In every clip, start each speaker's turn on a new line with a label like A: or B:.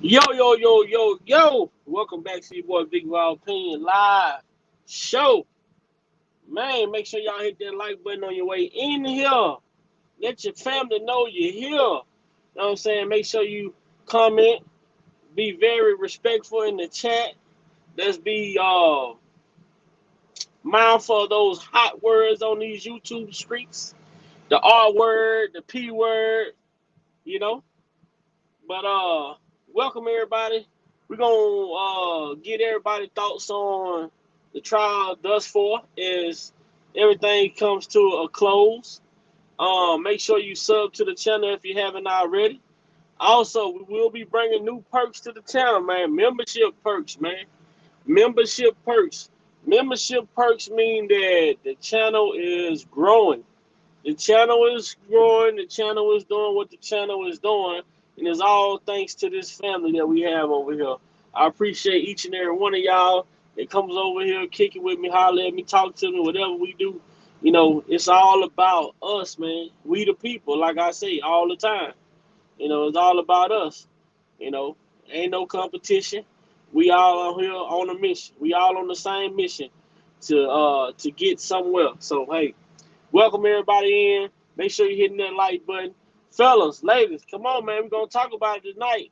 A: Yo, yo, yo, yo, yo. Welcome back to your boy Big Raw Opinion Live Show. Man, make sure y'all hit that like button on your way in here. Let your family know you're here. You know what I'm saying? Make sure you comment. Be very respectful in the chat. Let's be mindful of those hot words on these YouTube streets. The R word, the P word, you know. But welcome everybody. We're gonna get everybody thoughts on the trial thus far as everything comes to a close. Make sure you sub to the channel if you haven't already. Also, we will be bringing new perks to the channel, man. Membership perks, man. Membership perks. Membership perks mean that the channel is growing. The channel is growing. The channel is doing what the channel is doing. And it's all thanks to this family that we have over here. I appreciate each and every one of y'all that comes over here, kicking with me, holler at me, talk to me, whatever we do. You know, it's all about us, man. We the people, like I say all the time. You know, it's all about us. You know, ain't no competition. We all out here on a mission. We all on the same mission to get somewhere. So hey, welcome everybody in. Make sure you're hitting that like button. Fellas, ladies, come on, man. We're going to talk about it tonight.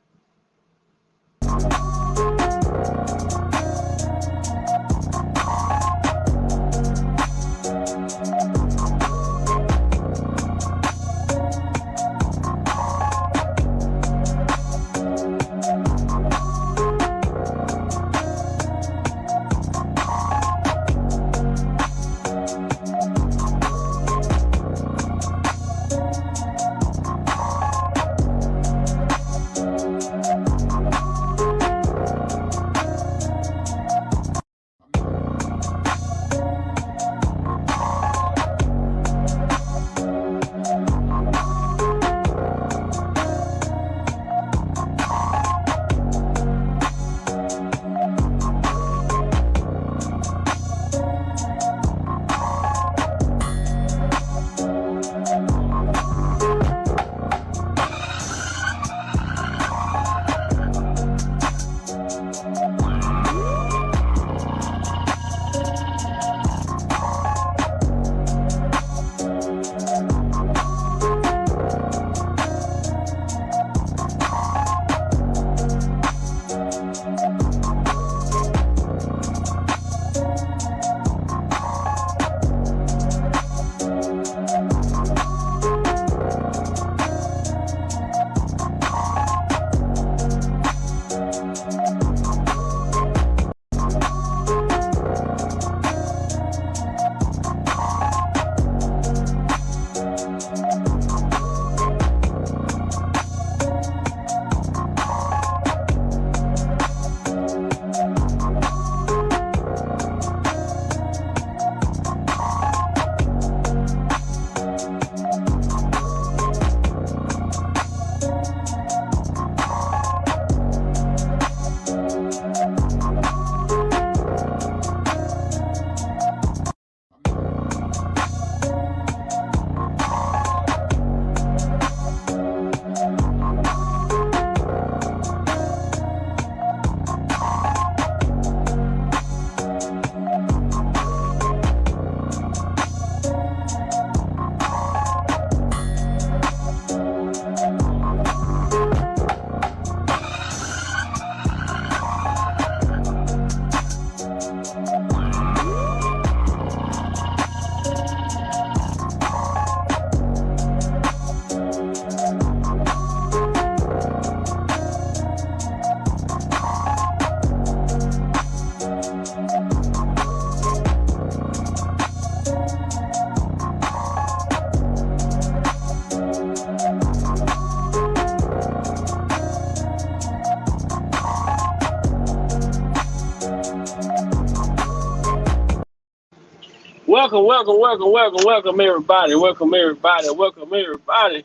A: Welcome, everybody. Welcome, everybody.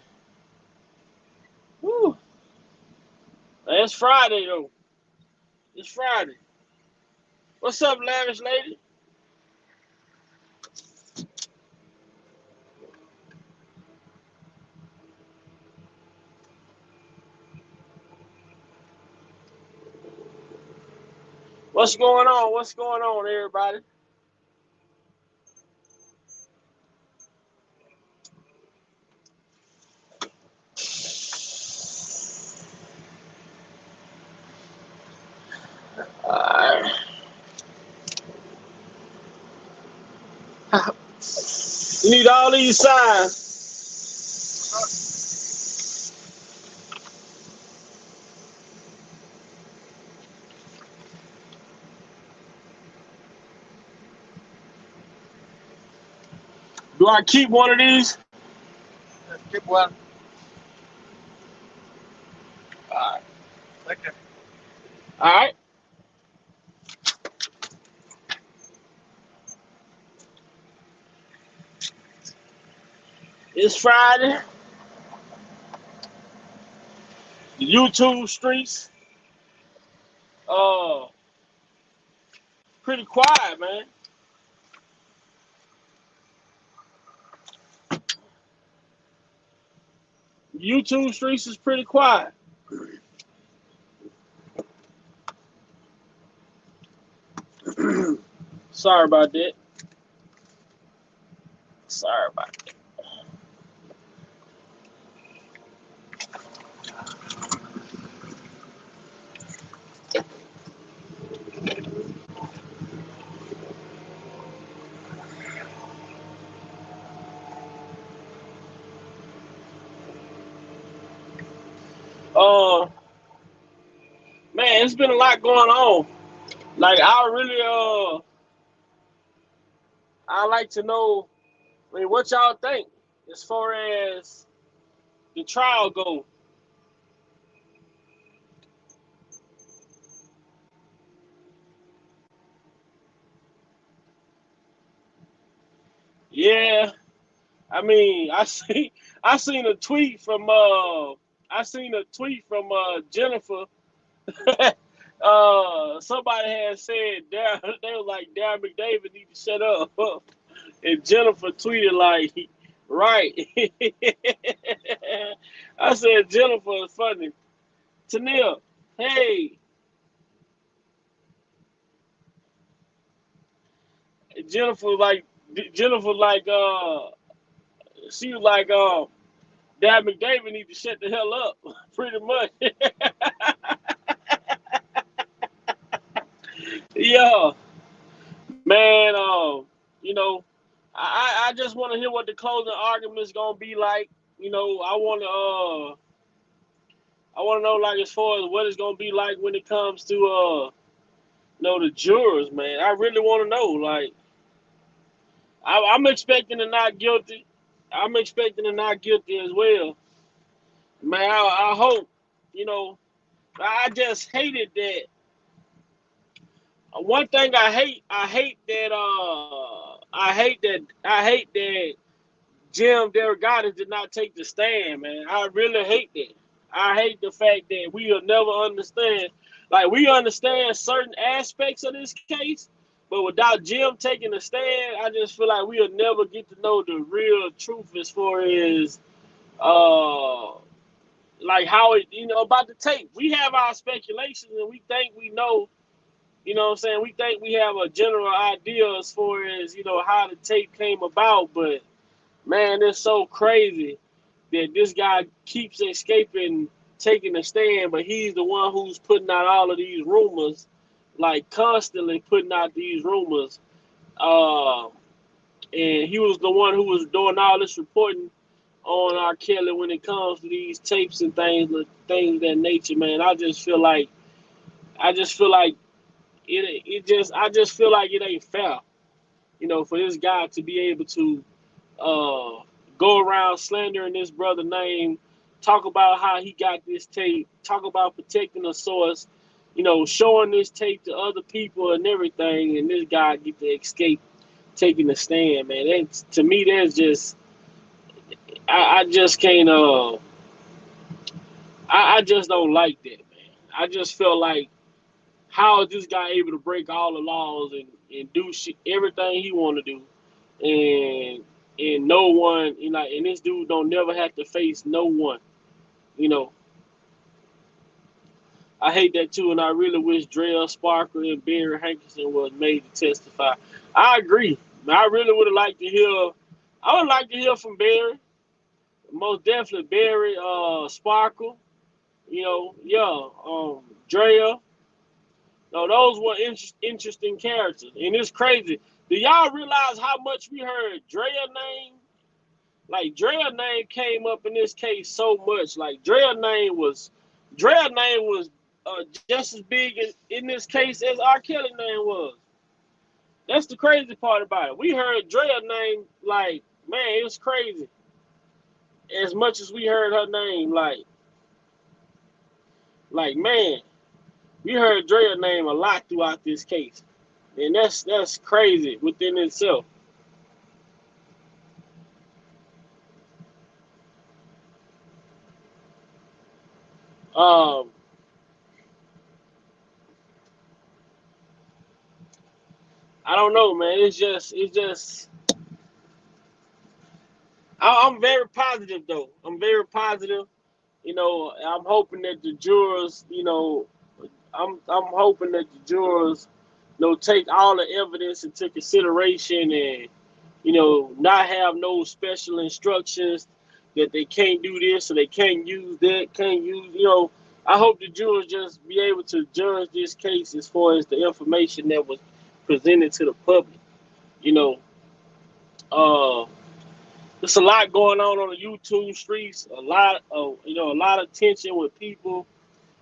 A: Woo. It's Friday, though. It's Friday. What's up, lavish lady? What's going on? What's going on, everybody? Alright. You need all these signs. Do I keep one of these?
B: Keep one.
A: Alright.
B: Thank you.
A: Alright. It's Friday. The YouTube streets. Pretty quiet, man. YouTube streets is pretty quiet. Sorry about that. Sorry about that. Man, it's been a lot going on. Like, I like to know, I mean, what y'all think as far as the trial go. Yeah, I mean, I seen a tweet from Jennifer. Somebody had said they were like, Darren McDavid need to shut up. And Jennifer tweeted like, right. I said Jennifer is funny. Tanil, hey. Jennifer like Jennifer like she was like Dad McDavid need to shut the hell up, pretty much. Yeah, man. You know, I just want to hear what the closing argument's gonna be like. You know, I want to know like as far as what it's gonna be like when it comes to the jurors, man. I really want to know. Like, I'm expecting to not guilty. I'm expecting to not guilty as well, man. I hope. You know, I just hated that. One thing I hate that Jim Derogatis did not take the stand, man. I really hate that. I hate the fact that we'll never understand. Like, we understand certain aspects of this case, but without Jim taking the stand, I just feel like we'll never get to know the real truth as far as like how it, about the tape. We have our speculations and we think we know. You know what I'm saying? We think we have a general idea as far as, how the tape came about, but man, it's so crazy that this guy keeps escaping taking a stand, but he's the one who's putting out all of these rumors, like constantly putting out these rumors. And he was the one who was doing all this reporting on R. Kelly when it comes to these tapes and things of that nature, man. I just feel like I just feel like it ain't fair, for this guy to be able to go around slandering this brother name, talk about how he got this tape, talk about protecting the source, showing this tape to other people and everything, and this guy get to escape taking the stand, man. That's, to me, that's just I just can't I just don't like that, man. I just feel like, how is this guy able to break all the laws and do shit, everything he want to do, and no one, and this dude don't never have to face no one, you know. I hate that too, and I really wish Drea Sparkle and Barry Hankerson was made to testify. I agree. I really would have liked to hear. I would like to hear from Barry. Most definitely Barry, Sparkle. Yeah. Drea. No, those were interesting characters, and it's crazy. Do y'all realize how much we heard Drea name? Like Drea name came up in this case so much. Like Drea name was just as big in this case as R. Kelly name was. That's the crazy part about it. We heard Drea name like, man, it was crazy. As much as we heard her name, like man, we heard Drea name a lot throughout this case, and that's crazy within itself. Um, I don't know, man. It's just. I'm very positive though. I'm very positive. I'm hoping that the jurors, I'm hoping that the jurors, take all the evidence into consideration and, not have no special instructions that they can't do this or they can't use that, can't use, I hope the jurors just be able to judge this case as far as the information that was presented to the public. Uh, There's a lot going on the YouTube streets. A lot of tension with people,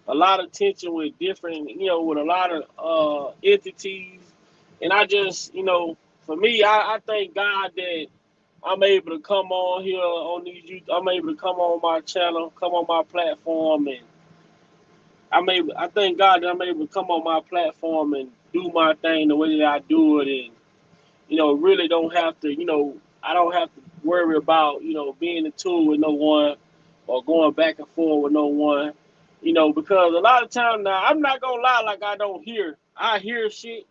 A: a lot of tension with different, with a lot of entities. And I just, for me, I thank God that I'm able to come on here on these YouTube. I'm able to come on my channel, come on my platform, and I thank God that I'm able to come on my platform and do my thing the way that I do it, and really don't have to, I don't have to worry about, being a tool with no one or going back and forth with no one, because a lot of times now, I'm not going to lie like I don't hear. I hear shit.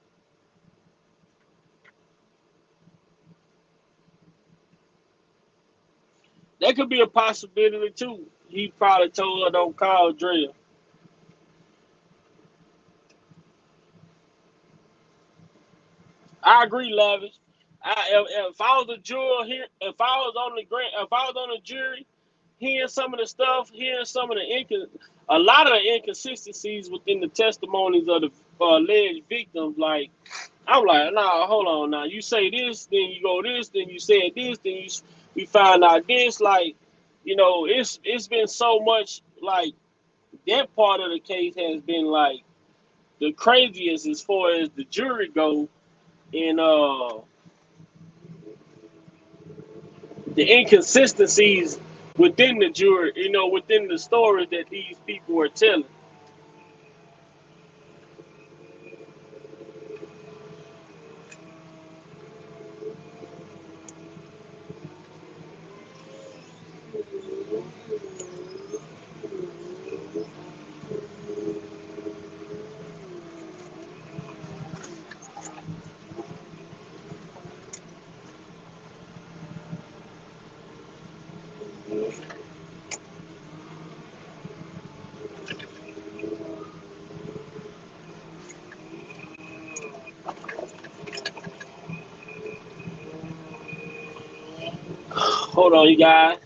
A: That could be a possibility too. He probably told her don't call Drea. I agree, Lavish. If I was a juror here, if I was on the jury, hearing some of the stuff, hearing some of a lot of the inconsistencies within the testimonies of the alleged victims, like I'm like, nah, hold on, now you say this, then you go this, then you said this, then we find out this, like, it's been so much like that part of the case has been like the craziest as far as the jury go, and the inconsistencies within the jury, within the stories that these people were telling. Hold on, you guys.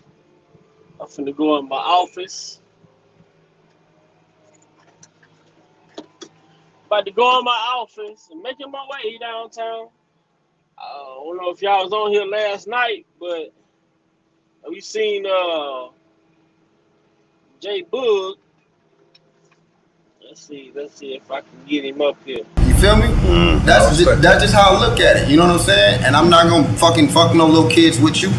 A: I'm finna go in my office. About to go in my office and making my way downtown. I don't know if y'all was on here last night, but we seen Jay Boog. Let's see if I can get him up here.
C: You feel me? That's just how I look at it. You know what I'm saying? And I'm not gonna fuck no little kids with you.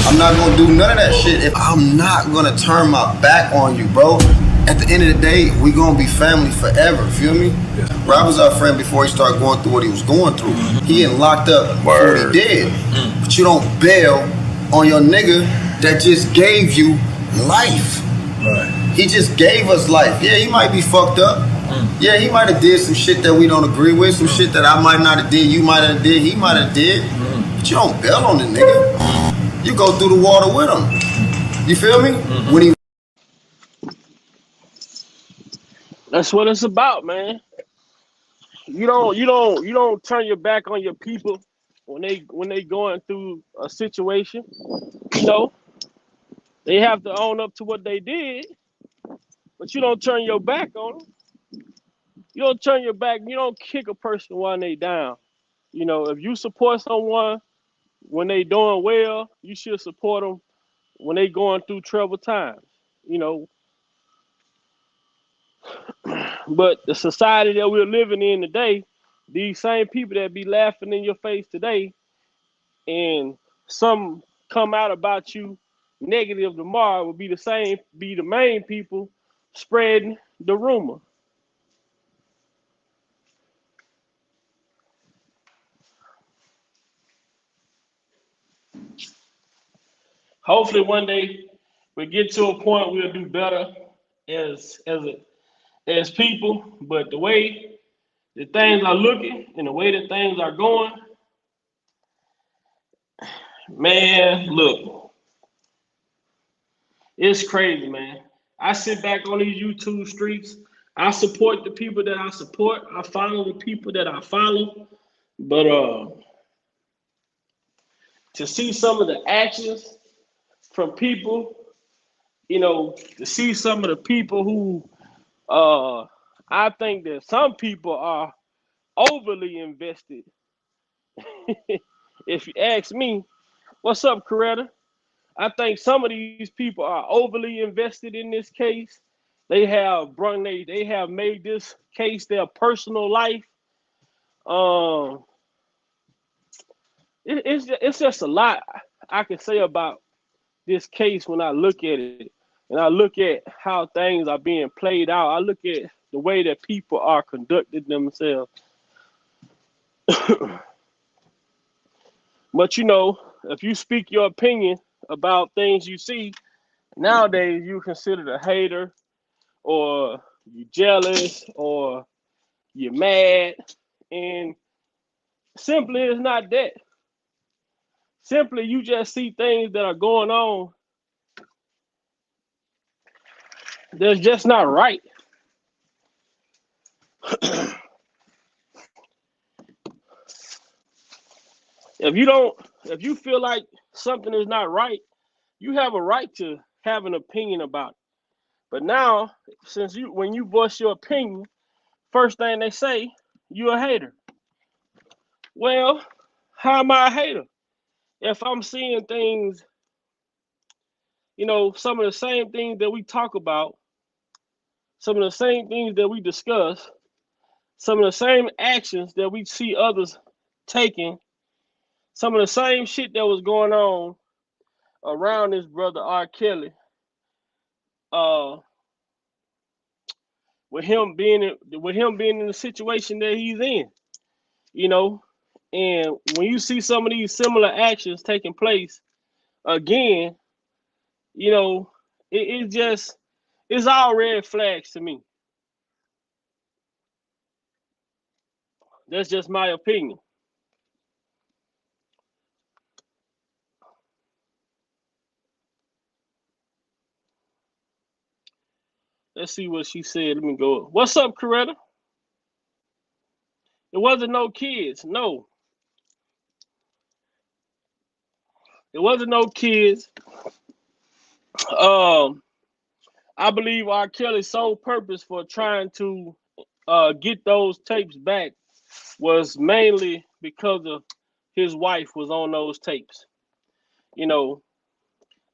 C: I'm not gonna do none of that shit. If I'm not gonna turn my back on you, bro. At the end of the day, we gonna be family forever. Feel me? Yeah. Rob was our friend before he started going through what he was going through. He ain't locked up before he did. But you don't bail on your nigga that just gave you life. Right. He just gave us life. Yeah, he might be fucked up. Yeah, he might have did some shit that we don't agree with, some shit that I might not have did, you might have did, he might have did. But you don't bail on the nigga. You go through the water with him. You feel me? When he
A: That's what it's about, man. You don't turn your back on your people when they going through a situation. You know, they have to own up to what they did, but you don't turn your back on them. You don't turn your back. You don't kick a person while they down. You know, if you support someone when they doing well, you should support them when they going through troubled times. You know, but the society that we're living in today, these same people that be laughing in your face today, and some come out about you negative tomorrow, will be the main people spreading the rumor. Hopefully one day we get to a point we'll do better as people. But the way the things are looking and the way that things are going, man, look, it's crazy, man. I sit back on these YouTube streets. I support the people that I support. I follow the people that I follow. But to see some of the actions from people, you know, to see some of the people who I think that some people are overly invested. If you ask me, what's up, Coretta? I think some of these people are overly invested in this case. They have made this case their personal life. Um, it's just a lot I can say about this case when I look at it, and I look at how things are being played out. I look at the way that people are conducting themselves. But you know, if you speak your opinion about things you see nowadays, you considered a hater, or you jealous, or you're mad, and simply it's not that. Simply you just see things that are going on that's just not right. If you don't, if you feel like something is not right, you have a right to have an opinion about it. But now, when you voice your opinion, first thing they say, you're a hater. Well, how am I a hater? If I'm seeing things, you know, some of the same things that we talk about, some of the same things that we discuss, some of the same actions that we see others taking, some of the same shit that was going on around this brother R. Kelly, uh, with him being in the situation that he's in, you know, and when you see some of these similar actions taking place again, you know, it just it's all red flags to me. That's just my opinion. Let's see what she said. Let me go. What's up, Coretta? It wasn't no kids. No, it wasn't no kids. Um, I believe R. Kelly's sole purpose for trying to get those tapes back was mainly because of his wife was on those tapes. You know,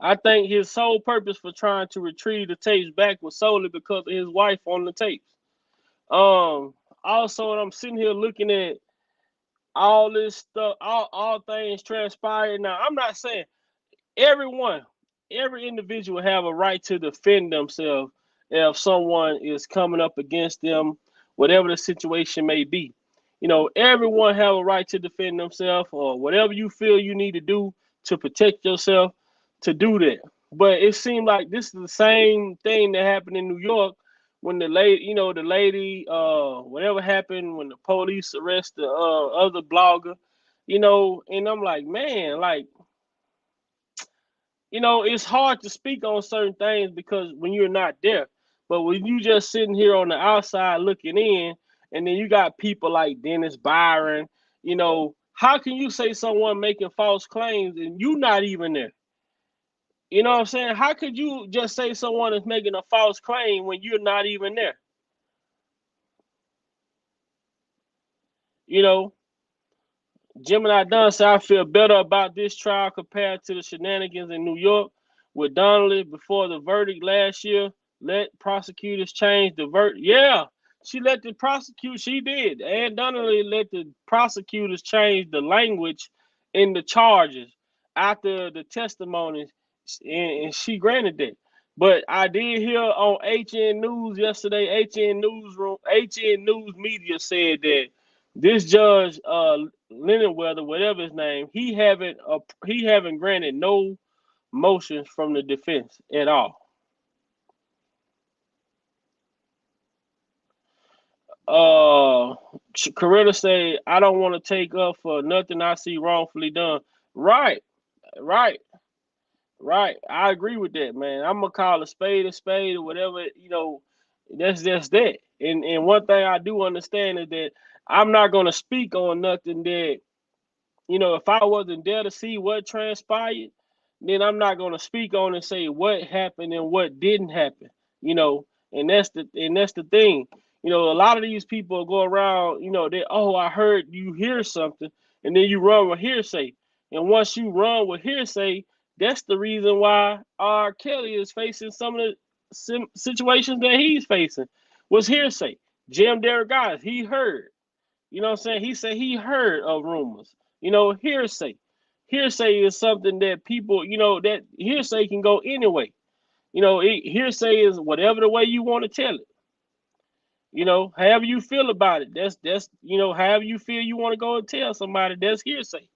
A: I think his sole purpose for trying to retrieve the tapes back was solely because of his wife on the tapes. Um, Also, I'm sitting here looking at all this stuff, all things transpiring. Now, I'm not saying everyone, every individual have a right to defend themselves if someone is coming up against them, whatever the situation may be. You know, everyone have a right to defend themselves, or whatever you feel you need to do to protect yourself, to do that. But it seemed like this is the same thing that happened in New York when the lady, whatever happened when the police arrested the other blogger, you know, and I'm like, man, like, you know, it's hard to speak on certain things because when you're not there. But when you just sitting here on the outside looking in, and then you got people like Dennis Byron, you know, how can you say someone making false claims and you not even there? You know what I'm saying? How could you just say someone is making a false claim when you're not even there? You know, Gemini Dunn said, I feel better about this trial compared to the shenanigans in New York with Donnelly before the verdict last year. Let prosecutors change the verdict. Yeah, she let the prosecute. She did. And Donnelly let the prosecutors change the language in the charges after the testimonies, and she granted that. But I did hear on HN News yesterday, HN News Media said that this judge, Linenweather, whatever his name, he haven't granted no motions from the defense at all. Coretta say, I don't want to take up for nothing I see wrongfully done. Right, right, right. I agree with that, man. I'm gonna call a spade or whatever, you know, that's just that. And one thing I do understand is that I'm not gonna speak on nothing that, you know, if I wasn't there to see what transpired, then I'm not gonna speak on and say what happened and what didn't happen. You know, and that's the thing. You know, a lot of these people go around, you know, they, oh, I heard you hear something, and then you run with hearsay. And once you run with hearsay, that's the reason why R. Kelly is facing some of the situations that he's facing was hearsay. Jim Derrick guys, he heard. You know what I'm saying? He said he heard of rumors. You know, hearsay. Hearsay is something that people, you know, that hearsay can go anyway. You know, hearsay is whatever the way you want to tell it. You know, however you feel about it. That's you know, however you feel you want to go and tell somebody, that's hearsay.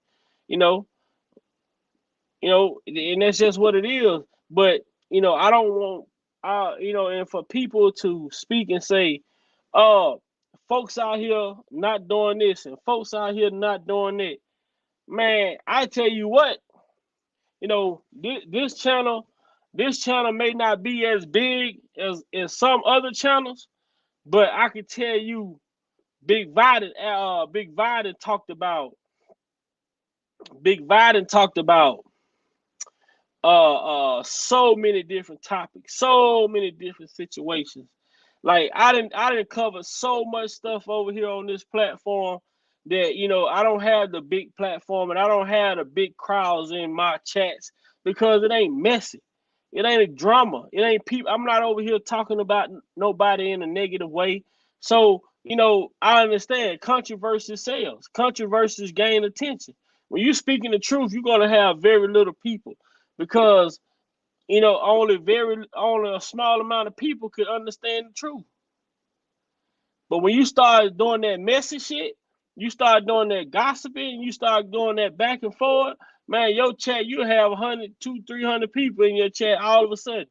A: You know, and that's just what it is. But you know, I don't want, you know, and for people to speak and say, "Oh, folks out here not doing this and folks out here not doing that." Man, I tell you what, you know, this channel may not be as big as some other channels, but I can tell you, Big Vidin talked about so many different topics, so many different situations. Like I didn't cover so much stuff over here on this platform that, you know, I don't have the big platform and I don't have the big crowds in my chats because it ain't messy. It ain't a drama. It ain't people. I'm not over here talking about nobody in a negative way. So, you know, I understand controversy sells. Controversies gain attention. When you speaking the truth, you're gonna have very little people because, you know, only a small amount of people could understand the truth. But when you start doing that messy shit, you start doing that gossiping, you start doing that back and forth, man, your chat, you have 100, 200, 300 people in your chat all of a sudden.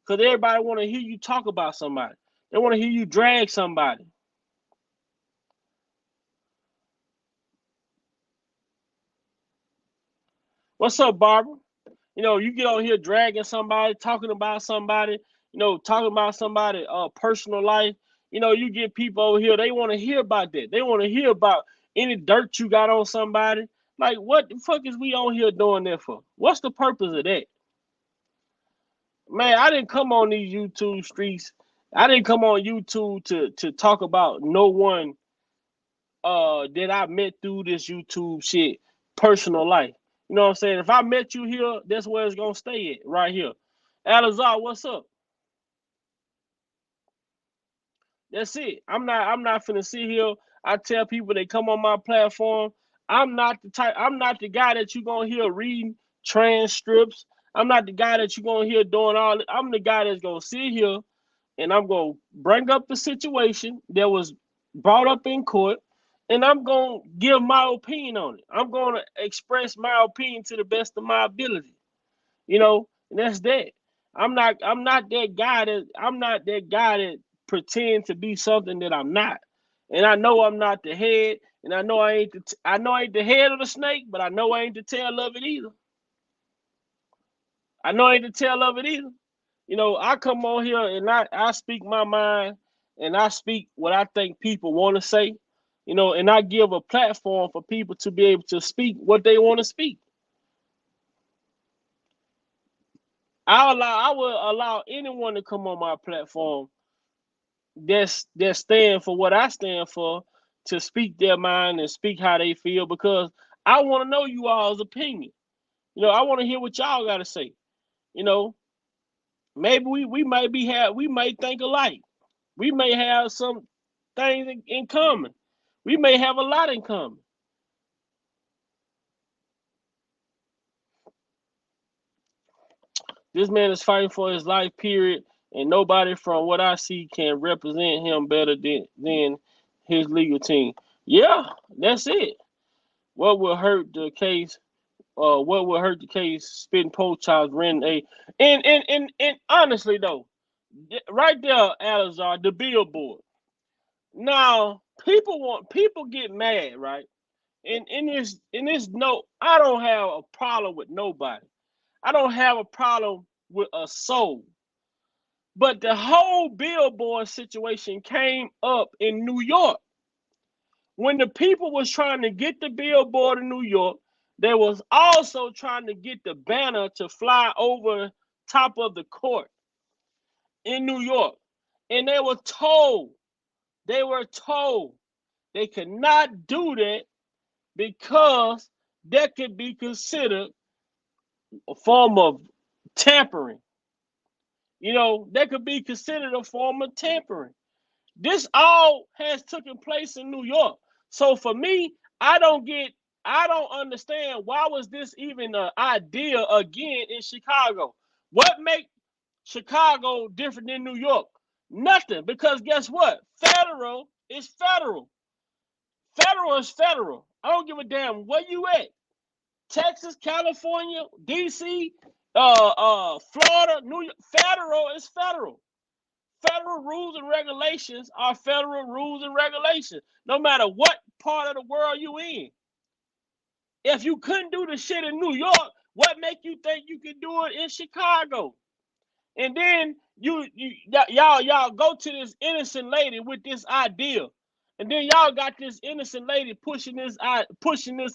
A: Because everybody want to hear you talk about somebody. They want to hear you drag somebody. What's up, Barbara? You know, you get on here dragging somebody, talking about somebody, you know, talking about somebody personal life. You know, you get people over here, they want to hear about that. They want to hear about any dirt you got on somebody. Like, what the fuck is we on here doing that for? What's the purpose of that? Man, I didn't come on these YouTube streets. I didn't come on YouTube to talk about no one that I met through this YouTube shit, personal life. You know what I'm saying? If I met you here, that's where it's gonna stay at, right here. Alazar, what's up? That's it. I'm not finna sit here. I tell people they come on my platform. I'm not the guy that you gonna hear reading transcripts. I'm not the guy that you gonna hear doing all that. I'm the guy that's gonna sit here and I'm gonna bring up the situation that was brought up in court, and I'm gonna give my opinion on it. I'm gonna express my opinion to the best of my ability. You know, and that's that. I'm not that guy that pretend to be something that I'm not. And I know I'm not the head, and I know I ain't the head of the snake, but I know I ain't the tail of it either. I know I ain't the tail of it either. I come on here and I speak my mind and I speak what I think people want to say, and I give a platform for people to be able to speak what they want to speak. I will allow anyone to come on my platform that stand for what I stand for to speak their mind and speak how they feel because I want to know you all's opinion. I want to hear what y'all got to say. You know, maybe we might think alike. We may have some things in common. We may have a lot in common. This man is fighting for his life, period, and nobody from what I see can represent him better than his legal team. Yeah, that's it. What will hurt the case? What will hurt the case? Spitting post child written a and honestly though, right there, Alizar, the billboard. Now people get mad, right? And in this note, I don't have a problem with nobody. I don't have a problem with a soul. But the whole billboard situation came up in New York. When the people was trying to get the billboard in New York, they was also trying to get the banner to fly over top of the court in New York. And they were told they could not do that because that could be considered a form of tampering. That could be considered a form of tampering. This all has taken place in New York. So for me, I don't understand why was this even an idea again in Chicago? What makes Chicago different than New York? Nothing, because guess what? Federal is federal. Federal is federal. I don't give a damn where you at. Texas, California, DC, Florida, New York. Federal is federal. Federal rules and regulations are federal rules and regulations, no matter what part of the world you in. If you couldn't do the shit in New York, what make you think you can do it in Chicago? And then y'all go to this innocent lady with this idea, and then y'all got this innocent lady pushing this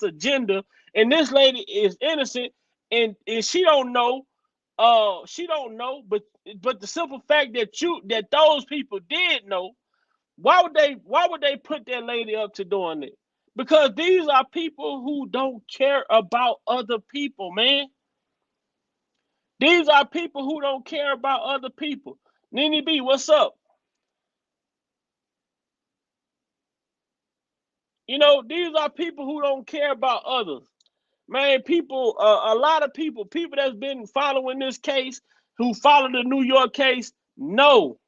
A: agenda, and this lady is innocent, and she don't know, but the simple fact that those people did know, why would they put that lady up to doing it? Because these are people who don't care about other people, man. These are people who don't care about other people. Nene B, what's up? These are people who don't care about others. Man, a lot of people that's been following this case, who followed the New York case, know.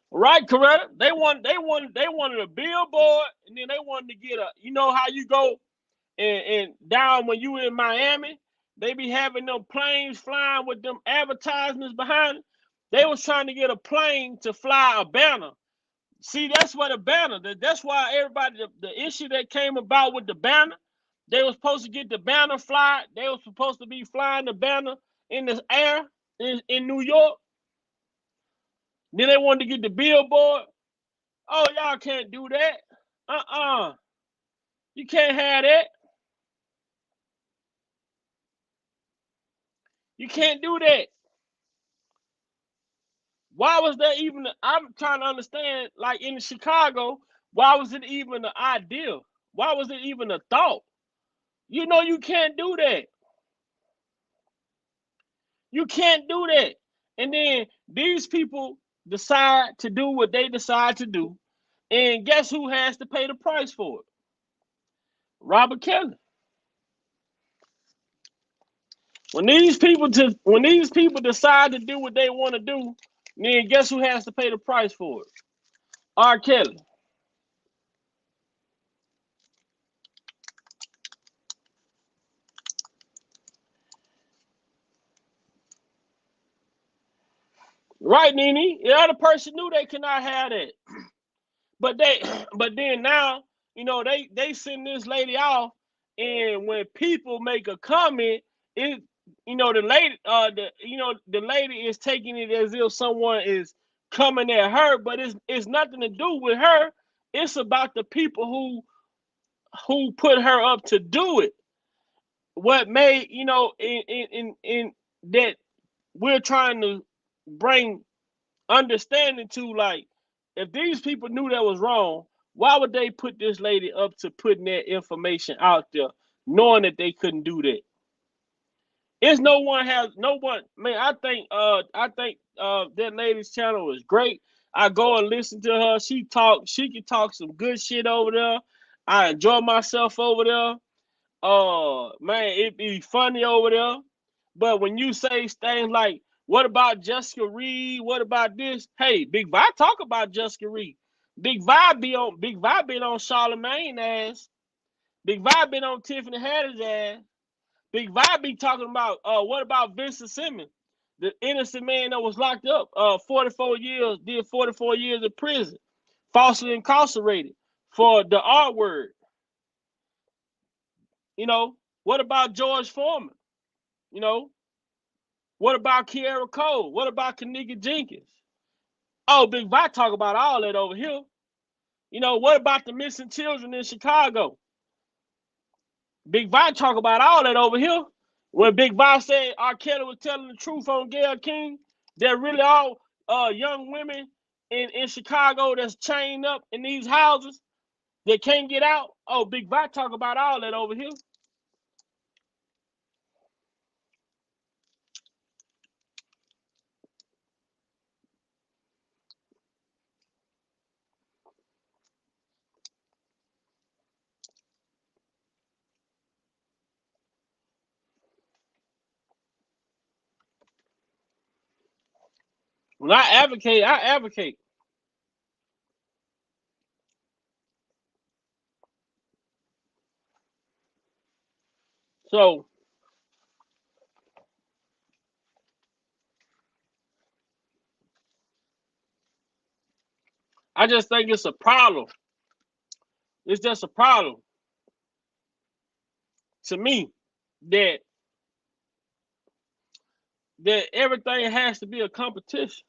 A: Right, Coretta? They wanted a billboard, and then they wanted to get a. You know how you go and down when you in Miami, they be having them planes flying with them advertisements behind it. They was trying to get a plane to fly a banner. See, that's what a banner. That's why everybody the issue that came about with the banner. They were supposed to get the banner fly. They were supposed to be flying the banner in the air in New York. Then they wanted to get the billboard. Oh, y'all can't do that. You can't have that. You can't do that. Why was there even? I'm trying to understand. Like in Chicago, why was it even an idea? Why was it even a thought? You can't do that. You can't do that. And then these people decide to do what they decide to do, and guess who has to pay the price for it? Robert Kelly. When these people decide to do what they want to do, then guess who has to pay the price for it? R. Kelly. Right, Nene? The other person knew they cannot have that. But then now, they send this lady off, and when people make a comment, it, the lady is taking it as if someone is coming at her, but it's nothing to do with her. It's about the people who put her up to do it. What made, in that we're trying to bring understanding to, like, if these people knew that was wrong, why would they put this lady up to putting that information out there, knowing that they couldn't do that? It's no one, man. I think that lady's channel is great. I go and listen to her. She can talk some good shit over there. I enjoy myself over there. Man, it be funny over there. But when you say things like, what about Jessica Reed? What about this? Hey, Big Vi talk about Jessica Reed. Big Vi been on Charlamagne ass. Big Vi been on Tiffany Haddish's ass. Big Vi be talking about what about Vincent Simmons, the innocent man that was locked up 44 years, did 44 years in prison, falsely incarcerated for the R word. What about George Foreman? What about Kiara Cole? What about Kanika Jenkins? Oh, Big Vi talk about all that over here. What about the missing children in Chicago? Big Vi talk about all that over here. When Big Vi said R. Kelly was telling the truth on Gayle King, they're really all young women in Chicago that's chained up in these houses that can't get out. Oh, Big Vi talk about all that over here. When I advocate. So I just think it's a problem. It's just a problem to me that everything has to be a competition.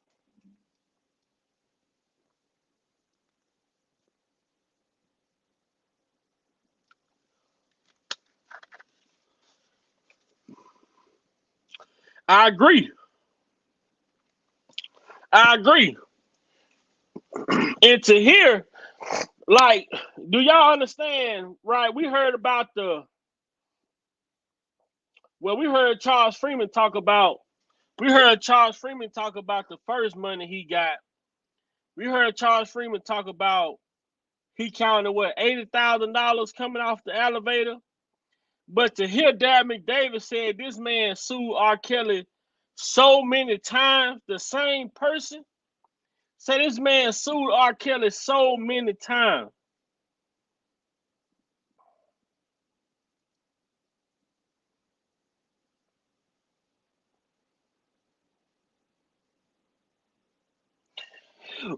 A: I agree. And to hear, like, do y'all understand, right? We heard Charles Freeman talk about, the first money he got. We heard Charles Freeman talk about he counted what, $80,000 coming off the elevator. But to hear Darren McDavid said this man sued R. Kelly so many times, the same person. Say this man sued R. Kelly so many times.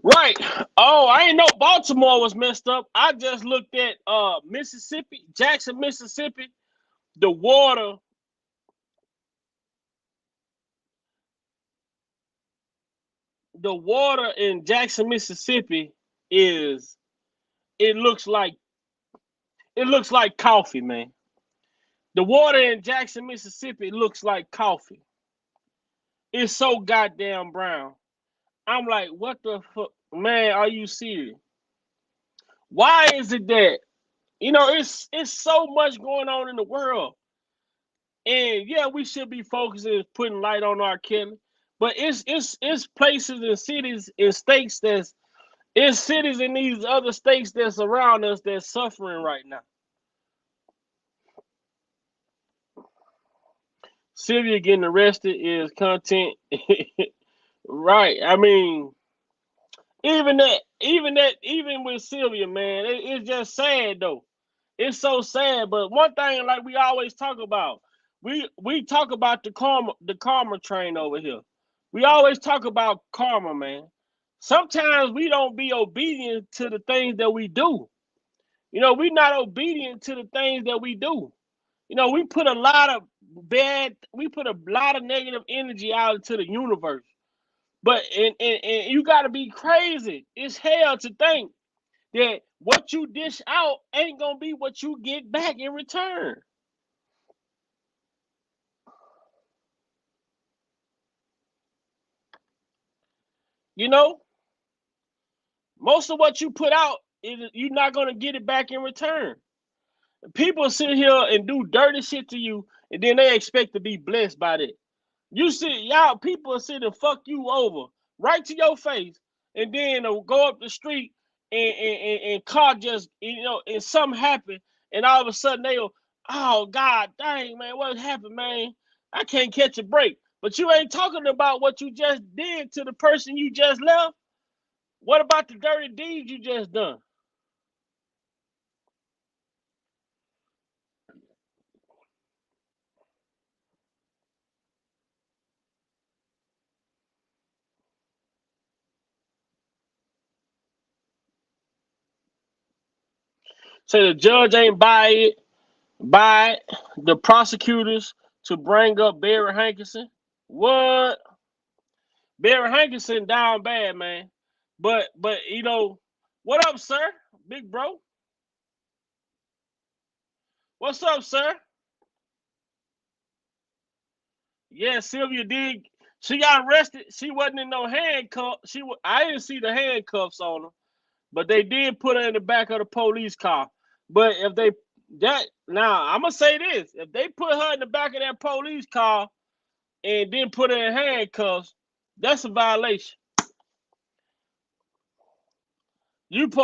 A: Right. Oh, I ain't know Baltimore was messed up. I just looked at Mississippi, Jackson, Mississippi. The water in Jackson, Mississippi is, it looks like coffee, man. The water in Jackson, Mississippi looks like coffee. It's so goddamn brown. I'm like, what the fuck? Man, are you serious? Why is it that, it's so much going on in the world. And yeah, we should be focusing, putting light on R. Kelly. But it's places and cities and states it's cities in these other states that's around us that's suffering right now. Sylvia getting arrested is content. Right. I mean, even with Sylvia, man, it's just sad though. It's so sad. But one thing, like we always talk about, we talk about the karma train over here. We always talk about karma, man. sometimes we don't be obedient to the things that we do. You know, we're not obedient to the things that we do. You know, we put a lot of negative energy out into the universe. But and you gotta be crazy. It's hell to think that what you dish out ain't gonna be what you get back in return. You know, most of what you put out you're not gonna get it back in return. People sit here and do dirty shit to you, and then they expect to be blessed by that. You see, y'all people sit and fuck you over right to your face, and then go up the street and car just and something happen, and all of a sudden they'll, oh God dang man, what happened, man? I can't catch a break. But you ain't talking about what you just did to the person you just left. What about the dirty deeds you just done? Say the judge ain't by the prosecutors to bring up Barry Hankerson. What? Barry Hankerson down bad, man. But what up, sir? Big bro. What's up, sir? Yeah, Sylvia did. She got arrested. She wasn't in no handcuffs. I didn't see the handcuffs on her, but they did put her in the back of the police car. But if they now, I'm gonna say this: if they put her in the back of that police car and then put her in handcuffs, that's a violation.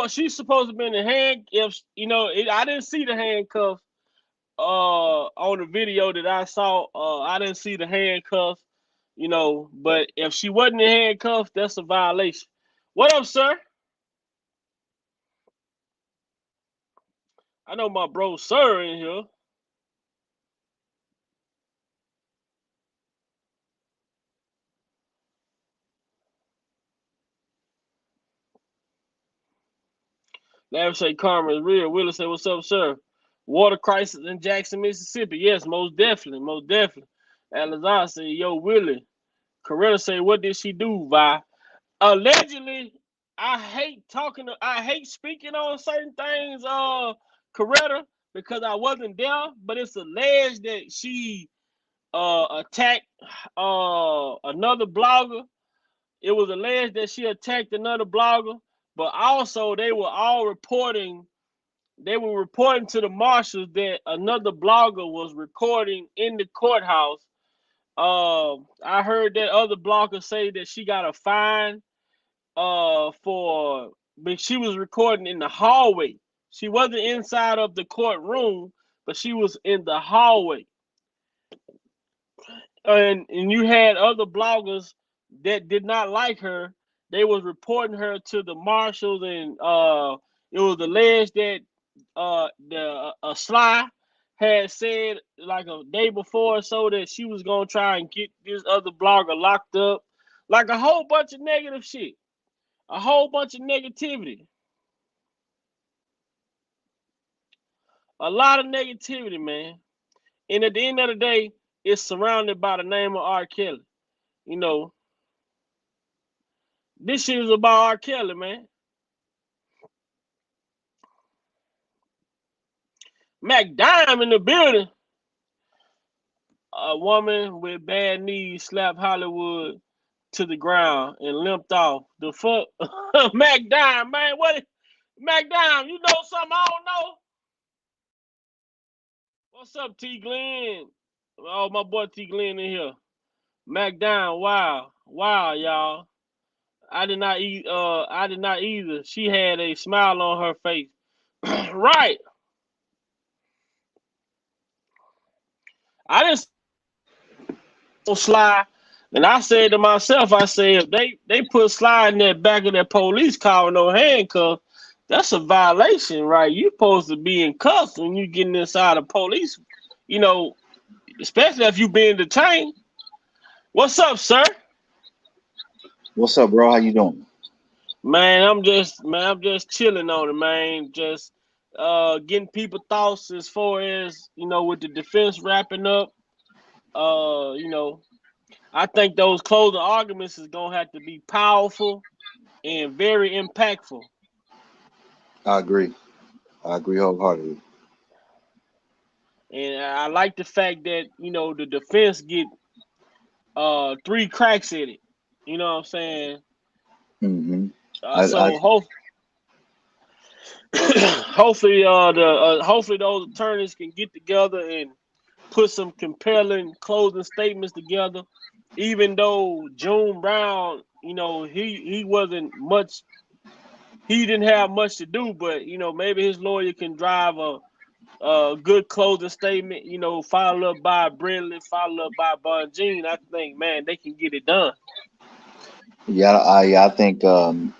A: She's supposed to be in the handcuffs. I didn't see the handcuffs on the video that I saw. I didn't see the handcuffs. But if she wasn't in handcuffs, that's a violation. What up, sir? I know my bro sir in here. Larry say karma is real. Willis say, what's up, sir? Water crisis in Jackson, Mississippi. Yes, most definitely, most definitely. Alazar say, yo, Willie. Coretta say, what did she do, Vi? Allegedly, I hate speaking on certain things, Coretta, because I wasn't there, but it's alleged that she attacked another blogger. It was alleged that she attacked another blogger, but also they were reporting to the marshals that another blogger was recording in the courthouse. I heard that other blogger say that she got a fine but she was recording in the hallway. She wasn't inside of the courtroom, but she was in the hallway. And you had other bloggers that did not like her. They was reporting her to the marshals, and it was alleged that Sly had said like a day before or so that she was gonna try and get this other blogger locked up, like a whole bunch of negative shit, a whole bunch of negativity, a lot of negativity, man. And at the end of the day, it's surrounded by the name of R. Kelly. This shit is about R. Kelly, man. Mac Dime in the building. A woman with bad knees slapped Hollywood to the ground and limped off. The fuck? Mac Dime, man. What? Mac Dime, you know something I don't know? What's up, T. Glenn? Oh, my boy T. Glenn in here. Mac Dime, wow. Wow, y'all. I did not either. She had a smile on her face. Right. I didn't Sly, and I said to myself, I said, if they put Sly in that back of that police car with no handcuffs, that's a violation, right? You're supposed to be in cuffs when you getting inside a police, especially if you being detained. What's up, sir?
D: What's up, bro? How you doing?
A: Man, I'm just chilling on it, man. Just getting people thoughts as far as, with the defense wrapping up. You know, I think those closing arguments is gonna have to be powerful and very impactful.
D: I agree. I agree wholeheartedly.
A: And I like the fact that, the defense get three cracks at it. You know what I'm saying?
D: Hmm. I
A: So hopefully hopefully those attorneys can get together and put some compelling closing statements together. Even though June Brown, he wasn't much, he didn't have much to do, but maybe his lawyer can drive a good closing statement. Followed up by Brindley, followed up by Bonjean. I think, man, they can get it done.
D: I think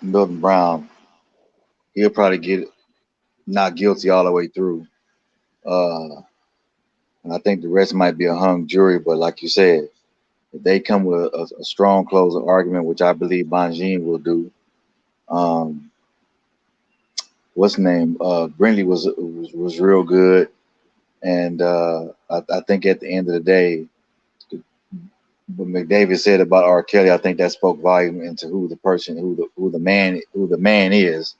D: Milton Brown, he'll probably get not guilty all the way through. Uh, and I think the rest might be a hung jury. But like you said, if they come with a strong closing argument, which I believe Bonjean will do, um, what's the name? Brindley was real good, and I think at the end of the day, what McDavid said about R. Kelly, I think that spoke volume into who the person, who the man is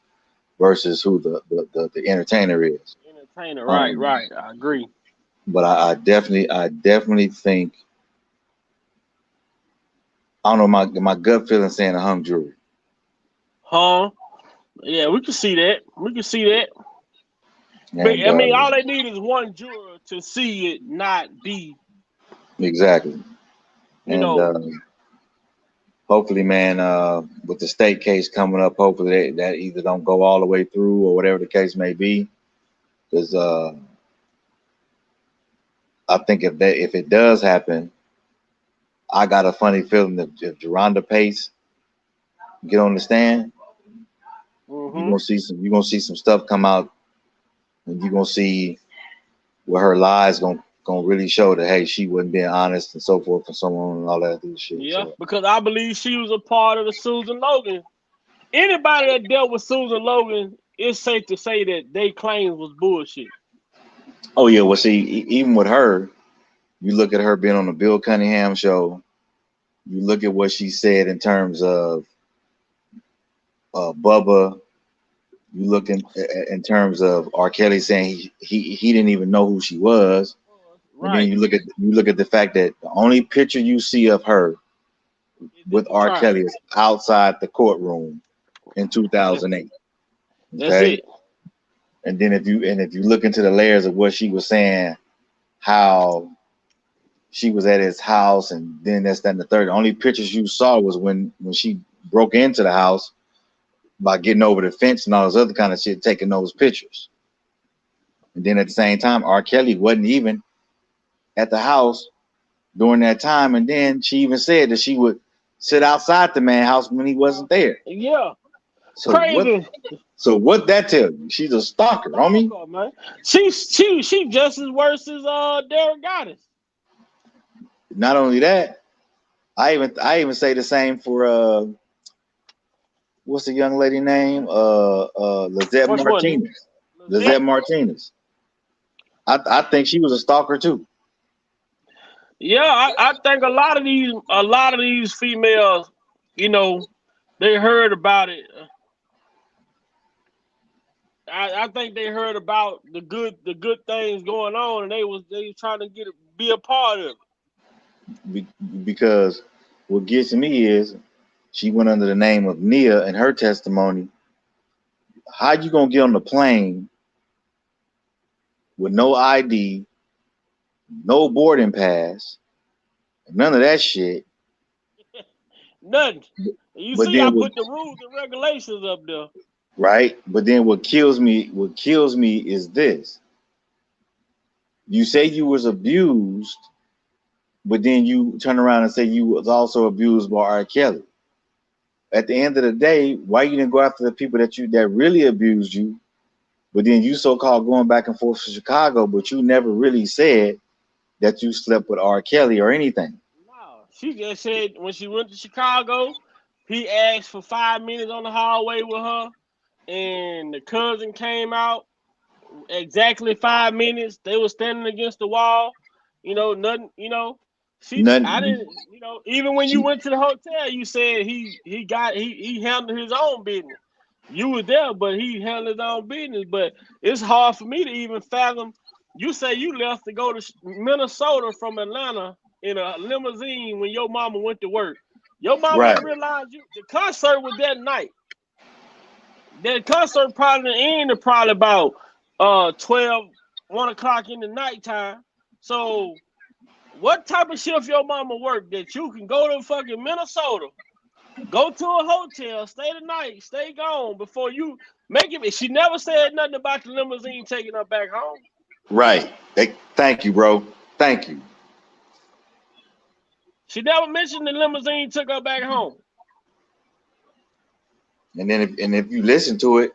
D: versus who the entertainer is.
A: Entertainer, right,
D: Um,
A: right. I agree.
D: but I definitely think I don't know my gut feeling saying a hung jury.
A: Huh? Yeah, we can see that. We can see that. But
D: And
A: I mean, all they need is one juror to see it not be,
D: exactly.
A: you
D: And
A: know,
D: hopefully, man, with the state case coming up, hopefully that either don't go all the way through or whatever the case may be. Because I think if it does happen, I got a funny feeling if Geronda Pace get on the stand,
A: hmm
D: you're gonna see some stuff come out, and you're gonna see where her lies gonna really show that hey, she wasn't being honest and so forth and so on and all that other shit.
A: yeah,
D: So
A: because I believe she was a part of the Susan Logan. Anybody that dealt with Susan Logan, it's safe to say that they claims was bullshit.
D: oh yeah, well see, even with her, you look at her being on the Bill Cunningham show, you look at what she said in terms of Bubba. You look in terms of R. Kelly saying he didn't even know who she was, and then
A: Right.
D: you look at the fact that the only picture you see of her
A: Is at
D: with
A: the
D: R.
A: trial.
D: Kelly is outside the courtroom in
A: That's,
D: 2008.
A: that's
D: Okay,
A: it.
D: and then if you look into the layers of what she was saying, how she was at his house, and then that's that and the third. The only pictures you saw was when she broke into the house by getting over the fence and all this other kind of shit, taking those pictures. And then at the same time, R. Kelly wasn't even at the house during that time. And then she even said that she would sit outside the man's house when he wasn't there.
A: Yeah.
D: So what?
A: Crazy.
D: So what that tell you? She's a stalker, homie.
A: Stalker, man. She just as worse as Derek Goddess.
D: Not only that, I even say the same for what's the young lady name? Lizette
A: Which one?
D: Martinez.
A: Lizette?
D: Lizette Martinez. I think she was a stalker too.
A: Yeah, I think a lot of these females, you know, they heard about it. I think they heard about the good things going on, and they was trying to be a part of it.
D: Be- because what gets me is she went under the name of Nia in her testimony. How you gonna get on the plane with no ID, no boarding pass, none of that shit?
A: Nothing. You
D: But
A: see, I
D: then what?
A: put the rules and regulations up there.
D: Right? But then what kills me is this: you say you was abused, but then you turn around and say you was also abused by R. Kelly. At the end of the day, why you didn't go after the people that really abused you? But then you so-called going back and forth to Chicago, but you never really said that you slept with R. Kelly or anything.
A: No, she just said when she went to Chicago, he asked for 5 minutes on the hallway with her, and the cousin came out exactly 5 minutes. They were standing against the wall. Nothing. I
D: Nothing.
A: didn't. Even when you went to the hotel, you said he handled his own business. You were there, but he handled his own business. But it's hard for me to even fathom. You say you left to go to Minnesota from Atlanta in a limousine when your mama went to work. Your mama
D: Right.
A: didn't realize the concert was that night. That concert probably ended probably about 12, 1 o'clock in the nighttime. So what type of shift your mama work that you can go to fucking Minnesota, go to a hotel, stay the night, stay gone before you make it? She never said nothing about the limousine taking her back home.
D: Right. Thank you, bro. Thank you.
A: She never mentioned the limousine took her back home.
D: And then if you listen to it,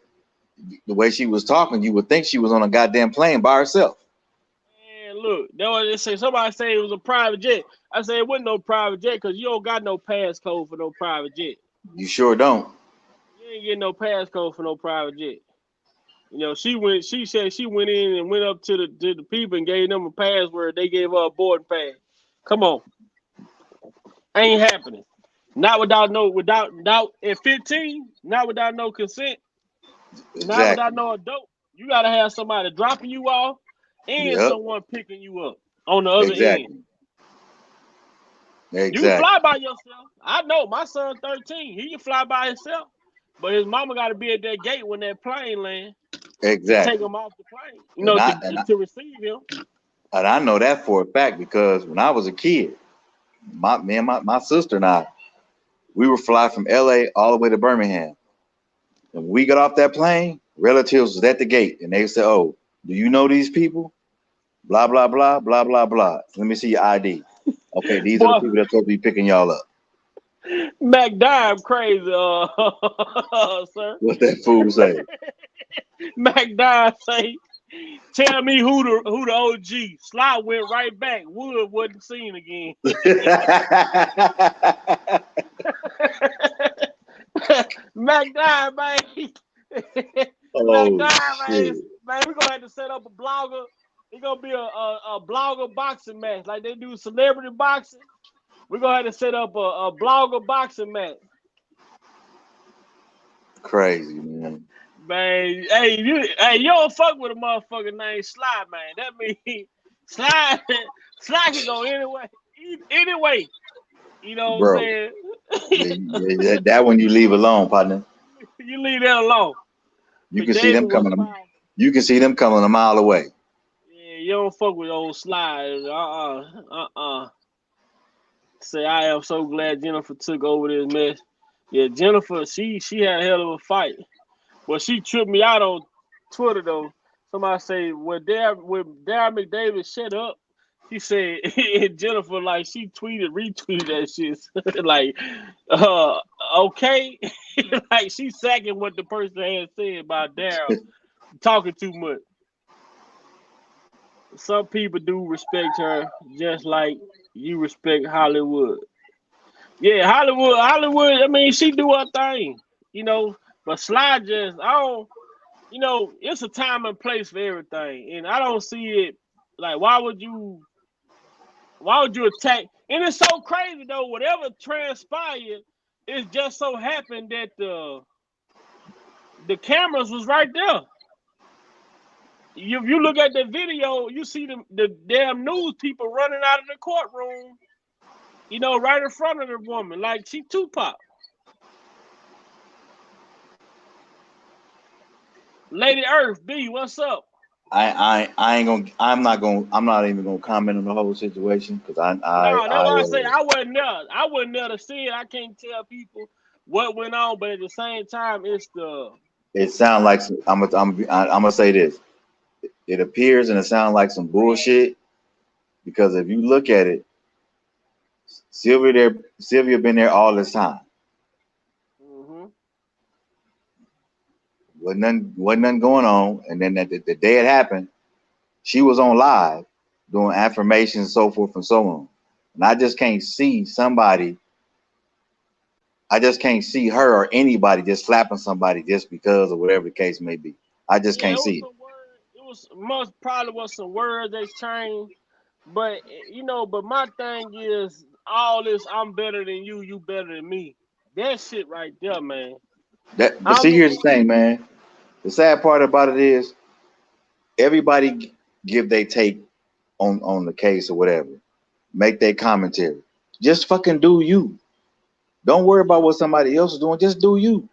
D: the way she was talking, you would think she was on a goddamn plane by herself.
A: And look, that was they say somebody say it was a private jet. I said it wasn't no private jet because you don't got no passcode for no private jet.
D: You sure don't.
A: You ain't getting no passcode for no private jet. She said she went in and went up to the people and gave them a password. They gave her a boarding pass. Come on. Ain't happening. Not without at 15, not without no consent,
D: Exactly.
A: not without no adult. You gotta have somebody dropping you off and
D: Yep.
A: someone picking you up on the other end.
D: Exactly.
A: You can fly by yourself. I know my son 13. He can fly by himself. But his mama got to be at that gate when that plane lands.
D: Exactly.
A: Take him off the plane, to receive him.
D: And I know that for a fact because when I was a kid, my sister and I, we would fly from LA all the way to Birmingham. And when we got off that plane, relatives was at the gate and they said, "Oh, do you know these people? Blah, blah, blah, blah, blah, blah. Let me see your ID. Okay, these are the people that's supposed to be picking y'all up."
A: Mac Dime crazy, sir.
D: What's that fool say?
A: Mac Dime say, "Tell me who the OG." Sly went right back. Wood wasn't seen again. Mac Dime, man. Mac Dime, man. We're gonna have to set up a blogger. It's gonna be a blogger boxing match like they do celebrity boxing. We're gonna have to set up a blogger boxing match.
D: Crazy, man.
A: Man, hey, you don't fuck with a motherfucker named Sly, man. That means Sly can go anyway. You know what I'm saying?
D: That one you leave alone, partner.
A: You leave that alone.
D: You can see them coming. You can see them coming a mile away.
A: Yeah, you don't fuck with old Sly. Say, I am so glad Jennifer took over this mess. Yeah, Jennifer, she had a hell of a fight. Well, she tripped me out on Twitter though. Somebody say, when Darren McDavid shut up, she said Jennifer, like, she retweeted that shit. Like, okay. Like, she second what the person had said about Darren talking too much. Some people do respect her just like you respect Hollywood. Yeah, Hollywood, I mean, she do her thing, but Sly just, it's a time and place for everything. And I don't see it, like, why would you attack? And it's so crazy, though, whatever transpired, it just so happened that the cameras was right there. If you look at the video, you see the damn news people running out of the courtroom, right in front of the woman, like she Tupac. Lady Earth, B, what's up?
D: I'm not even gonna comment on the whole situation because that's why
A: I say I wasn't there to see it. I can't tell people what went on, but at the same time,
D: it sounds like I'm gonna say this. It appears and it sounds like some bullshit because if you look at it, Sylvia been there all this time.
A: Mm-hmm.
D: Wasn't nothing going on, and then the day it happened, she was on live doing affirmations and so forth and so on. And I just can't see somebody I just can't see her or anybody just slapping somebody just because or whatever the case may be. I just
A: Yeah,
D: can't
A: it was
D: see it.
A: some words. It was most probably was some words they changed. But but my thing is all this. I'm better than you. You better than me. That shit right there, man.
D: But
A: I'm
D: see,
A: the
D: here's the
A: one.
D: thing, man. The sad part about it is everybody give their take on the case or whatever. Make their commentary. Just fucking do you. Don't worry about what somebody else is doing. Just do you.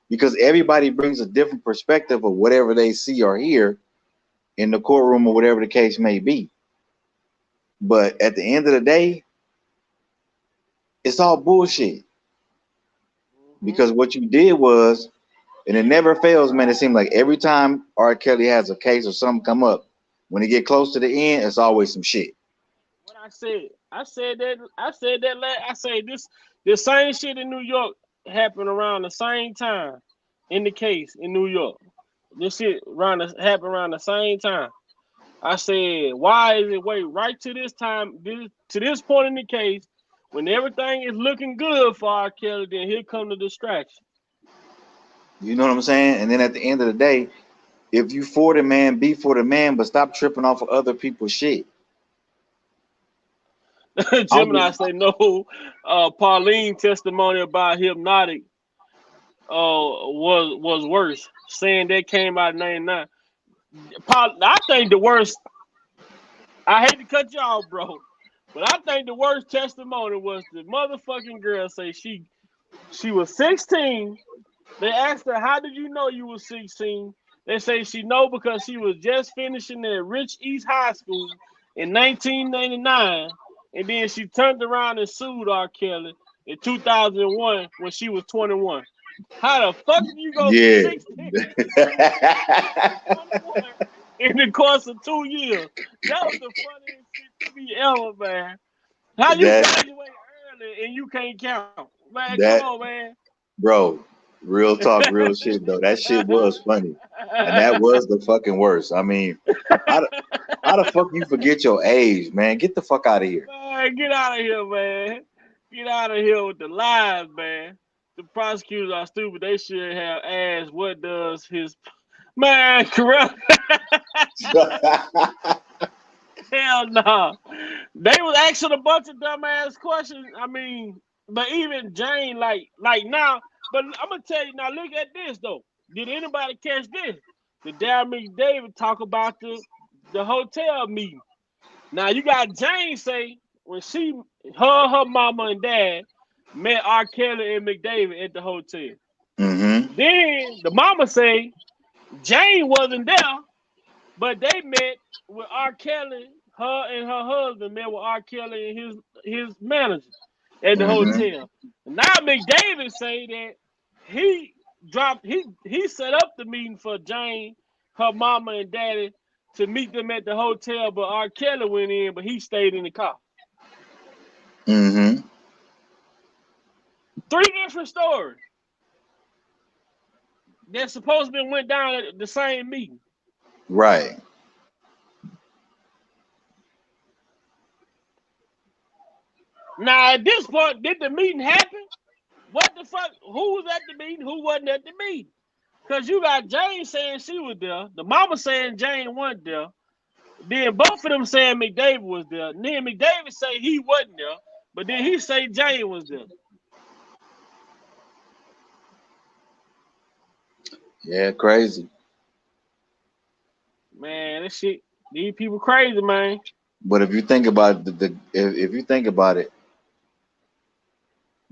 D: Because everybody brings a different perspective of whatever they see or hear in the courtroom or whatever the case may be. But at the end of the day, it's all bullshit.
A: Hmm.
D: Because what you did was, and it never fails, man. It seems like every time R. Kelly has a case or something come up, when it get close to the end, it's always some shit.
A: What I said. I said that. I said that. I say this. The same shit in New York happened around the same time in the case in New York. This shit happened around the same time. I said, why is it wait right to this time, to this point in the case, when everything is looking good for R. Kelly, then here come the distraction.
D: You know what I'm saying? And then at the end of the day, if you for the man, be for the man, but stop tripping off of other people's shit. I don't
A: Gemini say no. Pauline testimony about hypnotic was worse, saying that came out in '99. I think the worst. I hate to cut you off, bro, but I think the worst testimony was the motherfucking girl say she was 16. They asked her, "How did you know you were 16?" They say she know because she was just finishing at Rich East High School in 1999, and then she turned around and sued R. Kelly in 2001 when she was 21. How the fuck did you go from
D: yeah.
A: 16 to 21 in the course of 2 years? That was the funniest shit to me ever, man. How you
D: that
A: graduate early and you can't count? Man, come
D: that
A: on, man.
D: bro, real talk, real shit though. That shit was funny. And that was the fucking worst. I mean, how the, how the fuck you forget your age, man? Get the fuck out of here.
A: Man, get out of here, man. Get out of here with the lies, man. The prosecutors are stupid. They should have asked what does his man corrupt. Hell no. They was asking a bunch of dumbass questions. I mean, but even Jane, like now, but I'm gonna tell you now, look at this though. Did anybody catch this? The Darren McDavid talk about the hotel meeting. Now you got Jane say when her mama and dad met R. Kelly and McDavid at the hotel.
D: Mm-hmm.
A: Then the mama say Jane wasn't there, but they met with R. Kelly. Her and her husband met with R. Kelly and his manager at the
D: Mm-hmm.
A: hotel. Now McDavid say that he he set up the meeting for Jane, her mama and daddy to meet them at the hotel, but R. Kelly went in, but he stayed in the car.
D: Mm-hmm.
A: Three different stories that supposed to be went down at the same meeting.
D: Right.
A: Now at this point, did the meeting happen? What the fuck? Who was at the meeting? Who wasn't at the meeting? Because you got Jane saying she was there, the mama saying Jane wasn't there, then both of them saying McDavid was there. And then McDavid say he wasn't there, but then he say Jane was there.
D: Yeah, crazy.
A: Man, this shit, these people crazy, man.
D: But if you think about if you think about it,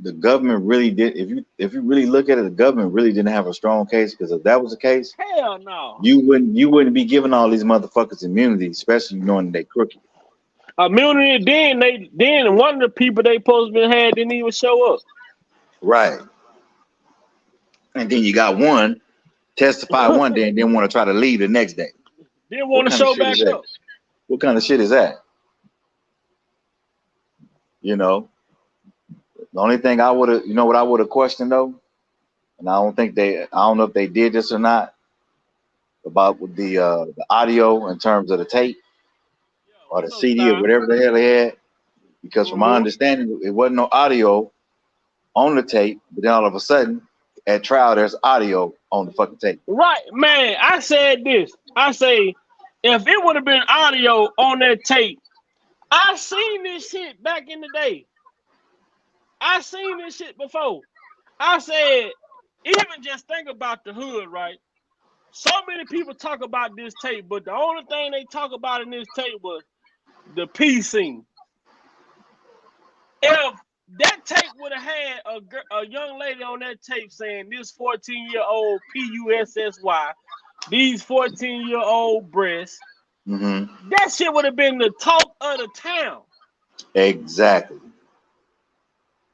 D: the government really did. If you really look at it, the government really didn't have a strong case, because if that was the case,
A: Hell no.
D: you wouldn't be giving all these motherfuckers immunity, especially knowing they crooked.
A: Immunity, then one of the people they supposed to had didn't even show up.
D: Right. And then you got one testify one day and then want to try to leave the next day.
A: Didn't
D: What
A: want to
D: kind of
A: show
D: shit is
A: back
D: that?
A: up.
D: What kind of shit is that? You know, the only thing I would have, you know what I would have questioned though, and I don't know if they did this or not, about with the audio in terms of the tape or the CD or whatever the hell they had, because from my understanding, it wasn't no audio on the tape, but then all of a sudden, at trial, there's audio on the fucking tape.
A: Right, man. I said this. I say, if it would have been audio on that tape, I seen this shit back in the day. I seen this shit before. I said, even just think about the hood, right? So many people talk about this tape, but the only thing they talk about in this tape was the P scene. If that tape would have had a young lady on that tape saying this 14-year-old PUSSY, these 14-year-old breasts, that shit would have been the talk of the town.
D: Exactly.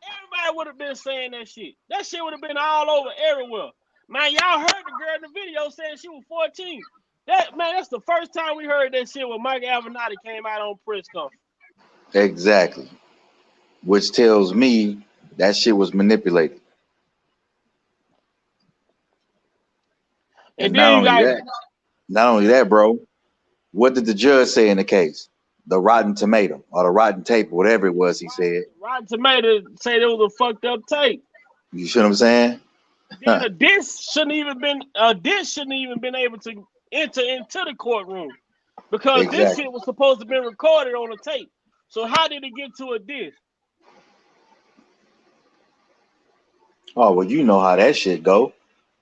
A: Everybody would have been saying that shit. That shit would have been all over everywhere. Man, y'all heard the girl in the video saying she was 14. That's the first time we heard that shit when Mike Avenatti came out on press conference.
D: Exactly. Which tells me that shit was manipulated.
A: And
D: not
A: then
D: not only that, bro. What did the judge say in the case? The rotten tomato or the rotten tape, whatever it was, he said.
A: Rotten Tomato said it was a fucked up tape.
D: You see what I'm saying?
A: Then a dish shouldn't even been able to enter into the courtroom because this shit was supposed to be recorded on a tape. So how did it get to a dish?
D: Oh, well, you know how that shit go.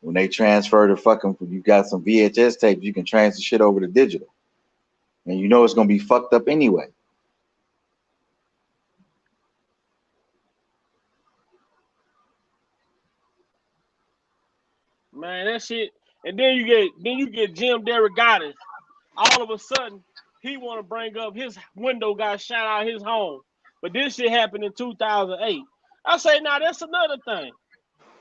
D: When they transfer the fucking, you got some VHS tapes, you can transfer shit over to digital. And you know it's going to be fucked up anyway.
A: Man, that shit. And then you get Jim Derogatis. All of a sudden, he want to bring up his window got shot out his home. But this shit happened in 2008. I say, now that's another thing.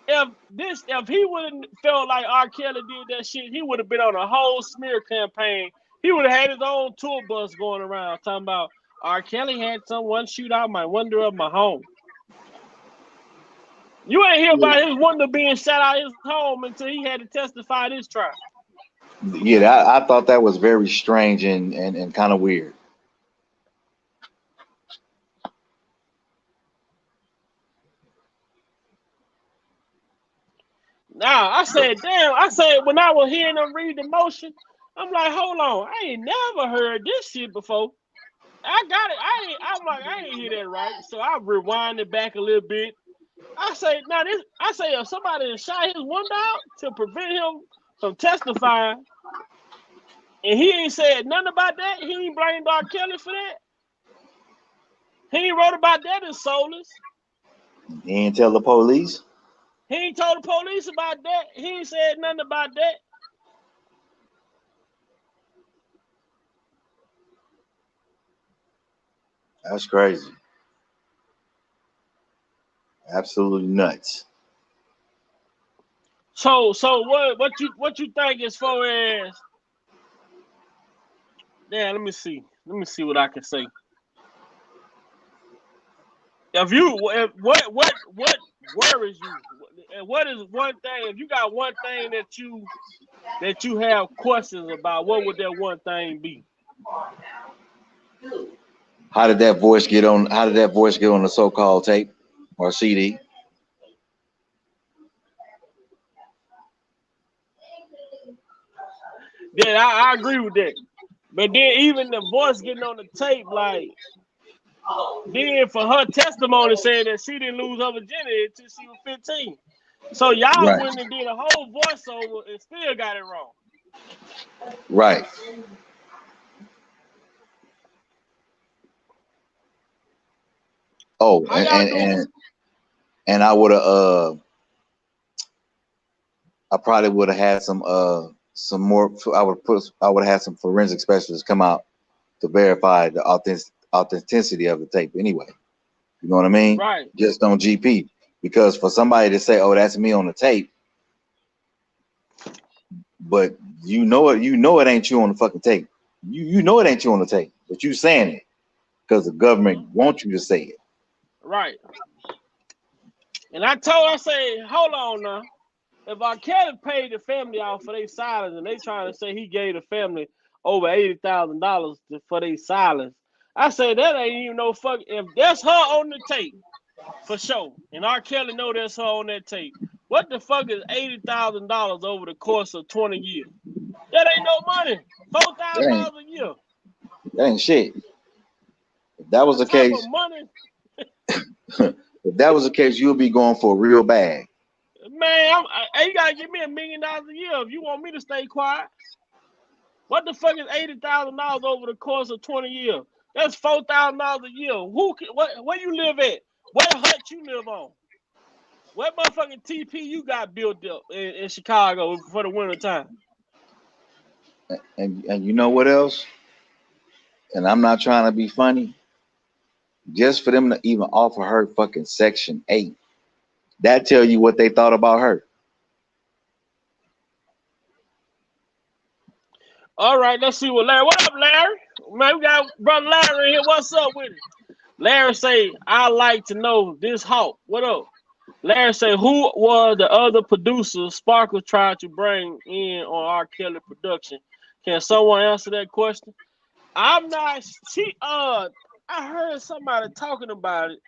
A: If he wouldn't felt like R. Kelly did that shit, he would have been on a whole smear campaign. He would have had his own tour bus going around talking about R. Kelly had someone shoot out my window of my home. You ain't hear about his window being shot out his home until he had to testify at his trial.
D: Yeah, I thought that was very strange and kind of weird.
A: Nah, I said, damn. I said, when I was hearing them read the motion, I'm like, hold on. I ain't never heard this shit before. I got it. I'm like, I ain't hear that right. So I rewind it back a little bit. I say, now this. I say, if somebody shot his window out to prevent him from testifying, and he ain't said nothing about that, he ain't blamed R. Kelly for that. He ain't wrote about that in Soulless.
D: He ain't tell the police.
A: He ain't told the police about that. He ain't said nothing about that.
D: That's crazy. Absolutely nuts.
A: So what you think as far as? Yeah, let me see what I can say. What worries you? And what is one thing? If you got one thing that you have questions about, what would that one thing be?
D: How did that voice get on the so-called tape or CD?
A: Yeah, I agree with that. But then even the voice getting on the tape, like, then for her testimony saying that she didn't lose her virginity until she was 15. So y'all went and did a whole voiceover and still got it wrong.
D: Right. Oh, and I would have I probably would have had some more. I would have had some forensic specialists come out to verify the authenticity of the tape. Anyway, you know what I mean?
A: Right.
D: Just on GP, because for somebody to say, "Oh, that's me on the tape," but you know it ain't you on the fucking tape. You know it ain't you on the tape, but you saying it because the government wants you to say it.
A: Right. And I say, hold on now. If R. Kelly paid the family off for their silence and they trying to say he gave the family over $80,000 for their silence, I say that ain't even no fuck. If that's her on the tape For sure. And R. Kelly know that's her on that tape. What the fuck is $80,000 over the course of 20 years? That ain't no money.
D: That ain't
A: $4,000 a year.
D: that ain't shit. If that was the
A: What type
D: case,
A: of money?
D: if that was the case, you'll be going for a real bag.
A: Man, you gotta give me $1 million a year if you want me to stay quiet. What the fuck is $80,000 over the course of 20 years? That's $4,000 a year. Where you live at? What hut you live on? What motherfucking TP you got built up in Chicago for the winter time?
D: And you know what else? And I'm not trying to be funny. Just for them to even offer her fucking Section 8, that tell you what they thought about her.
A: All right, let's see what Larry. What up, Larry? Man, we got brother Larry in here. What's up with it? Larry say, I like to know this hawk. What up? Larry say, who was the other producer Sparkle tried to bring in on R. Kelly production? Can someone answer that question? I'm not. I heard somebody talking about it.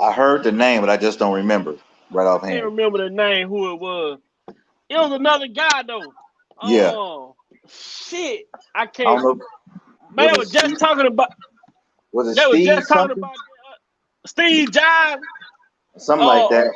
D: I heard the name, but I just don't remember right
A: I can't
D: offhand.
A: remember the name, who it was. It was another guy though.
D: Yeah.
A: Shit, I
D: I
A: can't.
D: don't know.
A: Man, they
D: Was
A: were
D: it
A: just
D: Steve?
A: talking about.
D: Was it
A: They were
D: Steve
A: just talking
D: something?
A: about Steve Jobs.
D: Something like that.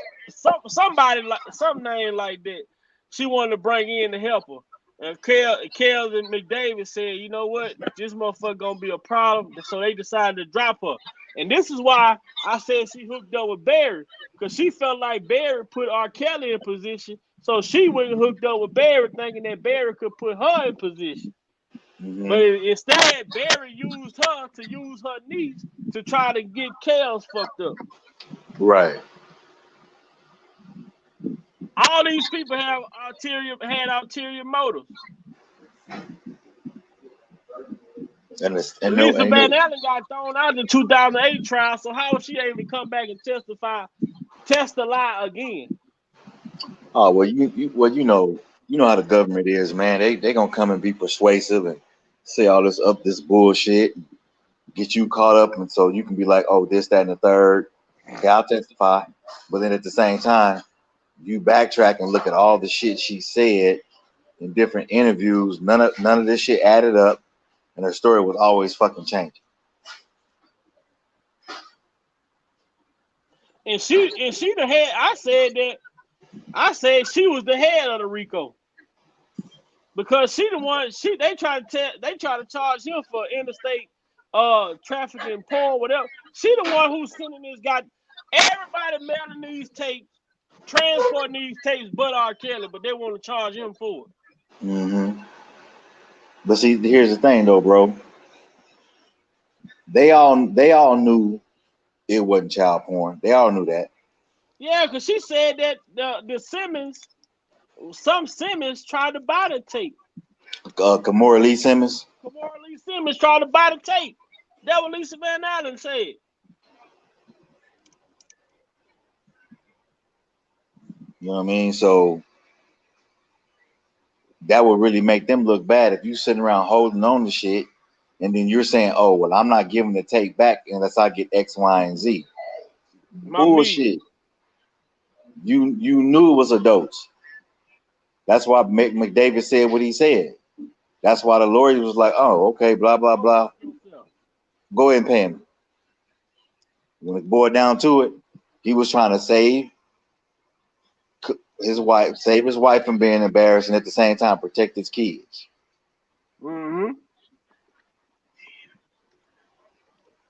A: Somebody like some name like that. She wanted to bring in to help her. And Kels and McDavid said, you know what, this motherfucker gonna be a problem. So they decided to drop her. And this is why I said she hooked up with Barry, because she felt like Barry put R. Kelly in position. So she went and hooked up with Barry, thinking that Barry could put her in position. But instead, Barry used her to use her niece to try to get Kels fucked up.
D: Right.
A: All these people had ulterior motives.
D: And no,
A: Lisa
D: and
A: Van
D: no.
A: Allen got thrown out in the 2008 trial, so how was she able to come back and test the lie again?
D: Oh well, you know how the government is, man. They gonna come and be persuasive and say all this bullshit, get you caught up, and so you can be like, oh, this, that, and the third. Okay, I'll testify, but then at the same time, you backtrack and look at all the shit she said in different interviews. None of this shit added up, and her story was always fucking changing.
A: And she the head. I said she was the head of the RICO because she the one. They try to charge him for interstate trafficking, porn, whatever. She the one who's sending this guy. Everybody mailing these tapes, transporting these tapes, but R. Kelly, but they want to charge him for it.
D: But see, here's the thing, though, bro. They all knew it wasn't child porn. They all knew that.
A: Yeah, because she said that some Simmons tried to buy the tape.
D: Kamora Lee Simmons.
A: Kamora Lee Simmons tried to buy the tape. That what Lisa Van Allen said.
D: You know what I mean? So that would really make them look bad if you sitting around holding on to shit, and then you're saying, "Oh, well, I'm not giving the tape back unless I get X, Y, and Z." Bullshit. You knew it was a dose. That's why McDavid said what he said. That's why the lawyer was like, "Oh, okay, blah blah blah. Go ahead and pay him." When it boiled down to it, he was trying to save his wife from being embarrassed, and at the same time protect his kids.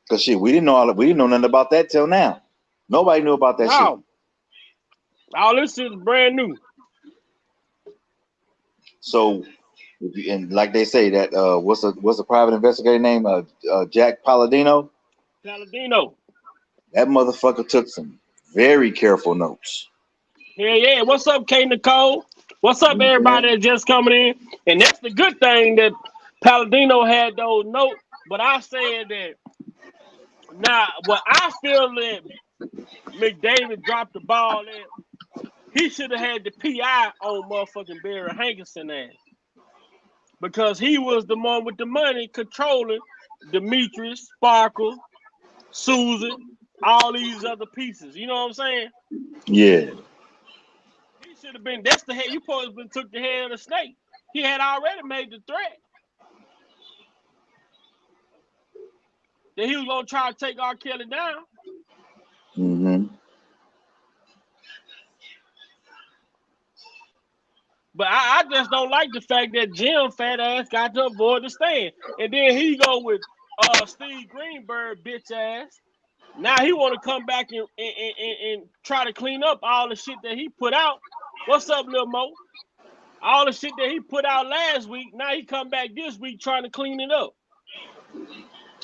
D: Cause shit, we didn't know nothing about that till now. Nobody knew about that shit.
A: All this is brand new.
D: So, and like they say that what's a private investigator name? Jack Palladino.
A: Palladino.
D: That motherfucker took some very careful notes.
A: Yeah. What's up, K Nicole? What's up, everybody that's just coming in? And that's the good thing that Palladino had those notes. But I said that now, what I feel that McDavid dropped the ball at, he should have had the PI on motherfucking Barry Hankerson ass. Because he was the one with the money controlling Demetrius, Sparkle, Susan, all these other pieces. You know what I'm saying?
D: Yeah.
A: He should have been. That's the head. You supposed to have took the head of the snake. He had already made the threat that he was gonna try to take R. Kelly down.
D: Mm-hmm.
A: But I just don't like the fact that Jim fat ass got to avoid the stand, and then he go with Steve Greenberg bitch ass. Now he want to come back and try to clean up all the shit that he put out. What's up, Lil Mo? All the shit that he put out last week. Now he come back this week trying to clean it up.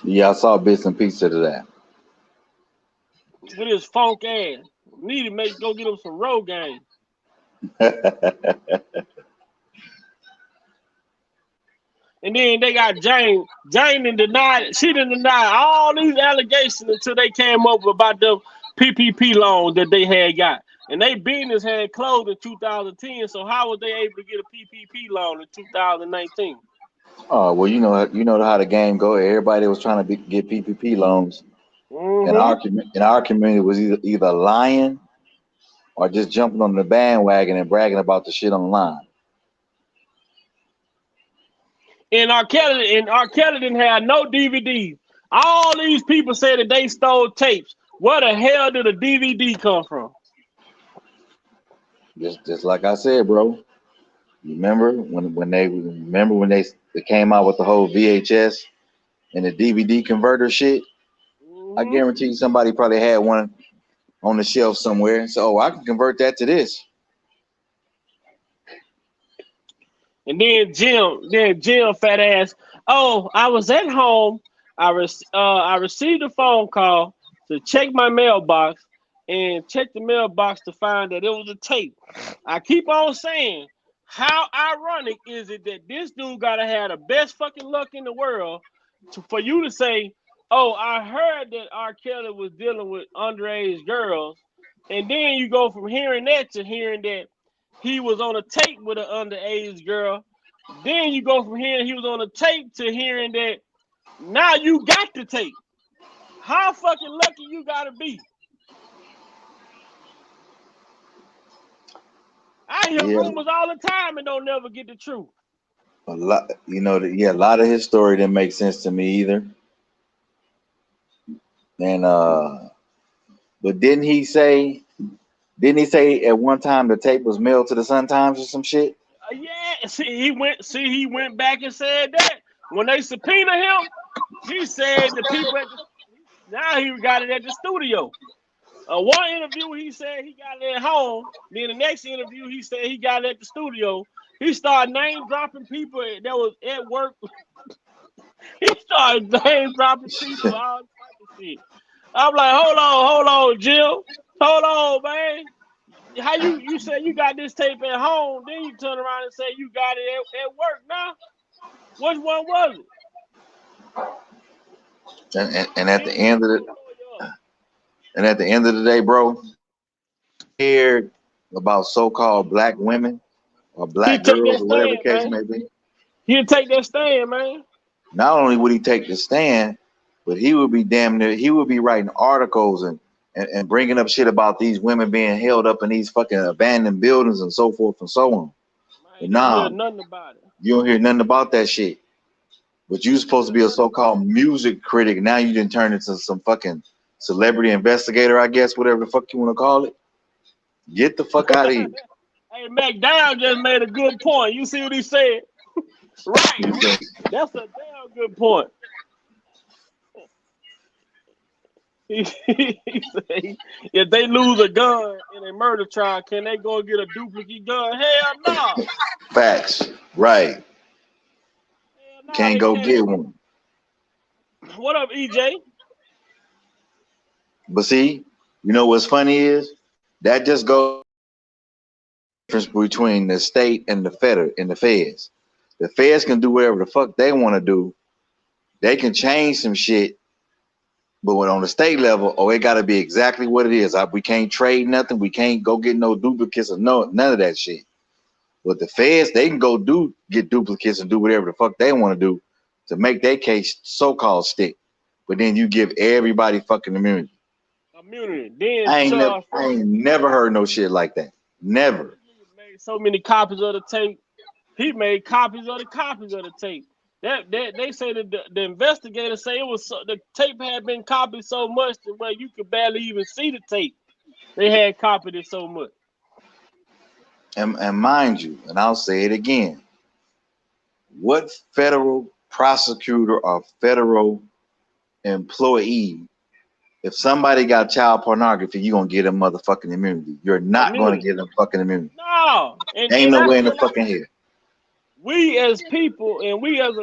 D: Yeah, I saw bits and pieces of that.
A: With his funk ass. Need to go get him some road game. And then they got Jane. Jane didn't deny. She didn't deny all these allegations until they came up about the PPP loan that they had got. And they business had closed in 2010. So how was they able to get a PPP loan in 2019?
D: Oh well, you know how the game go. Everybody was trying to get PPP loans,
A: Mm-hmm.
D: and our community was either lying or just jumping on the bandwagon and bragging about the shit online.
A: And R. Kelly didn't have no DVDs. All these people say that they stole tapes. Where the hell did a DVD come from?
D: Just like I said, bro. You remember when they came out with the whole VHS and the DVD converter shit? I
A: Mm-hmm.
D: guarantee you somebody probably had one on the shelf somewhere. So I can convert that to this.
A: And then Jim fat ass. Oh, I was at home. I received a phone call to check my mailbox and check the mailbox to find that it was a tape. I keep on saying, how ironic is it that this dude gotta have the best fucking luck in the world for you to say, oh, I heard that R. Kelly was dealing with underage girls, and then you go from hearing that to hearing that he was on a tape with an underage girl. Then you go from hearing he was on a tape to hearing that now you got the tape. How fucking lucky you gotta be? I hear
D: Yeah,
A: rumors all the time and don't never get the truth.
D: a lot. A lot of his story didn't make sense to me either. And but didn't he say at one time the tape was mailed to the Sun Times or some shit?
A: Yeah, he went back and said that. When they subpoenaed him, he said the people now he got it at the studio. One interview he said he got it at home. Then the next interview he said he got it at the studio. He started name dropping people that was at work. He started name dropping people, all type of shit. I'm like, hold on, Jill. Hold on, man. How you say you got this tape at home, then you turn around and say you got it at work now? Which one was it?
D: And at the end of the day, bro, hear about so-called black women or
A: He
D: black
A: take that
D: girls or whatever the
A: stand,
D: case
A: man.
D: may be.
A: He'll take that stand, man.
D: Not only would he take the stand, but he would be writing articles and bringing up shit about these women being held up in these fucking abandoned buildings and so forth and so on.
A: Man,
D: But
A: you don't hear
D: nah,
A: nothing about it.
D: you don't hear nothing about that shit. But you supposed to be a so-called music critic. Now you didn't turn into some fucking celebrity investigator, I guess, whatever the fuck you want to call it. Get the fuck out of here.
A: Hey, McDowell just made a good point. You see what he said? Right. That's a damn good point. He said, if they lose a gun in a murder trial, can they go get a duplicate gun? Hell no.
D: Facts. Right.
A: Hell no,
D: Can't
A: they
D: go
A: can't.
D: get one.
A: What up, EJ?
D: But see, you know what's funny is that just goes difference between the state and the feds. The feds can do whatever the fuck they want to do. They can change some shit, but when on the state level, it got to be exactly what it is. We can't trade nothing. We can't go get no duplicates or none of that shit. But the feds, they can go get duplicates and do whatever the fuck they want to do to make their case so-called stick. But then you give everybody fucking immunity.
A: immunity. Then
D: I
A: Charles
D: ain't never heard no shit like that. Never.
A: made so many copies of the tape. He made copies of the tape. That they say that the investigators say it was the tape had been copied so much that where you could barely even see the tape. They had copied it so much.
D: And mind you, and I'll say it again, what federal prosecutor or federal employee, if somebody got child pornography, you're gonna get them motherfucking immunity. You're not gonna get them fucking immunity.
A: No,
D: Ain't no way in the fucking head.
A: We as people and we as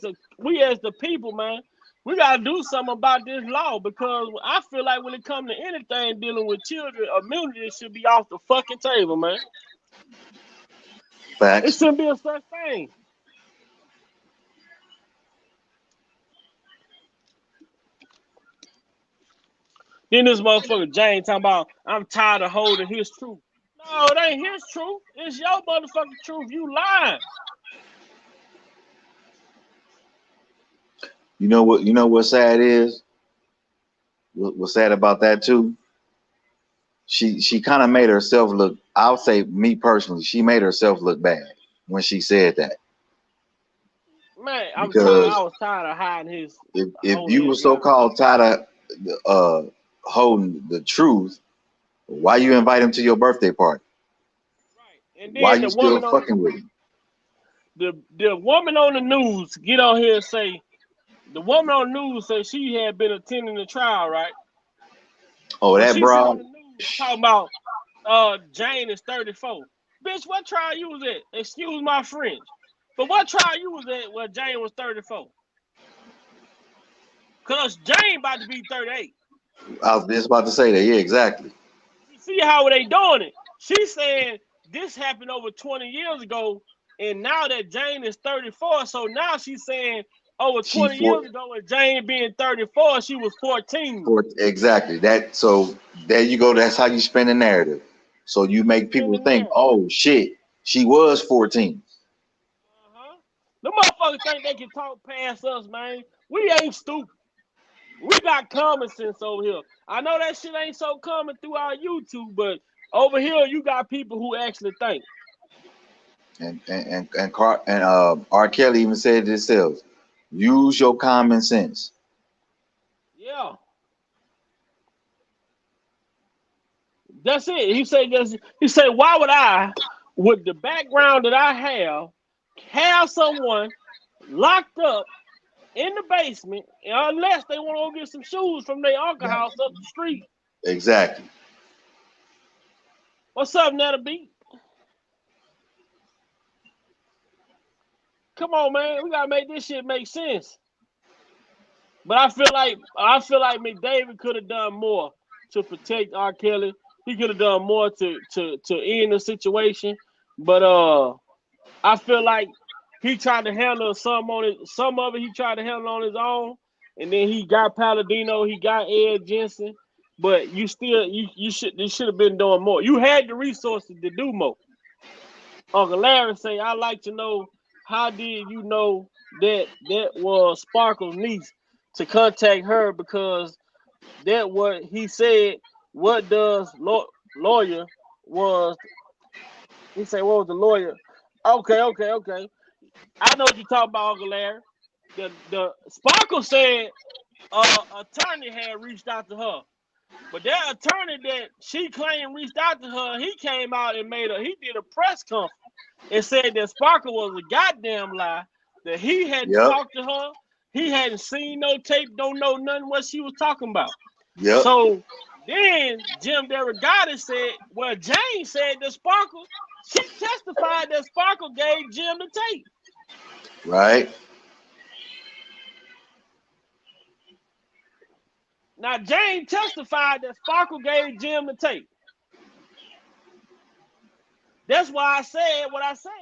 A: the people, man, we gotta do something about this law because I feel like when it comes to anything dealing with children, immunity should be off the fucking table, man.
D: Facts.
A: It shouldn't be a such thing. Then this motherfucker Jane talking about I'm tired of holding his truth. No, it ain't his truth. It's your motherfucking truth. You lying.
D: You know what sad is? What's sad about that too? She kind of made herself look, I'll say me personally, she made herself look bad when she said that.
A: Man, I was tired of hiding his.
D: If you were so-called tired of holding the truth, why you invite him to your birthday party?
A: Right. And then
D: why you still fucking with him?
A: The woman on the news get on here and say, the woman on the news said she had been attending the trial, right?
D: Oh, that broad.
A: Talking about Jane is 34. Bitch, what trial you was at? Excuse my French. But what trial you was at where Jane was 34? Cause Jane about to be 38.
D: I was just about to say that. Yeah, exactly.
A: You see how they doing it? She's saying this happened over 20 years ago, and now that Jane is 34, so now she's saying over 20 years ago, with Jane being 34, she was 14.
D: Exactly. So there you go. That's how you spin the narrative. So you make people think, oh shit, she was 14.
A: The motherfuckers think they can talk past us, man. We ain't stupid. We got common sense over here. I know that shit ain't so common through our YouTube, but over here you got people who actually think.
D: And R. Kelly even said it himself. Use your common sense.
A: Yeah. That's it. He said, why would I, with the background that I have someone locked up in the basement unless they want to go get some shoes from their uncle house up the street.
D: Exactly.
A: What's up, Netta B? Come on, man. We gotta make this shit make sense. But I feel like McDavid could have done more to protect R. Kelly. He could have done more to end the situation. But I feel like he tried to handle some of it he tried to handle on his own. And then he got Palladino, he got Ed Jensen. But you should have been doing more. You had the resources to do more. Uncle Larry say, I'd like to know, how did you know that was Sparkle's niece to contact her? Because that what he said. What does lawyer was? He said, what was the lawyer? Okay. I know what you're talking about, Uncle Larry. The Sparkle said attorney had reached out to her. But that attorney that she claimed reached out to her, he came out and he did a press conference and said that Sparkle was a goddamn lie, that he hadn't talked to her, he hadn't seen no tape, don't know nothing what she was talking about.
D: Yep.
A: So then Jim Derrigotti said, well, Jane said that Sparkle, she testified that Sparkle gave Jim the tape.
D: Right.
A: Now Jane testified that Sparkle gave Jim the tape. That's why I said what I said.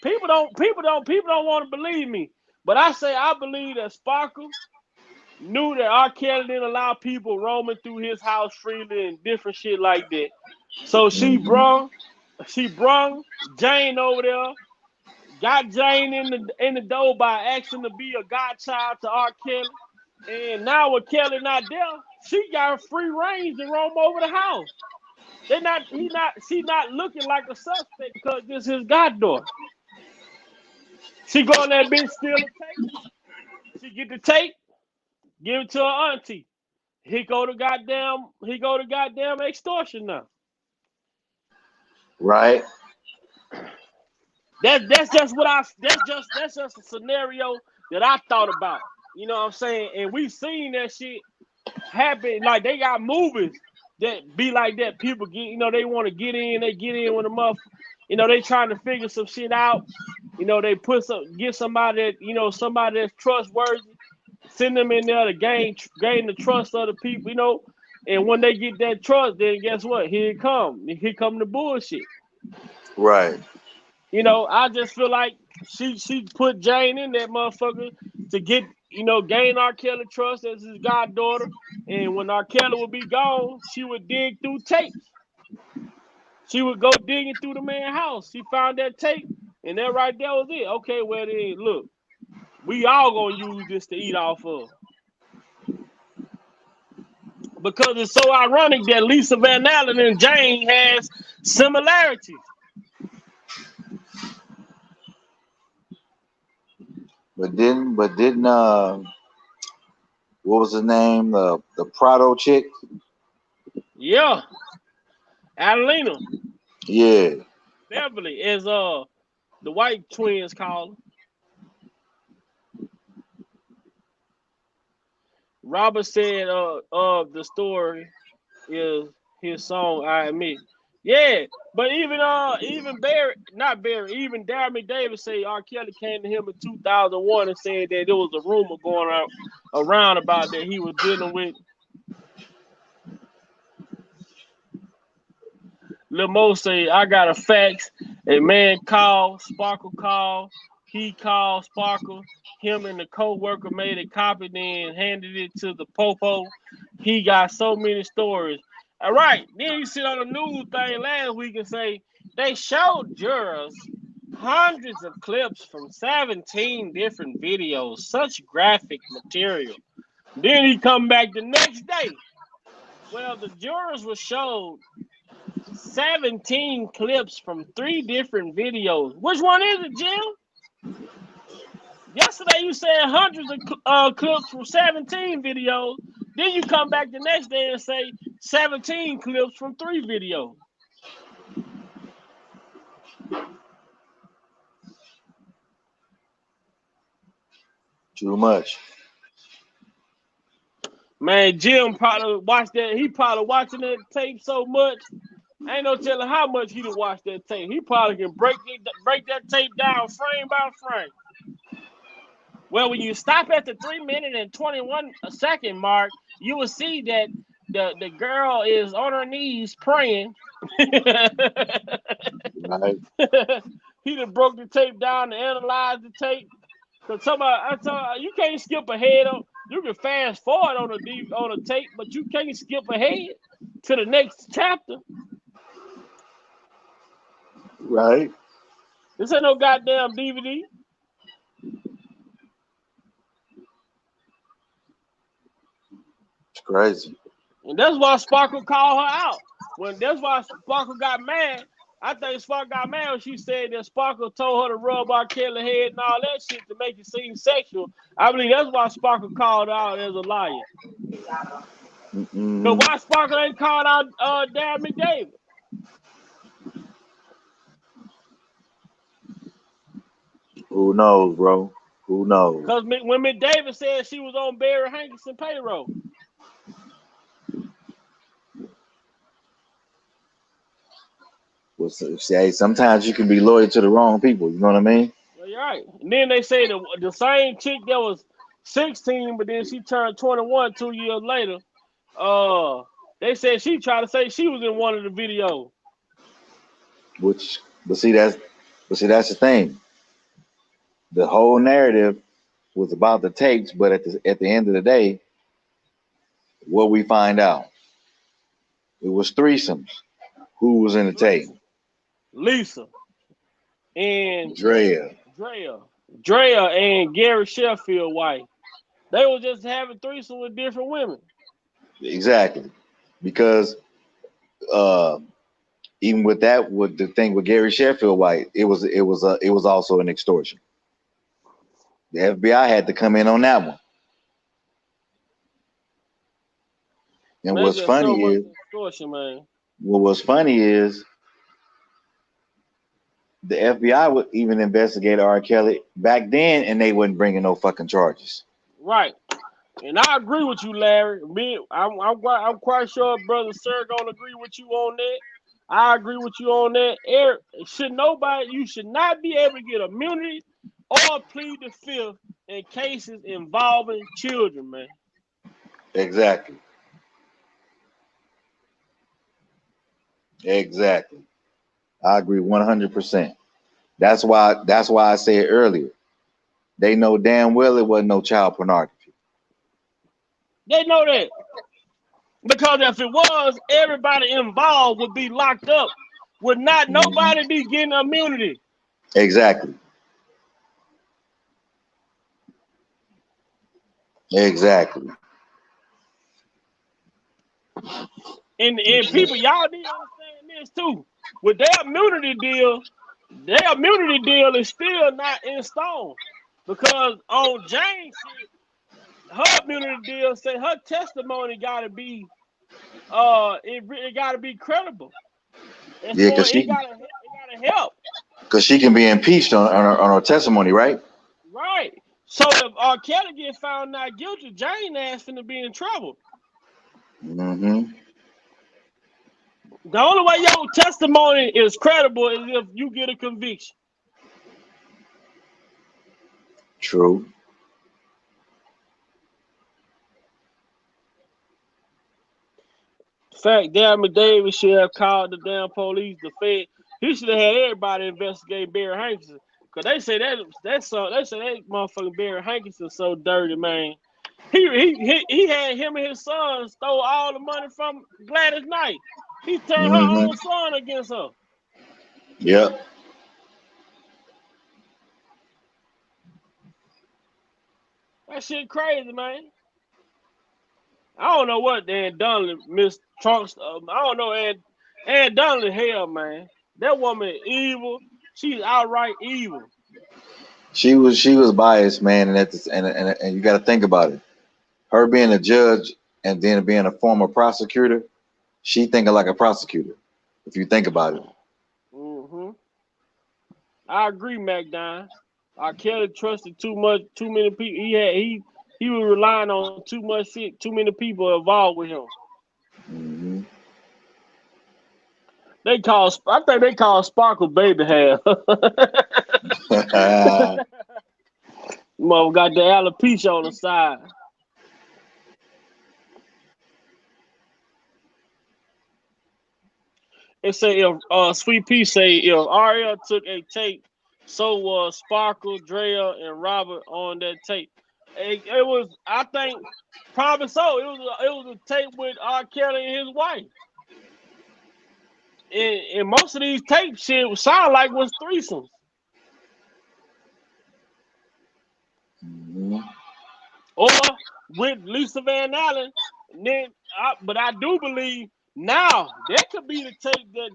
A: People don't want to believe me. But I say I believe that Sparkle knew that R. Kelly didn't allow people roaming through his house freely and different shit like that. So she brung Jane over there, got Jane in the door by asking to be a godchild to R. Kelly. And now with Kelly not there, she got free range to roam over the house. She not looking like a suspect because this is his goddaughter. She go on that bitch, steal the tape. She get the tape, give it to her auntie. He go to goddamn extortion now.
D: Right.
A: That's just a scenario that I thought about. You know what I'm saying? And we've seen that shit happen. Like they got movies that be like that. People get, they want to get in. They get in with a muff. They trying to figure some shit out. They get somebody that somebody that's trustworthy. Send them in there to gain the trust of the people. And when they get that trust, then guess what? Here come the bullshit.
D: Right.
A: I just feel like she put Jane in that motherfucker to get, gain R. Kelly trust as his goddaughter. And when R. Kelly would be gone, she would dig through tapes. She would go digging through the man's house. She found that tape, and that right there was it. Okay, well then, look, we all gonna use this to eat off of. Because it's so ironic that Lisa Van Allen and Jane has similarities.
D: But didn't what was his name? The Prado chick?
A: Yeah. Adelina.
D: Yeah.
A: Beverly, as the white twins call her. Robert said of the story is his song, I Admit. Yeah, but even even Darren Davis say R. Kelly came to him in 2001 and said that there was a rumor going around about that he was dealing with. Lil Mo say, I got a fax. A man called, Sparkle called, he called Sparkle. Him and the co-worker made a copy, then handed it to the popo. He got so many stories. All right, then you sit on the news thing last week and say they showed jurors hundreds of clips from 17 different videos, such graphic material. Then he come back the next day. Well, the jurors were showed 17 clips from 3 different videos. Which one is it, Jim? Yesterday you said hundreds of clips from 17 videos. Then you come back the next day and say 17 clips from 3 videos.
D: Too much.
A: Man, Jim probably watched that. He probably watching that tape so much. Ain't no telling how much he done watched that tape. He probably can break that tape down frame by frame. Well, when you stop at the 3 minute and 21 second mark, you will see that the girl is on her knees praying.
D: Right.
A: He done broke the tape down and analyzed the tape. Cause you can't skip ahead. You can fast forward on the tape, but you can't skip ahead to the next chapter.
D: Right.
A: This ain't no goddamn DVD.
D: It's crazy.
A: And that's why Sparkle called her out. That's why Sparkle got mad. I think Sparkle got mad when she said that Sparkle told her to rub R. Kelly's head and all that shit to make it seem sexual. I believe that's why Sparkle called her out as a liar. But why Sparkle ain't called out Darren McDavid?
D: Who knows, bro? Who knows?
A: Because when McDavid said she was on Barry Hankerson payroll.
D: Well, say sometimes you can be loyal to the wrong people. You know what I mean?
A: Well, you're right. And then they say the same chick that was 16, but then she turned 21 2 years later. They said she tried to say she was in one of the videos.
D: But see that's the thing. The whole narrative was about the tapes, but at the end of the day, what we find out, it was threesomes. Who was in the tape?
A: Lisa and
D: Drea
A: and Gary Sheffield wife. They were just having threesome with different women.
D: Exactly. Because even with that, with the thing with Gary Sheffield White, it was also an extortion. The FBI had to come in on that one. And
A: Man, there's so much extortion, man.
D: what's funny is the FBI would even investigate R. Kelly back then, and they wasn't bringing no fucking charges.
A: Right. And I agree with you, Larry. I'm quite sure Brother Sir gonna agree with you on that. I agree with you on that. You should not be able to get immunity or plead the fifth in cases involving children, man.
D: Exactly. I agree 100%. That's why I said earlier, they know damn well it wasn't no child pornography.
A: They know that. Because if it was, everybody involved would be locked up. Would not nobody be getting immunity?
D: Exactly.
A: And people, y'all need to understand this too. With their immunity deal is still not in stone. Because on Jane's shit, her immunity deal say her testimony gotta be it gotta be credible. And
D: Yeah,
A: for
D: because
A: it gotta help.
D: she can be impeached on her testimony, right?
A: Right. So if R. Kelly get found not guilty, Jane ass finna be in trouble.
D: Mm-hmm.
A: The only way your testimony is credible is if you get a conviction.
D: True.
A: In fact, Darren Davis should have called the damn police, the Fed. He should have had everybody investigate Barry Hankinson. Cause they say that motherfucking Barry Hankinson so dirty, man. He had him and his son stole all the money from Gladys Knight. He turned her own son against her.
D: Yep.
A: That shit crazy, man. I don't know what Dan Donnelly, Miss Trunks. I don't know Ann Donnelly. Hell, man, that woman evil. She's outright evil.
D: She was biased, man, and you got to think about it. Her being a judge and then being a former prosecutor, she thinking like a prosecutor. If you think about it.
A: I agree, McDonald. R. Kelly trusted too many people. He was relying on too much shit, too many people involved with him. I think they call Sparkle baby hair. Mom got the alopecia on the side. It say if Sweet Pea say if Ariel took a tape, so was Sparkle, Drea, and Robert on that tape. It was, I think, probably so. It was a tape with R. Kelly and his wife. And most of these tape shit sound like was threesomes. Or with Lisa Van Allen. And then, but I do believe now that could be the tape that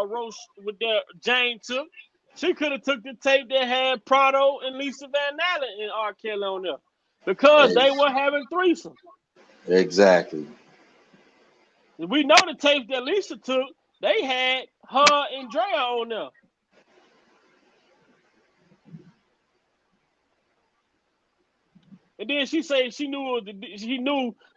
A: Roche with that Jane took. She could have took the tape that had Prado and Lisa Van Allen and R. Kelly on there because they were having threesomes.
D: Exactly.
A: We know the tape that Lisa took. They had her and Drea on there. And then she said she knew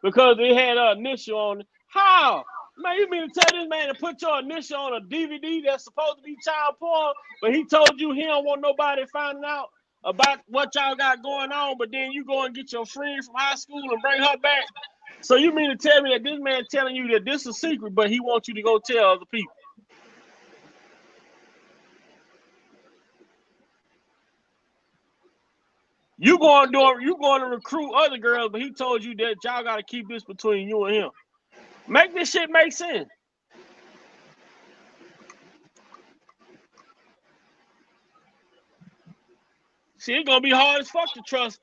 A: because they had her initial on it. How? Man, you mean to tell this man to put your initial on a DVD that's supposed to be child porn, but he told you he don't want nobody finding out about what y'all got going on, but then you go and get your friend from high school and bring her back? So you mean to tell me that this man telling you that this is a secret, but he wants you to go tell other people? You going to recruit other girls, but he told you that y'all got to keep this between you and him. Make this shit make sense. See, it's gonna be hard as fuck to trust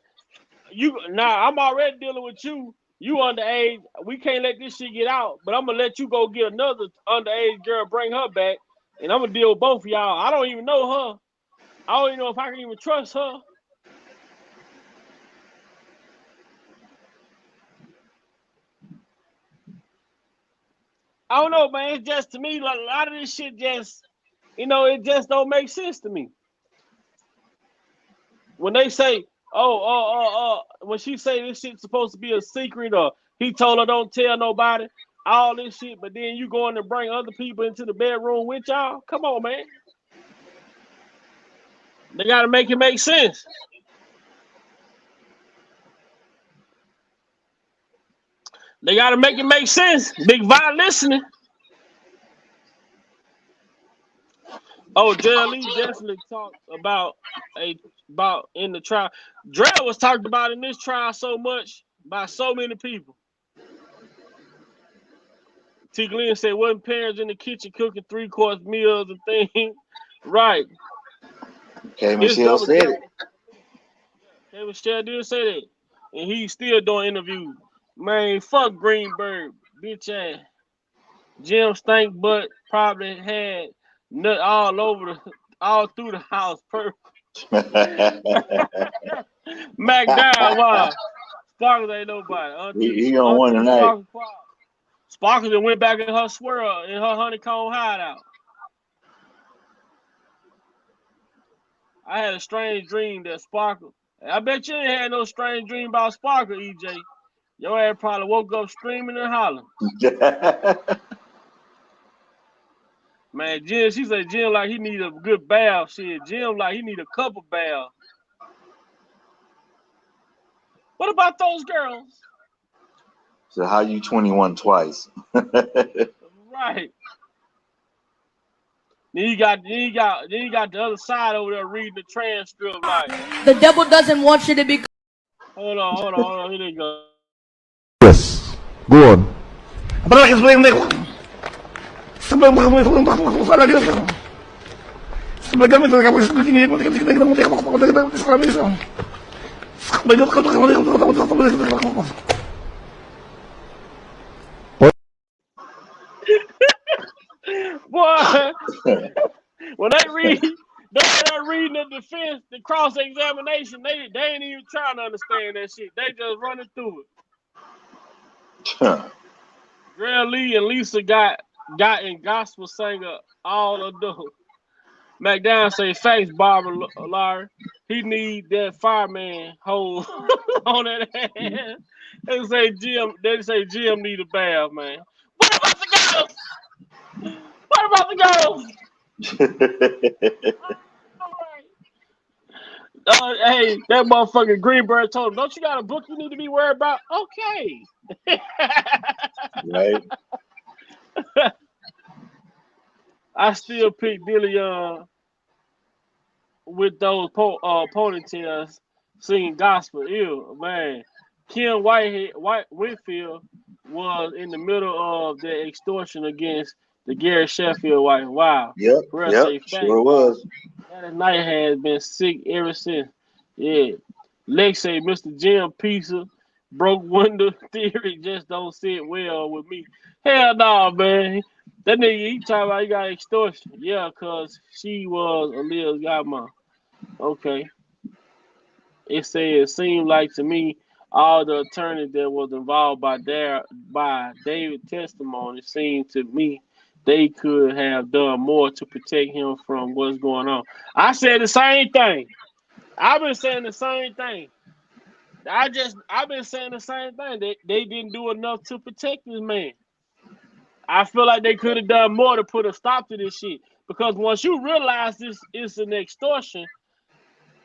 A: I'm already dealing with you. You underage. We can't let this shit get out. But I'm gonna let you go get another underage girl, bring her back, and I'm gonna deal with both of y'all. I don't even know her. I don't even know if I can even trust her. I don't know, man. It's just, to me, like, a lot of this shit just, it just don't make sense to me. When they say, when she say this shit's supposed to be a secret, or he told her don't tell nobody, all this shit, but then you going to bring other people into the bedroom with y'all? Come on, man. They got to make it make sense. They got to make it make sense. Big Vi listening. Oh, Jerry Lee definitely talked about in the trial. Dre was talked about in this trial so much by so many people. T. Glenn said, wasn't parents in the kitchen cooking 3-course meals and things? Right.
D: K. Michelle said it.
A: K. Michelle did say that. And he's still doing interviews. Man, fuck Greenberg, bitch ass. Jim Stank butt probably had nut all through the house. Mac down, wow. Sparkles ain't nobody.
D: He on one tonight.
A: Sparkles went back in her swirl in her honeycomb hideout. I had a strange dream that Sparkle. I bet you ain't had no strange dream about Sparkle, EJ. Your ass probably woke up screaming and hollering. Man, Jim, she said Jim like he need a good bath. Shit, Jim like he need a couple baths. What about those girls?
D: So how you 21 twice?
A: Right. Then you got the other side over there reading the transcript like.
E: The devil doesn't want you to be.
A: Hold on. Here they go.
F: Yes. Go on.
A: Boy, when they read they're reading the defense, the cross-examination, they ain't even trying to understand that shit. They just running through it. Dre Lee and Lisa got in gospel singer all adult. McDowell say facts, Barbara Larry. He need that fireman hold on that hand. They say Jim need a bath, man. What about the girls? What about the girls? Hey, that motherfucking Greenberg told him, don't you got a book you need to be worried about? Okay.
D: Right.
A: I still pick Dillion with those ponytails singing gospel. Ew, man. Kim Whitfield was in the middle of the extortion against the Gary Sheffield wife. Wow.
D: Yep. Sure was.
A: That night has been sick ever since. Yeah. Lex say Mr. Jim Pizza broke window theory just don't sit well with me. Hell no, man. That nigga, he talking about he got extortion. Yeah, because she was Aaliyah's godmom. Okay. It seemed like to me all the attorneys that was involved by David's testimony seemed to me they could have done more to protect him from what's going on. I said the same thing. I've been saying the same thing. I've been saying the same thing. They didn't do enough to protect this man. I feel like they could have done more to put a stop to this shit. Because once you realize this is an extortion,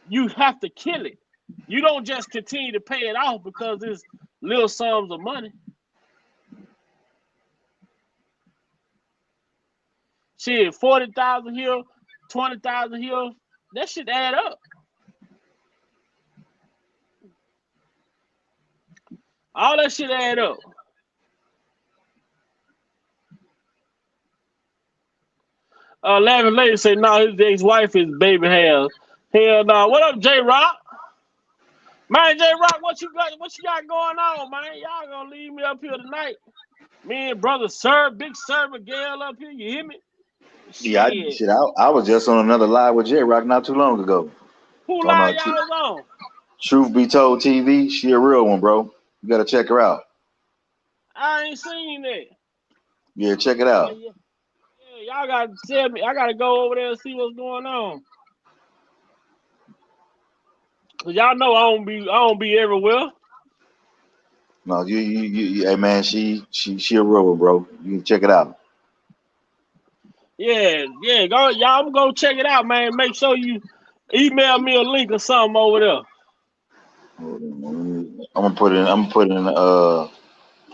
A: you have to kill it. You don't just continue to pay it off because it's little sums of money. Shit, 40,000 here, 20,000 here, that shit add up. All that shit add up. Laughing lady say, no, his ex-wife is baby hairs. Hell no. What up, J-Rock? Man, J Rock, what you got going on, man? Y'all gonna leave me up here tonight? Me and brother Sir, Big Sir Miguel up here, you hear me?
D: Yeah, I was just on another live with J Rock not too long ago.
A: Who
D: On
A: lie y'all was on?
D: Truth Be Told TV. She a real one, bro. You gotta check her out.
A: I ain't seen that.
D: Yeah, check it out.
A: Yeah, y'all gotta tell me. I gotta go over there and see what's going on. Cause y'all know I don't be everywhere.
D: No, you hey man, she a real one, bro. You can check it out.
A: Yeah, go y'all. I'm gonna check it out, man. Make sure you email me a link or something over there.
D: I'm gonna put it in a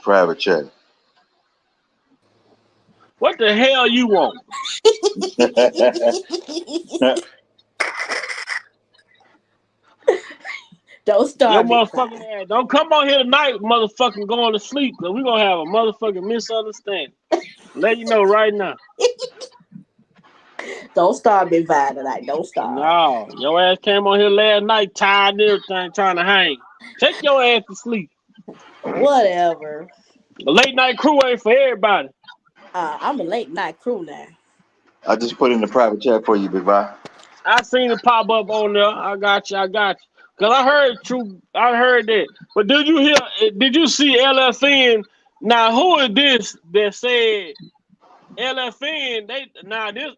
D: private chat.
A: What the hell you want?
E: Don't start.
A: Your motherfucking ass. Don't come on here tonight, motherfucking going to sleep, cause we gonna have a motherfucking misunderstanding. Let you know right now.
E: Don't start Big Vi tonight. Don't start.
A: No, your ass came on here last night, tired and everything, trying to hang. Take your ass to sleep.
E: Whatever.
A: The late night crew ain't for everybody.
E: I'm a late night crew now.
D: I just put in the private chat for you, Big Vi.
A: I seen it pop up on there. I got you. Cause I heard that. But did you see LFN? Now who is this that said LFN?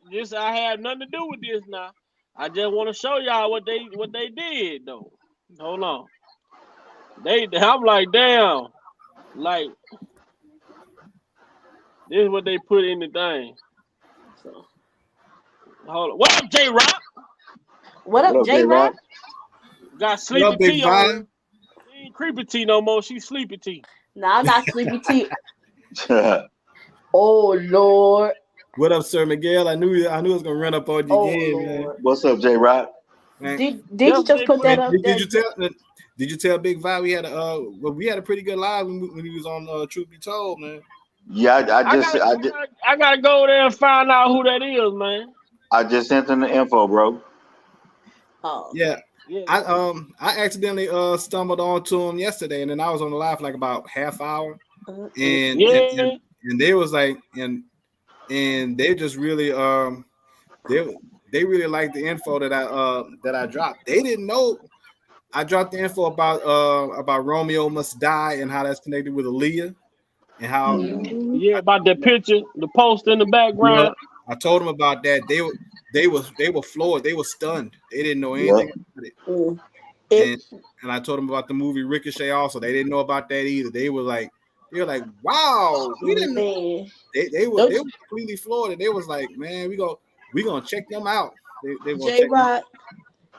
A: This I have nothing to do with this now. I just want to show y'all what they did though. Hold on. I'm like, damn. Like, this is what they put in the thing. So hold on. What up, J Rock?
E: What up, J Rock?
A: Got Sleepy T on her. She ain't Creepy T no more. She's Sleepy T.
E: No, I got Sleepy T. Oh Lord.
G: What up, Sir Miguel? I knew I was gonna run up on you again, man.
D: What's up, J Rock?
E: Did you just put that up there?
G: Did you tell Big Vi we had a pretty good live when he was on Truth Be Told, man?
D: Yeah,
A: I gotta go there and find out who that is, man.
D: I just sent him the info, bro.
E: Oh.
G: Yeah. I accidentally stumbled onto him yesterday, and then I was on the live for like about half hour, and they was like, and they just really they really liked the info that I dropped. They didn't know I dropped the info about Romeo Must Die and how that's connected with Aaliyah and how
A: about that picture, the post in the background.
G: I told them about that. They were floored. They were stunned. They didn't know anything about it. And I told them about the movie Ricochet also. They didn't know about that either. They were like, wow, we didn't. They were completely floored. And they was like, man, we gonna check them out. They gonna
E: J Rock,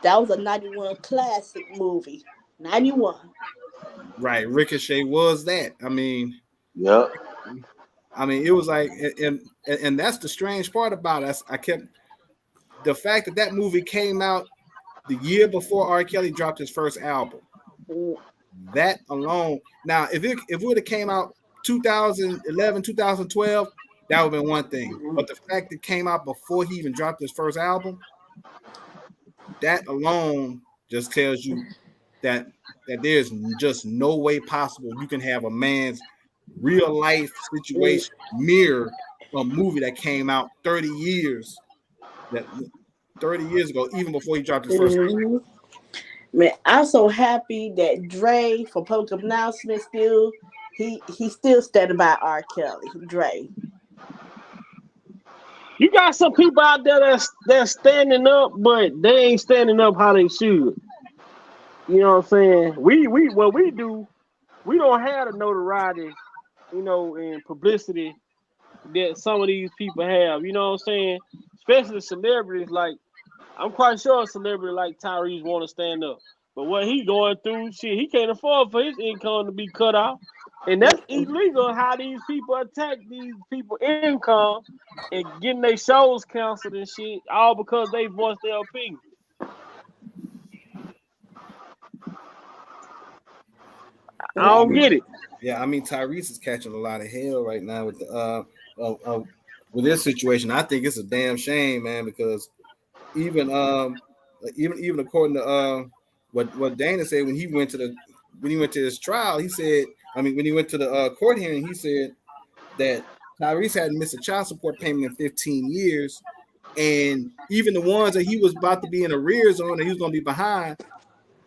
E: that was a 91 classic movie. 91.
G: Right, Ricochet was that. I mean,
D: yeah.
G: I mean, it was like, and that's the strange part about it. I kept the fact that movie came out the year before R. Kelly dropped his first album. That alone. Now, if it would have came out 2011, 2012, that would have been one thing. But the fact that it came out before he even dropped his first album, that alone just tells you that there's just no way possible you can have a man's real life situation mirror a movie that came out 30 years ago, even before he dropped his first album.
E: Man, I'm so happy that Dre from Public Announcement still standing by R. Kelly. Dre.
A: You got some people out there that's standing up, but they ain't standing up how they should. You know what I'm saying? What we do, we don't have the notoriety, and publicity that some of these people have. You know what I'm saying? Especially celebrities. Like, I'm quite sure a celebrity like Tyrese want to stand up, but what he going through, shit, he can't afford for his income to be cut off, and that's illegal. How these people attack these people income and getting their shows canceled and shit, all because they voiced their opinion. I don't get it.
G: Yeah, I mean, Tyrese is catching a lot of hell right now with with this situation. I think it's a damn shame, man, because even according to what Dana said when he went to his trial, he said, when he went to the court hearing, he said that Tyrese hadn't missed a child support payment in 15 years. And even the ones that he was about to be in arrears on and he was going to be behind,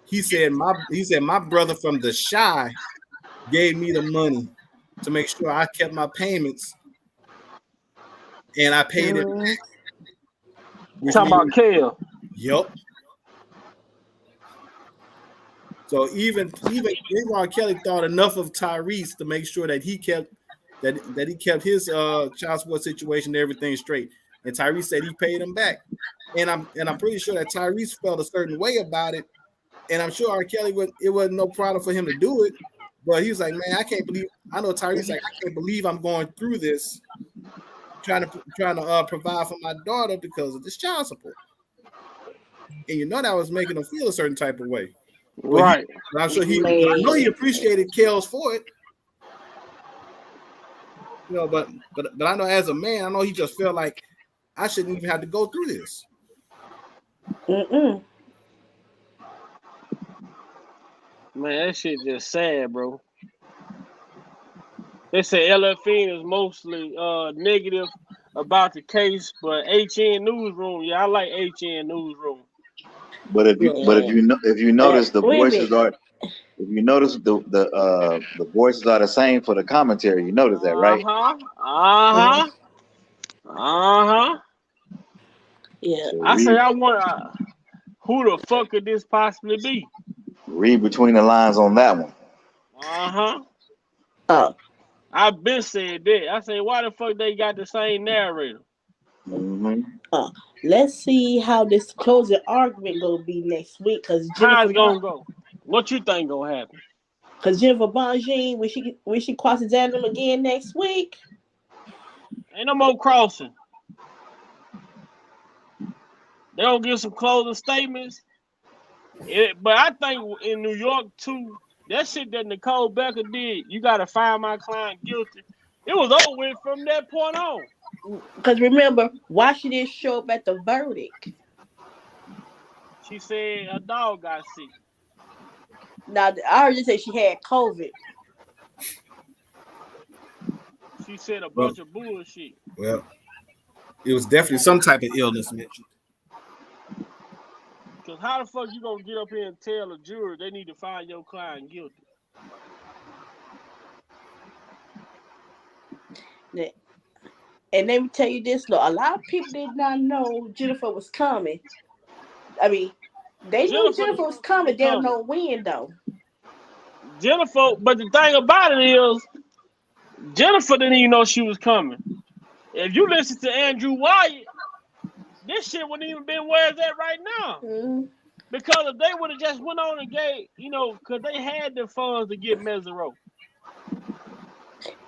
G: he said my brother from the Shy gave me the money to make sure I kept my payments and I paid it.
A: Talking about Kel.
G: Yep. So even R. Kelly thought enough of Tyrese to make sure that he kept his child support situation and everything straight. And Tyrese said he paid him back. And I'm pretty sure that Tyrese felt a certain way about it. And I'm sure R. Kelly it wasn't no problem for him to do it. But he was like, man, I know Tyrese like, I can't believe I'm going through this, trying to provide for my daughter because of this child support. And that was making him feel a certain type of way.
A: Right.
G: I'm sure I know he appreciated Kels for it. But I know as a man, I know he just felt like I shouldn't even have to go through this.
A: Man, that shit just sad, bro. They say LFN is mostly negative about the case, but HN Newsroom, I like HN Newsroom.
D: But if you notice the voices are, if you notice the voices are the same for the commentary, you notice that, right?
E: Yeah.
D: So
A: I wonder who the fuck could this possibly be?
D: Read between the lines on that one.
A: I've been saying that. I say, why the fuck they got the same narrator?
E: Let's see how this closing argument gonna be next week. Cause
A: how's it gonna go? What you think gonna happen?
E: Cause Jennifer Bonjean, when she cross-examine him again next week,
A: ain't no more crossing. They gonna give some closing statements. But I think in New York too, that shit that Nicole Becker did, you gotta find my client guilty. It was over with from that point on.
E: Because remember, why she didn't show up at the verdict?
A: She said a dog got sick.
E: Now, I heard you say she had COVID.
A: She said a bunch of bullshit.
G: Well, it was definitely some type of illness mentioned.
A: Because how the fuck you gonna get up here and tell a jury they need to find your client guilty?
E: And let me tell you this, though. A lot of people did not know Jennifer was coming. I mean, they knew Jennifer was coming. They don't know when, though.
A: Jennifer, but the thing about it is, Jennifer didn't even know she was coming. If you listen to Andrew Wyatt, this shit wouldn't even been where it's at right now. Because if they would have just went on and gave, because they had the funds to get Mesereau.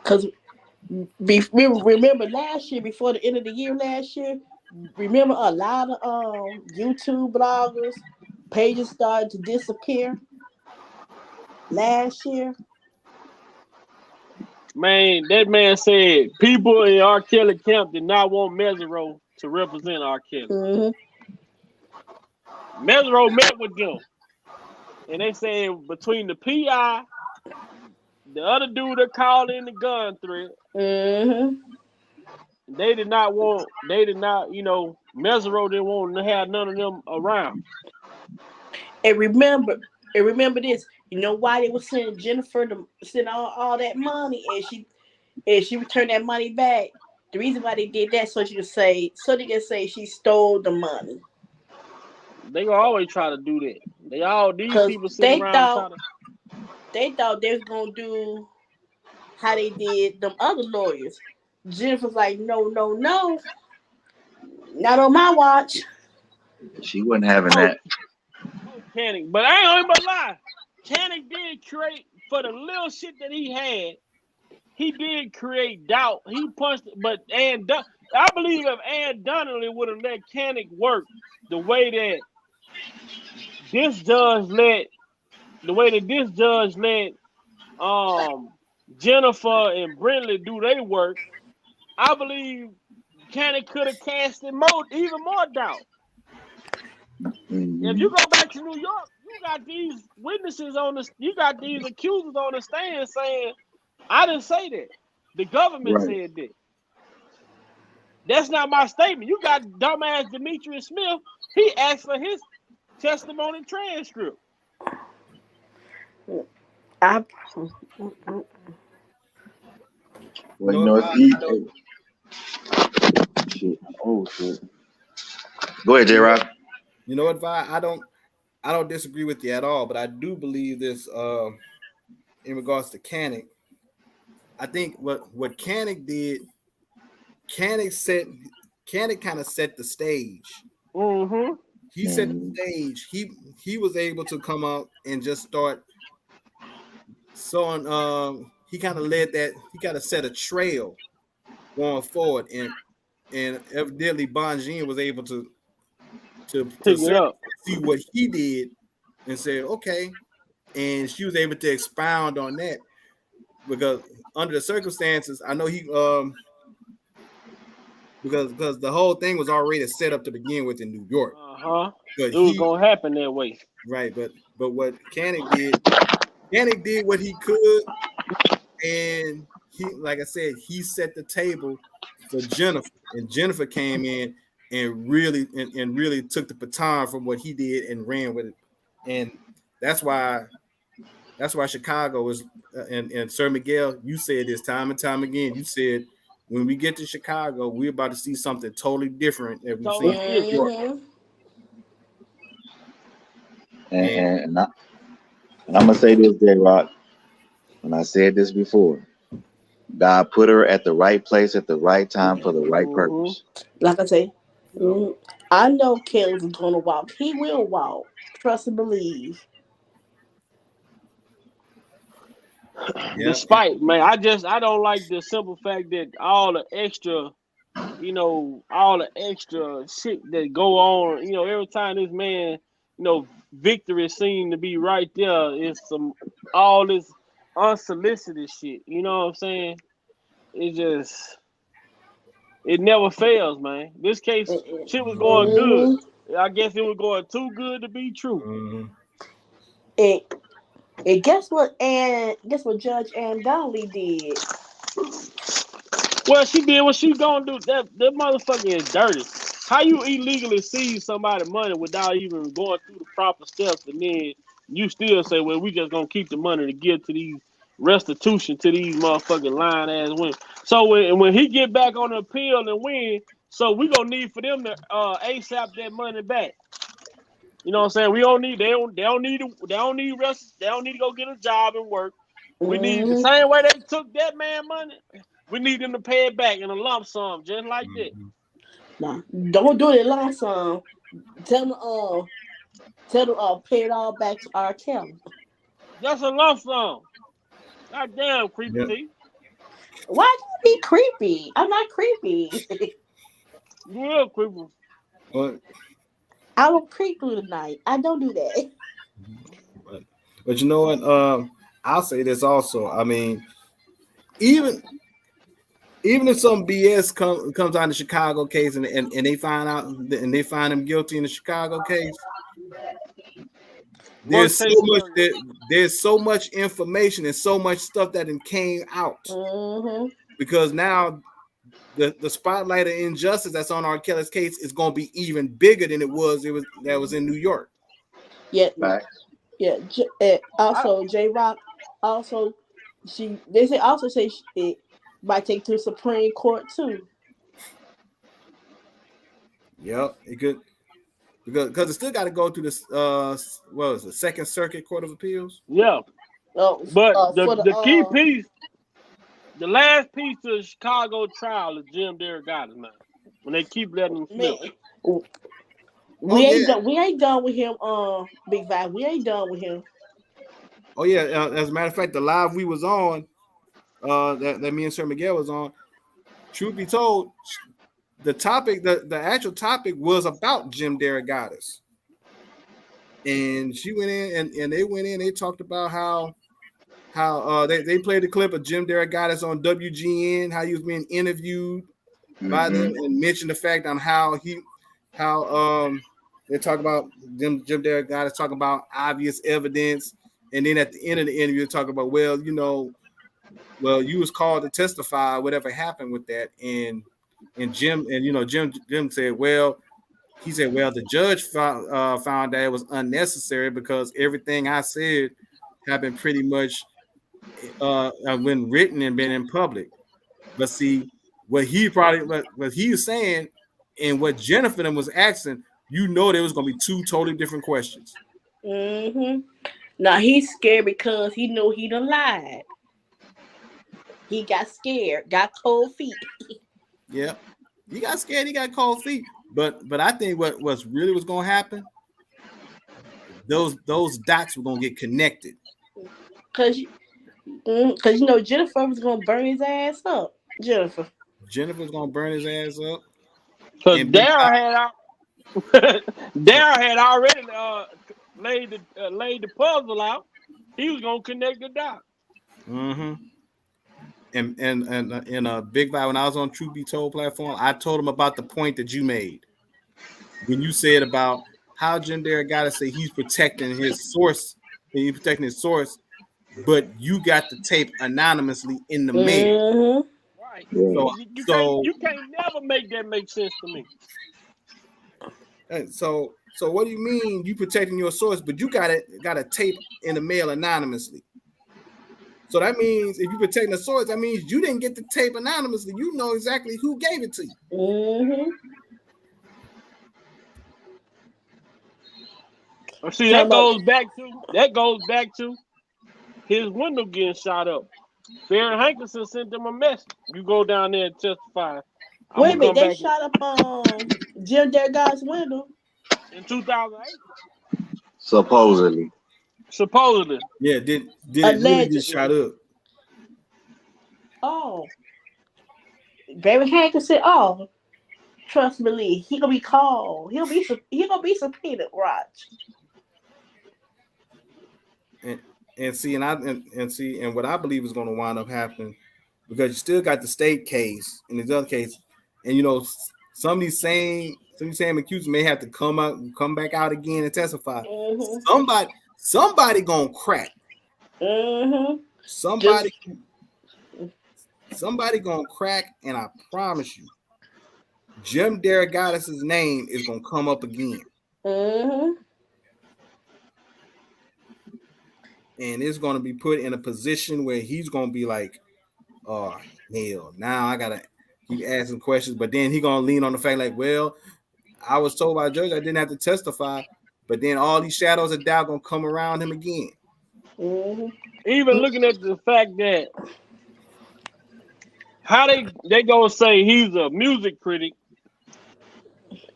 E: Because remember last year, before the end of the year last year, remember a lot of YouTube bloggers, pages started to disappear last year. Man,
A: that man said people in R. Kelly camp did not want Mesereau to represent R. Kelly. Mesereau met with them, and they said between the PI, the other dude that called in the gun threat, they did not, Mesereau didn't want to have none of them around.
E: And remember this. You know why they were sending Jennifer to send all that money, and she returned that money back. The reason why they did that so they can say she stole the money.
A: They gonna always try to do that. These people sitting around
E: they thought they was gonna do how they did them other lawyers. Jennifer's like, no, not on my watch.
D: She wasn't having that.
A: Canic, but I ain't gonna even lie. Canic did create, for the little shit that he had, he did create doubt. He punched, but I believe if Ann Donnelly would have let Canic work the way that this judge let Jennifer and Brentley do their work, I believe Canic could have cast even more doubt. If you go back to New York, you got these witnesses on the, you got these accusers on the stand saying, I didn't say that. The government said that. That's not my statement. You got dumbass Demetrius Smith. He asked for his testimony transcript.
D: Well, you know, shit. Oh shit. Go ahead, J-Rock.
G: You know what, Vi? I don't disagree with you at all, but I do believe this in regards to Canick. I think what Canick did, Canick kind of set the stage.
A: Mm-hmm.
G: He set the stage. He was able to come out and just start sowing. He kind of led that. He kind of set a trail going forward, and evidently Bonjean was able to see what he did and said, okay, and she was able to expound on that because under the circumstances, I know he because the whole thing was already set up to begin with in New York.
A: But it was gonna happen that way,
G: right? But what Canick did what he could, and he, like I said, he set the table for Jennifer, and Jennifer came in and really took the baton from what he did and ran with it, and that's why Chicago is and Sir Miguel, you said this time and time again. You said when we get to Chicago, we're about to see something totally different than we've seen in New York.
D: And I'm gonna say this, J-Rock, and I said this before. God put her at the right place at the right time for the right purpose.
E: Like I say, I know Kelly's gonna walk. He will walk. Trust and believe.
A: Despite, man, I don't like the simple fact that all the extra shit that go on, every time this man, victory seemed to be right there, is all this unsolicited shit. You know what I'm saying? It never fails, man. This case, shit was going good. I guess it was going too good to be true.
E: And guess what? Judge Ann Donnelly did.
A: Well, she did what she gonna do. That motherfucker is dirty. How you illegally seize somebody's money without even going through the proper steps, and then you still say, "Well, we just gonna keep the money to give to these restitution to these motherfucking lying ass women." So when he get back on the appeal and win, so we gonna need for them to ASAP that money back. You know what I'm saying? We don't need. They don't need rest. They don't need to go get a job and work. We need the same way they took that man money. We need them to pay it back in a lump sum, just like that.
E: Nah, don't do it lump sum. Tell them pay it all back to R. Kelly.
A: That's a lump sum. Goddamn, creepy teeth.
E: Why you be creepy? I'm not creepy.
A: You're creepy.
G: What?
E: I don't creep through the night. I don't do that.
G: But you know what? I'll say this also. I mean, even if some BS comes out in the Chicago case and they find out and they find him guilty in the Chicago case, there's so much information and so much stuff that came out because now the spotlight of injustice that's on R. Kelly's case is going to be even bigger than it was in New York.
E: Yeah, right. Yeah. Also, J-Rock. Also, they say it might take to the Supreme Court too.
G: Yep, it could because it still got to go through this. What was the Second Circuit Court of Appeals?
A: Yeah. But the key piece. The last piece of the Chicago trial is Jim Derogatis, man. When they keep letting him slip.
E: We ain't done with him, Big Vibe. We ain't done with him.
G: Oh yeah, as a matter of fact, the live we was on, that me and Sir Miguel was on. Truth be told, the topic, the actual topic was about Jim Derogatis, and she went in and they went in. They talked about how they played the clip of Jim Derogatis on WGN, how he was being interviewed by them, and mentioned the fact on how They talk about Jim Derrick Goddess talking about obvious evidence, and then at the end of the interview, they talk about, well, you was called to testify, whatever happened with that, and Jim said, he said, the judge found that it was unnecessary because everything I said had been pretty much been written and been in public. But see, what he was saying and what Jennifer was asking, there was going to be two totally different questions.
E: Mm-hmm. Now he's scared because he knew he done lied. He got scared, got cold feet.
G: Yeah, he got scared. He got cold feet. But I think what's really was going to happen, those dots were going to get connected.
E: Cause Jennifer was going to burn his ass up. Jennifer's
G: going to burn his ass up.
A: Because Darryl had already laid the puzzle out. He was going to connect the dots.
G: Mm-hmm. And in a Big Vibe, when I was on Truth Be Told platform, I told him about the point that you made when you said about how Jim Derrick Goddess say he's protecting his source, but you got the tape anonymously in the mail.
A: Right.
G: Yeah.
A: You can't never make that make sense to me.
G: So what do you mean you protecting your source, but you got a tape in the mail anonymously? So that means if you protect the source, that means you didn't get the tape anonymously. You know exactly who gave it to you.
E: Mm-hmm.
A: See, that goes back to his window getting shot up. Barry Hankerson sent them a message. You go down there and testify.
E: Wait a minute, they shot up Jim Derrick Goddess' window
A: in 2008.
D: Supposedly.
G: Yeah, did it really get shot up?
E: Oh. Barry Hankerson, trust me, Lee, he gonna be called. He gonna be subpoenaed, Raj.
G: And what I believe is going to wind up happening, because you still got the state case and this other case, and some of these same accused may have to come back out again and testify.
E: Mm-hmm.
G: Somebody gonna crack.
E: Mm-hmm.
G: Somebody gonna crack, and I promise you, Jim Derrick Goddess's name is gonna come up again.
E: Mm-hmm.
G: And it's going to be put in a position where he's going to be like, oh, hell, now I got to keep asking questions. But then he's going to lean on the fact like, well, I was told by the judge I didn't have to testify. But then all these shadows of doubt going to come around him again.
E: Mm-hmm.
A: Even looking at the fact that how they going to say he's a music critic.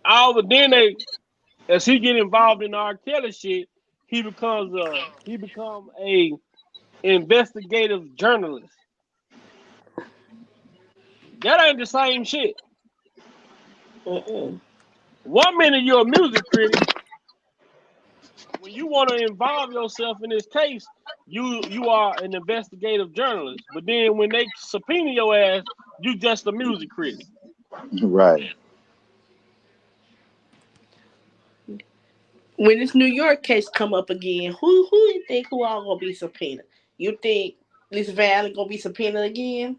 A: But then as he get involved in the R. Kelly shit, he become a investigative journalist. That ain't the same shit.
E: Mm-mm.
A: 1 minute you're a music critic. When you want to involve yourself in this case, you are an investigative journalist. But then when they subpoena your ass, you just a music critic.
D: Right.
E: When this New York case come up again, who you think who all gonna be subpoenaed? You think Lisa Valley gonna be subpoenaed again?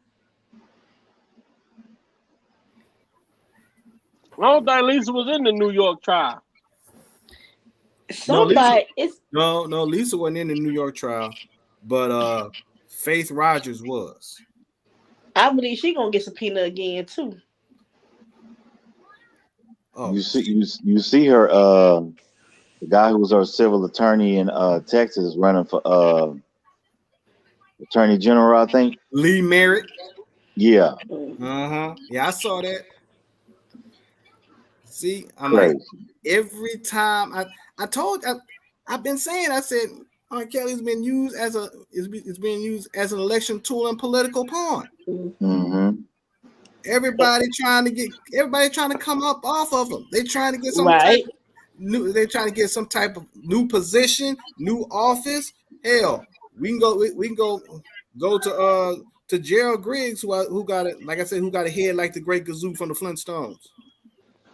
A: I don't think Lisa was in the New York trial.
G: No, Lisa wasn't in the New York trial, but Faith Rogers was.
E: I believe she gonna get subpoenaed again too.
D: Oh. You see her. The guy who was our civil attorney in Texas running for attorney general, I think.
G: Lee Merritt.
D: Yeah.
G: Yeah, I saw that. See, I'm
D: Crazy.
G: like, every time I've been saying, I said R. Kelly's been used as it's being used as an election tool and political pawn.
D: Mm-hmm.
G: Everybody trying to come up off of him. They trying to get some
E: right.
G: They're trying to get some type of new position, new office. Hell, we can go to Gerald Griggs, who got it, like I said, who got a head like the Great Gazoo from the Flintstones.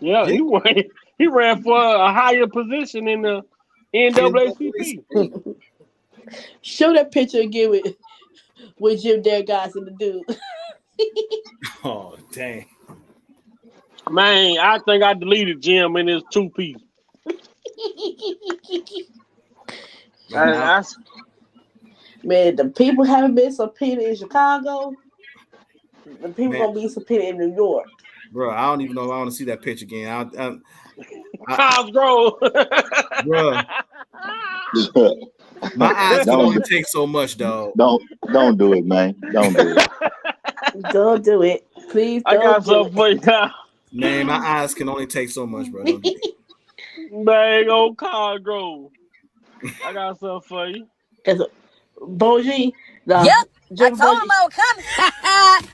A: Yeah, he He ran for a higher position in the NAACP.
E: Show that picture again with Jim Guys and the dude.
G: Oh, dang.
A: Man, I think I deleted Jim in his 2-piece.
E: Man, the people haven't been subpoenaed in Chicago. The people
G: Man.
E: gonna be subpoenaed in New York.
G: Bro, I don't even know if I want to see that picture again.
A: Cosgrove.
G: Bro. My eyes can only take so much, dog.
D: Don't do it, man. Don't do it.
E: Don't do it. Please don't.
A: I got something for you now.
G: Man, my eyes can only take so much, bro.
A: Bang old Cosgrove. I got something for you.
E: Boji.
H: Yep. I told him I was coming.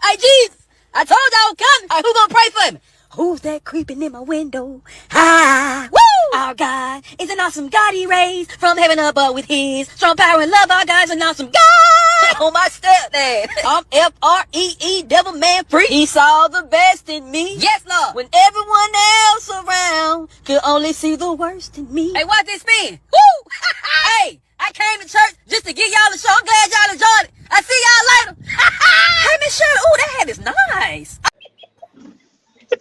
H: Hey, Jesus. I told you I was coming. Right, who gonna pray for me? Who's that creeping in my window? Ah, woo! Our God is an awesome God. He raised from heaven above with his strong power and love. Our God is an awesome God. On my stepdad. I'm F-R-E-E, devil man free. He saw the best in me. Yes, Lord. When everyone else around could only see the worst in me. Hey, watch this spin. Woo! Hey, I came to church just to give y'all a show. I'm glad y'all enjoyed it. I see y'all later. Hey, Miss Shirley. Ooh, that hat is nice.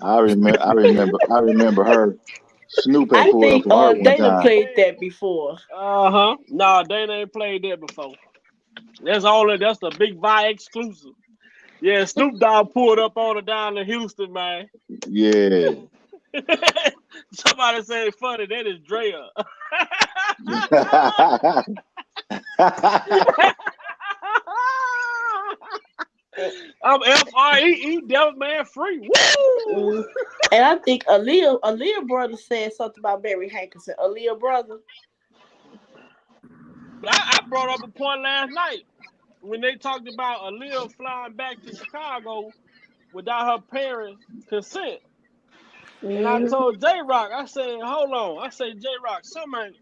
D: I remember her. Snoop had pulled up for her one
E: Dana
D: time.
E: played that before.
A: No, Dana ain't played that before. That's the Big Vi exclusive. Yeah, Snoop Dogg pulled up on her down in Houston, man.
D: Yeah.
A: Somebody said funny, that is Drea. I'm F-R-E-E, devil man free. Woo!
E: And I think Aaliyah brother said something about Barry Hankerson. Aaliyah brother.
A: I brought up a point last night when they talked about Aaliyah flying back to Chicago without her parents' consent. And I told J-Rock, I said, hold on. I said, J-Rock, something ain't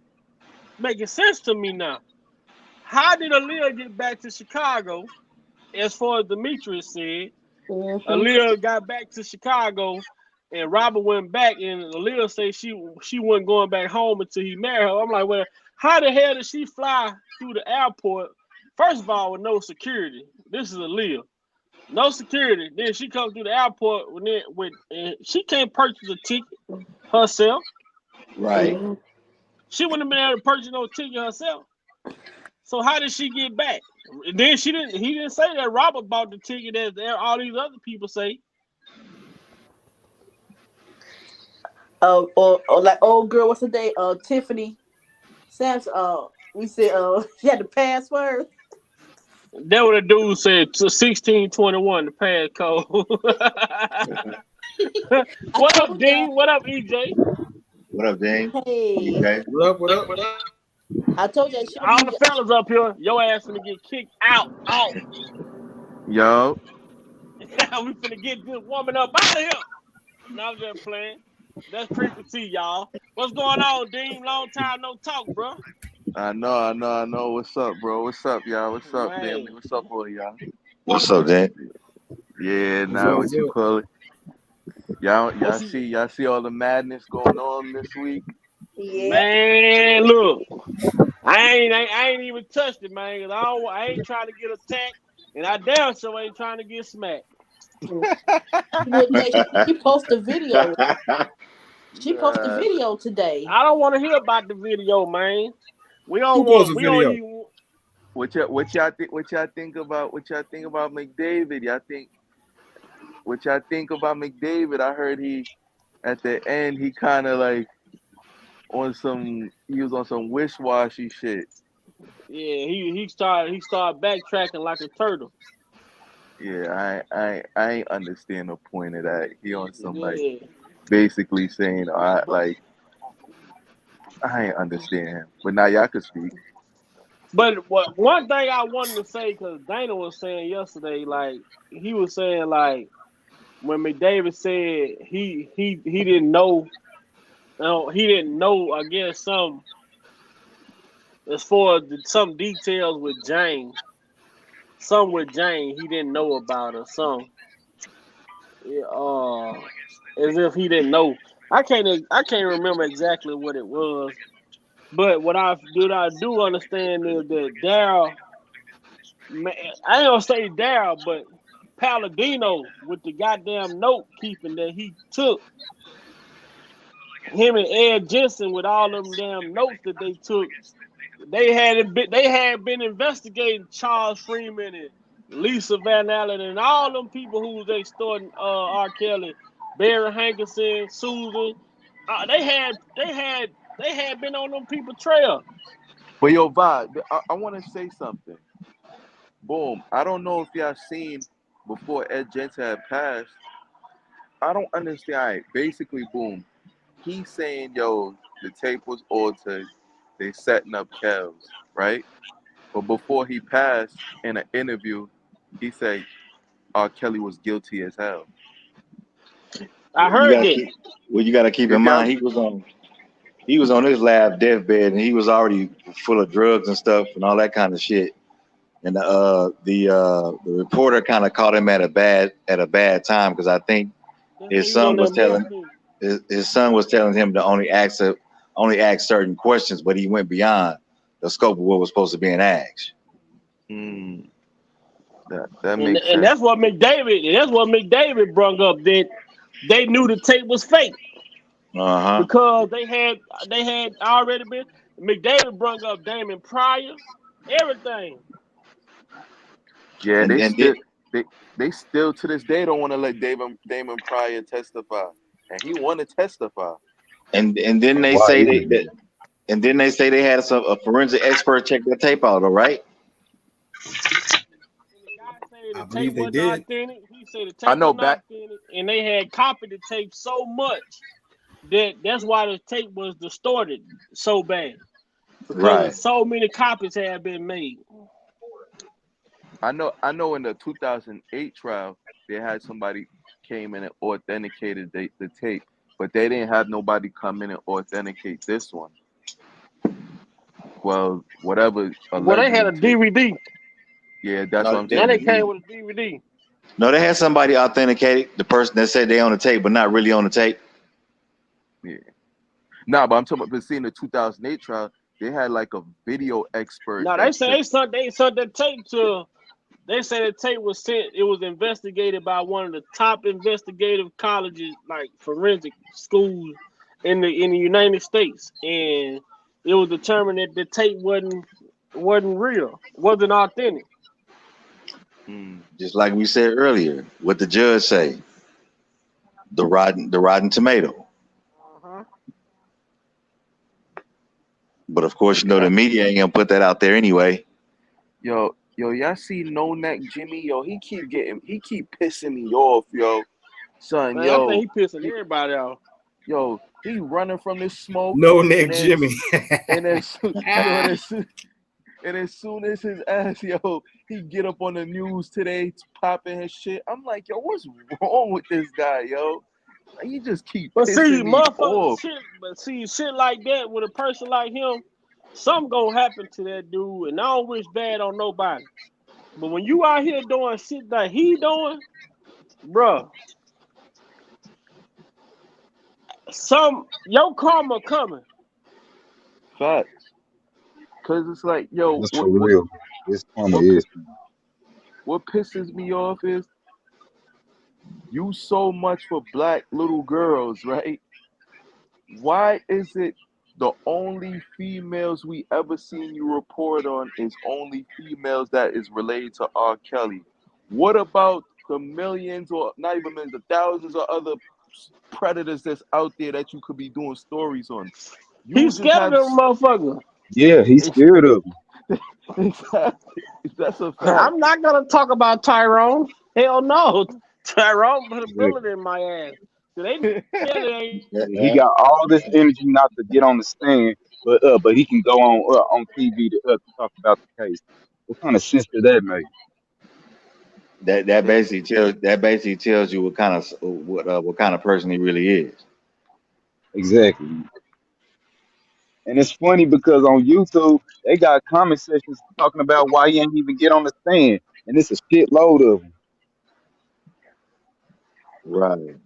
A: making sense to me now. How did Aaliyah get back to Chicago? As far as Demetrius said, Aaliyah got back to Chicago and Robert went back and Aaliyah said she wasn't going back home until he married her. I'm like, well, how the hell did she fly through the airport? First of all, with no security. This is Aaliyah. No security. Then she comes through the airport and she can't purchase a ticket herself.
D: Right.
A: She wouldn't have been able to purchase no ticket herself. So how did she get back? Then he didn't say that Robert bought the ticket as all these other people say.
E: Or like old girl, what's her name? Tiffany Sampson. We said she had the password.
A: That what the dude said. 1621, the pass code. What up, Dean? What up, EJ?
D: What up, Dean?
E: Hey.
D: Okay.
G: What up?
E: I told you
A: All the fellas up here, your ass finna get kicked out.
I: Yo.
A: We finna get this woman up out of here. No, I'm just playing. That's Creepy T, y'all. What's going on, Dean? Long time no talk, bro.
I: I know. What's up, bro? What's up, y'all? What's up, family? What's up, all y'all?
D: What's up, Dan?
I: Yeah, now what you call it? Y'all see all the madness going on this week?
E: Yeah.
A: Man, look, I ain't even touched it, man. Cause I ain't trying to get attacked, and I damn sure ain't trying to get smacked.
E: She posted a video. She posted a video today.
A: I don't want to hear about the video, man. We don't
G: Who
A: want.
G: posted
A: We
G: video?
A: don't even.
I: What y'all think about McDavid? What y'all think about McDavid? I heard he at the end he kind of like was on some wish-washy shit.
A: Yeah, he started backtracking like a turtle.
I: Yeah, I ain't understand the point of that. He on some like basically saying I ain't understand him. But now y'all could speak.
A: But one thing I wanted to say, because Dana was saying yesterday, like he was saying like when McDavid said he didn't know, he didn't know. I guess some as far as some details with Jane, he didn't know about or some. As if he didn't know. I can't remember exactly what it was, but what I do understand is that Daryl, man, I ain't gonna say Daryl, but Palladino with the goddamn note keeping that he took, him and Ed Jensen with all them damn notes that they took. They had been investigating Charles Freeman and Lisa Van Allen and all them people who was extorting R. Kelly, Barry Hankerson, Susan. They had been on them people trail.
I: But yo, Vibe, I want to say something. Boom. I don't know if y'all seen before Ed Jensen had passed. I don't understand. All right, basically, boom. He's saying, yo, the tape was altered. They setting up Kells, right? But before he passed, in an interview, he said R. Kelly was guilty as hell.
A: I
D: You
A: heard
D: gotta
A: that.
D: keep, well, you got to keep in
I: Did y'all?
D: mind he was on his lab deathbed, and he was already full of drugs and stuff and all that kind of shit. And the reporter kind of caught him at a bad time, because I think his
A: He was on
D: son was
A: that
D: telling
A: meth.
D: his son was telling him to only ask certain questions, but he went beyond the scope of what was supposed to be asked.
I: That makes
A: And
I: sense.
A: that's what McDavid brung up, that they knew the tape was fake because they had already been. McDavid brung up Damon Pryor, everything.
I: Yeah,
D: And
I: they still to this day don't want to let Damon Pryor testify, and he want to testify.
D: and then they
F: Why
D: say
F: is
D: that, and then they say they had a forensic expert check the tape out, all right?
A: And the guy said
G: I
A: the tape
G: believe they
A: wasn't
G: did.
A: authentic. He said the
I: I
A: tape
I: know
A: wasn't
I: back.
A: authentic, and they had copied the tape so much that's why the tape was distorted so bad,
D: Right.
A: because so many copies had been made.
I: I know in the 2008 trial, they had somebody came in and authenticated the tape, but they didn't have nobody come in and authenticate this one. Well, whatever
A: Well, they had
I: allegedly
A: a
I: tape.
A: DVD.
I: Yeah, that's
D: No,
I: what I'm
A: Now
I: saying.
A: they came with a DVD.
D: no, they had somebody authenticated, the person that said they on the tape, but not really on the tape.
I: Yeah. Nah, but I'm talking about, but seeing the 2008 trial, they had like a video expert
A: Now they
I: that
A: say
I: took.
A: they sent that tape to. They say the tape was sent. It was investigated by one of the top investigative colleges, like forensic schools in the United States, and it was determined that the tape wasn't real, wasn't authentic.
D: Just like we said earlier, what the judge say, the rotten tomato.
A: Uh-huh.
D: But of course, you know the media ain't gonna put that out there anyway.
I: Yo, y'all see No Neck Jimmy? Yo, he keep pissing me off, yo. Son,
A: Man, I think he pissing everybody off.
I: yo, he running from this smoke.
G: No
I: and
G: Neck
I: then,
G: Jimmy.
I: and then, and as soon as his ass, yo, he get up on the news today, popping his shit. I'm like, yo, what's wrong with this guy, yo? He just keep
A: But see,
I: pissing me
A: motherfuckers,
I: off.
A: shit like that with a person like him, something gonna happen to that dude, and I don't wish bad on nobody. But when you out here doing shit that he doing, bruh, your karma coming.
I: Facts. Cause it's like, yo,
F: That's for real. This karma
I: what
F: is.
I: what pisses me off is you so much for black little girls, right? Why is it the only females we ever seen you report on is only females that is related to R. Kelly? What about the millions, or not even millions, the thousands of other predators that's out there that you could be doing stories on? You
A: He's
I: just
A: scared of
I: have
A: them motherfuckers.
F: Yeah, he's scared of him.
I: exactly. That's a fact.
A: I'm not gonna talk about Tyrone. Hell no. Tyrone put a
F: Exactly.
A: bullet in my ass. They Kelly ain't.
F: He got all this energy not to get on the stand, but he can go on TV to talk about the case. What kind of sense did that make?
D: That basically tells you what kind of person he really is.
F: Exactly. And it's funny because on YouTube they got comment sections talking about why he ain't even get on the stand, and it's a shitload of them.
D: Right.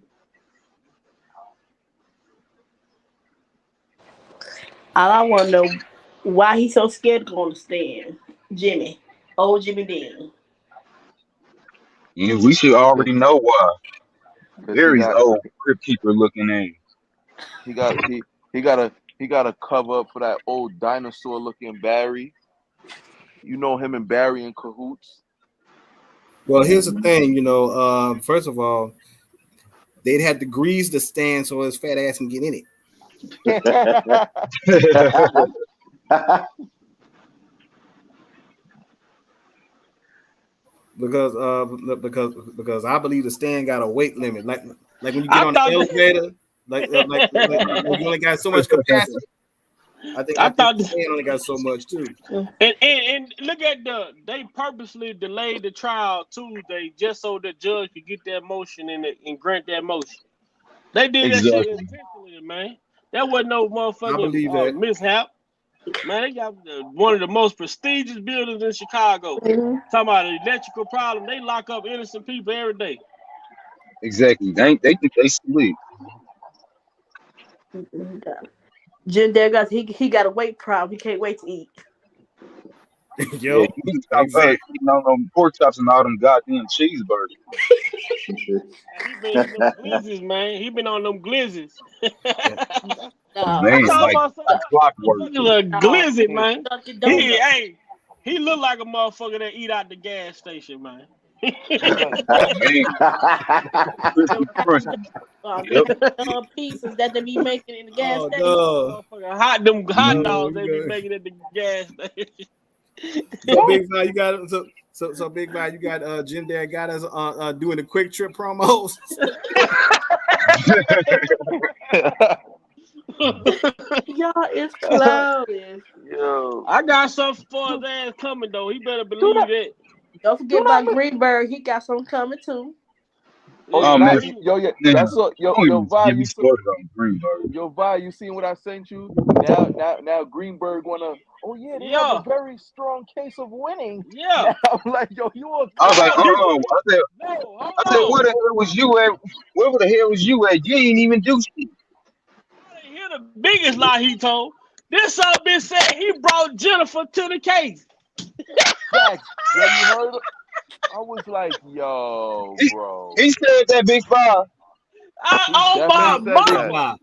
E: All I want to know why he's so scared to go on the stand. Jimmy. Old Jimmy Dean.
F: Yeah, we should already know why.
I: Because
F: Barry's old crypt keeper looking at.
I: he got he got to cover up for that old dinosaur looking Barry. You know him and Barry in cahoots.
G: Well, here's the thing, first of all, they'd have to grease the stand so his fat ass can get in it. Because I believe the stand got a weight limit. Like when you get on the elevator, like you only got so much capacity. I think the stand only got so much too.
A: And look at they purposely delayed the trial Tuesday just so the judge could get that motion and grant that motion. They did that shit intentionally, man. That wasn't no motherfucking mishap. Man, they got one of the most prestigious buildings in Chicago. Talking about an electrical problem. They lock up innocent people every day.
F: Exactly. They think they slick.
E: Jim Degas, he got a weight problem. He can't wait to eat.
G: Yo,
F: yeah, you can stop eating on them pork chops and all them goddamn cheeseburgers.
A: He been on them glizzes, man. He been on them glizzes.
F: Man, like clockwork.
A: A glizzy, man. He look like a motherfucker that eat out the gas station, man.
E: Pieces that they be making in the gas station.
G: No.
A: Hot dogs they be making at the gas station.
G: So Big Vi, you got so Big Vi, you got Jim Dad got us doing the quick trip promos.
E: Y'all is clowning.
I: Yo,
A: I got something for his ass coming though. He better believe it.
E: Don't forget about Greenberg. He got something coming too.
I: Oh
F: man,
I: that's what yo Vi,
F: you
I: seen what I sent you? Now Greenberg wanna. Oh yeah, they have a very strong case of winning.
A: Yeah,
I: I'm like, yo, you are.
F: I was like, I said, where the hell was you at? Where the hell was you at? You ain't even do shit.
A: Here's the biggest lie he told. This son bitch said he brought Jennifer to the case.
I: Facts. Yeah, you heard it? I was like, yo, bro.
F: He said that, Big Five.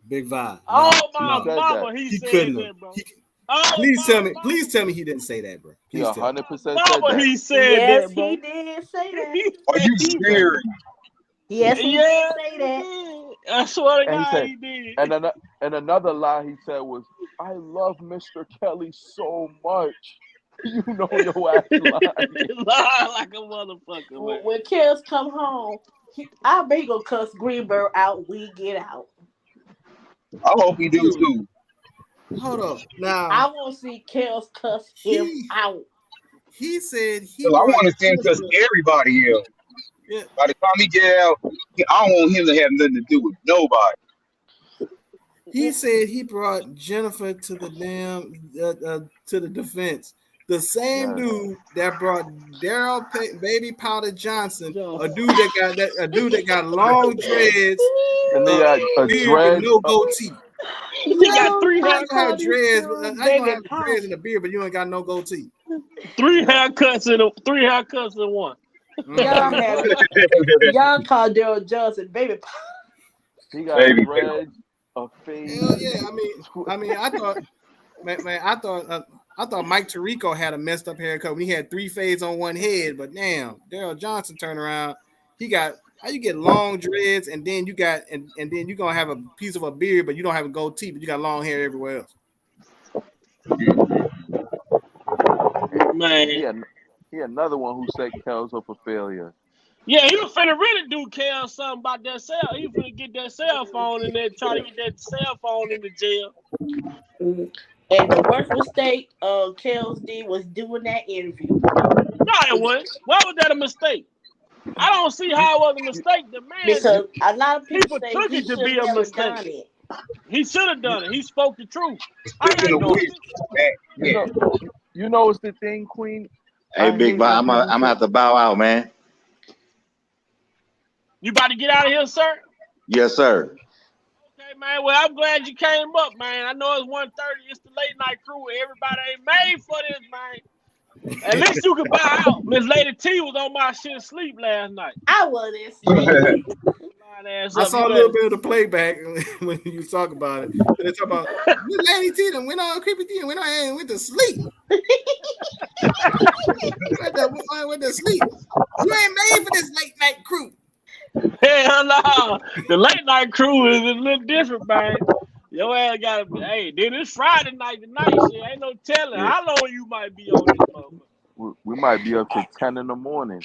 G: Big Vi.
A: Oh my mama, he said that, bro.
G: Please tell me he didn't say that, bro.
I: He 100% said
A: that. He said
E: yes,
A: that, bro.
E: He did say that.
F: Are you serious?
E: Yes, he did say that.
A: I swear to God, he did.
I: And another lie he said was, I love Mr. Kelly so much. You know your ass
A: lie like a motherfucker, man.
E: When Kels come home, I bet he gonna cuss Greenberg out. We get out.
F: I hope he do too.
G: Hold up. Now
E: I want to see Kels cuss him out.
G: He said
F: I want to see him cuss everybody else. Yeah. By the time he get out, I don't want him to have nothing to do with nobody.
G: He said he brought Jennifer to the damn to the defense. The same dude that brought Daryl Baby Powder Johnson, a dude that got long dreads,
I: and they got a dread,
G: no goatee.
A: He got 3 haircuts.
G: I have dreads, I don't have dreads in the beard, but you ain't got no goatee.
A: 3 haircuts in one.
E: Y'all call Daryl Johnson Baby Powder.
I: He got dreads, a face.
G: Hell yeah, I mean, I thought Mike Tirico had a messed up haircut when he had 3 fades on one head, but damn, Daryl Johnson turned around. He got how you get long dreads and then you got and then you're gonna have a piece of a beard, but you don't have a goatee, but you got long hair everywhere else.
A: Man,
I: he another one who set Kels up for failure.
A: Yeah, he was finna really do Kels something about that cell. He was finna get that cell phone in there, try to get that cell phone in the jail.
E: And the worst mistake Kels did was doing that interview.
A: No, it wasn't. Why was that a mistake? I don't see how it was a mistake. The man,
E: because a lot of people
A: took it to be a mistake. He should have done it. He spoke the truth.
I: You know what's the thing, Queen?
J: Hey, Big Vi, I'm gonna have to bow out, man.
A: You about to get out of here, sir?
J: Yes, sir.
A: Okay, man. Well, I'm glad you came up, man. I know it's 1:30. It's the late night crew. Everybody ain't made for this, man. At least you can buy out. Miss Lady T was on my shit sleep last night.
E: I wasn't asleep.
G: I saw a little bit of the playback when you talk about it. They talk about Miss Lady T and went on creepy T and went to sleep. went to sleep. You ain't made for this late night crew.
A: Hell no. The late night crew is a little different, man. Your ass gotta be, hey, then it's Friday night tonight, shit. Ain't no telling how long you might be on this motherfucker.
I: We might be up to 10 in the morning.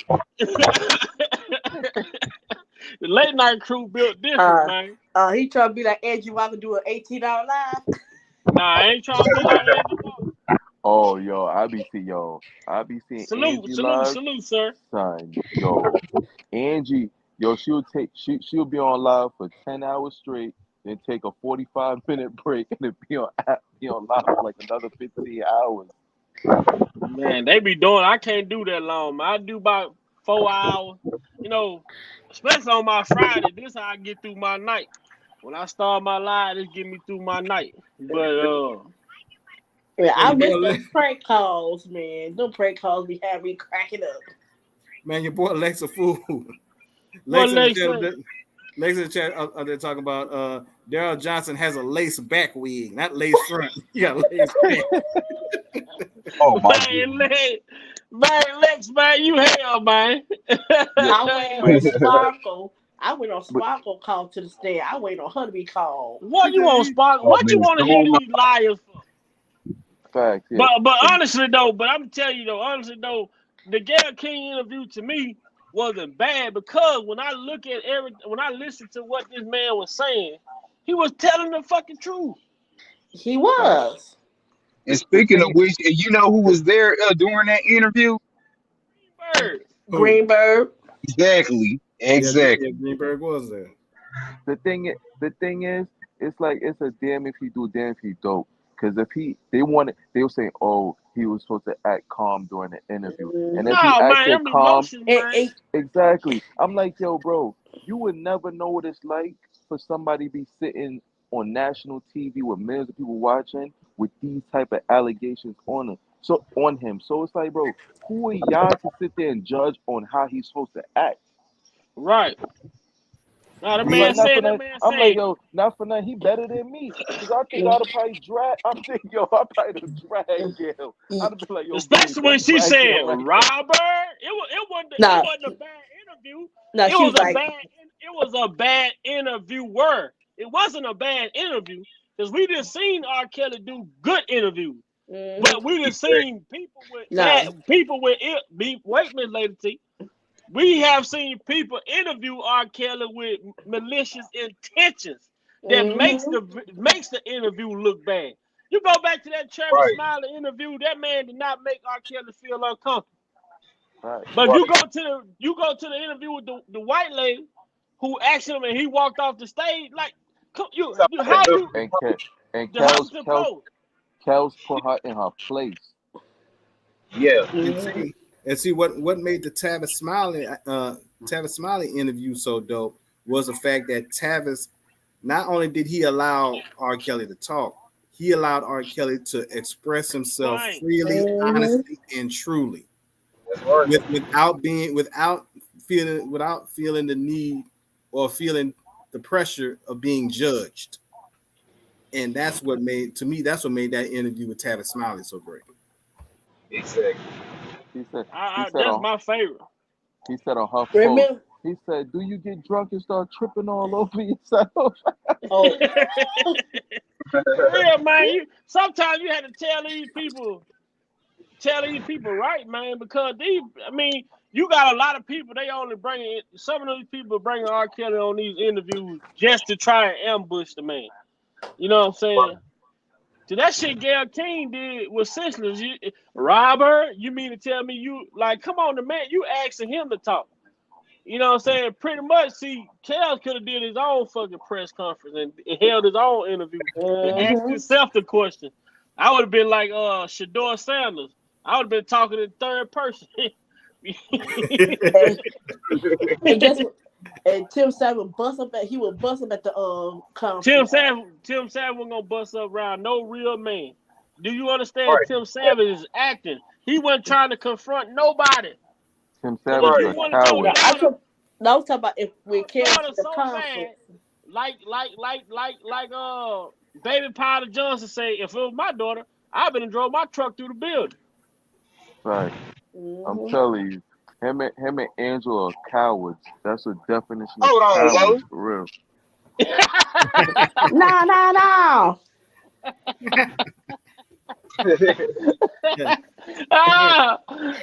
A: The late night crew built different, man.
E: He trying to be like Andrew Walker, do an $18 live.
A: Nah, I ain't trying to be like Andrew Walker.
I: Oh, yo, I be seeing
A: Salute,
I: Angie
A: salute,
I: live.
A: salute, sir.
I: Son, yo, Angie, yo, she'll be on live for 10 hours straight, then take a 45-minute break, and then be on live for like another 15 hours.
A: Man, they be doing. I can't do that long, man. I do about 4 hours. You know, especially on my Friday. This how I get through my night. When I start my live, it get me through my night. But
E: yeah, I miss those prank calls, man. Those prank calls be having me cracking up.
G: Man, your boy Lex a fool.
A: What
G: Lex in the chat, they're talking about Daryl Johnson has a lace back wig, not lace front. He got a lace back.
F: Oh my
A: man, Lex, man, you hell, man.
E: I went on Sparkle. I went on Sparkle call to the stand. I wait on her to be called.
A: What you want, Sparkle? What you want to hear these liars for?
I: Facts, yeah.
A: But honestly though, I'm telling you though, the Gayle King interview to me wasn't bad because when I listen to what this man was saying, he was telling the fucking truth.
E: He was.
F: And speaking of which, you know who was there during that interview?
E: Greenberg.
F: Exactly.
G: Yeah, Greenberg was there.
I: The thing is, it's like it's a damn if he do, damn if he don't. Because if they were saying, oh, he was supposed to act calm during the interview, and if he acted calm, exactly. I'm like, yo, bro, you would never know what it's like for somebody to be sitting on national TV with millions of people watching with these type of allegations on him. So it's like, bro, who are y'all to sit there and judge on how he's supposed to act?
A: Right. Now the
I: I'm
A: man
I: like,
A: said,
I: like, yo, not for nothing, he better than me. Because I think I'd probably drag. I'm thinking, yo, I probably drag Gayle. I'd be like, yo,
A: especially when she said, Robert, it wasn't a bad interview. It was a bad interviewer. It wasn't a bad interview because we done seen R. Kelly do good interviews. Mm-hmm. But we done seen people with wait a minute, Lady T. We have seen people interview R. Kelly with malicious intentions that makes the interview look bad. You go back to that Travis Smiley interview, that man did not make R. Kelly feel uncomfortable. Right. But you go to the interview with the white lady who asked him and he walked off the stage like
I: Kels put her in her place.
F: Yeah.
G: And see what made the Tavis Smiley interview so dope was the fact that Tavis, not only did he allow R. Kelly to talk, he allowed R. Kelly to express himself freely, honestly, and truly, without feeling the need or feeling the pressure of being judged. And that's what made that interview with Tavis Smiley so great.
F: Exactly.
I: He said
A: that's my favorite.
I: He said on her phone, he said, do you get drunk and start tripping all over yourself?
E: Oh.
A: Yeah, man. Sometimes you have to tell these people right, man, because you got a lot of people, they only some of these people bringing R. Kelly on these interviews just to try and ambush the man. You know what I'm saying? So that shit Gayle King did was senseless. Robert, you mean to tell me come on, the man, you asking him to talk. You know what I'm saying? Pretty much, see, Kels could have did his own fucking press conference and held his own interview and asked himself the question. I would have been like Shador Sanders. I would have been talking in third person.
E: And Tim Savage would bust up at the
A: Tim
E: conference.
A: Savage wasn't gonna bust up around no real man. Do you understand?
K: Right.
A: Tim Savage is acting. He wasn't trying to confront nobody.
I: Tim
A: But
I: Savage
A: if
I: is
A: you
I: a
A: want to go
E: Now,
I: coward.
E: I
A: down,
E: took, now I was talking about if we came to
A: daughter
E: the
A: so
E: conference.
A: bad, Baby Powder Johnson say, if it was my daughter, I've been and drove my truck through the building.
I: Right. I'm
E: Mm-hmm.
I: telling you, him and Angela are cowards. That's a definition of
K: Hold on,
I: cowards
K: Lo.
I: for real.
E: No.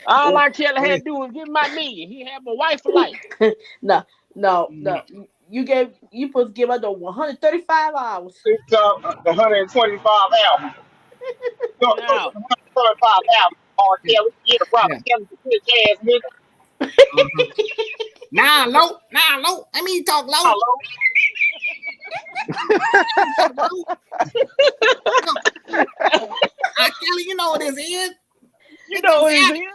A: All I Kelly had to do was give my million. He had my wife for life.
E: No. You supposed to give her the 135 hours.
K: The 125 album. The
A: Yeah.
K: 125 album. Oh, yeah, we can get a Robert Kelly for his ass, nigga.
G: Nah, low. I mean, talk low.
K: Hello.
G: Kelly, you know what this is.
A: You know what it is?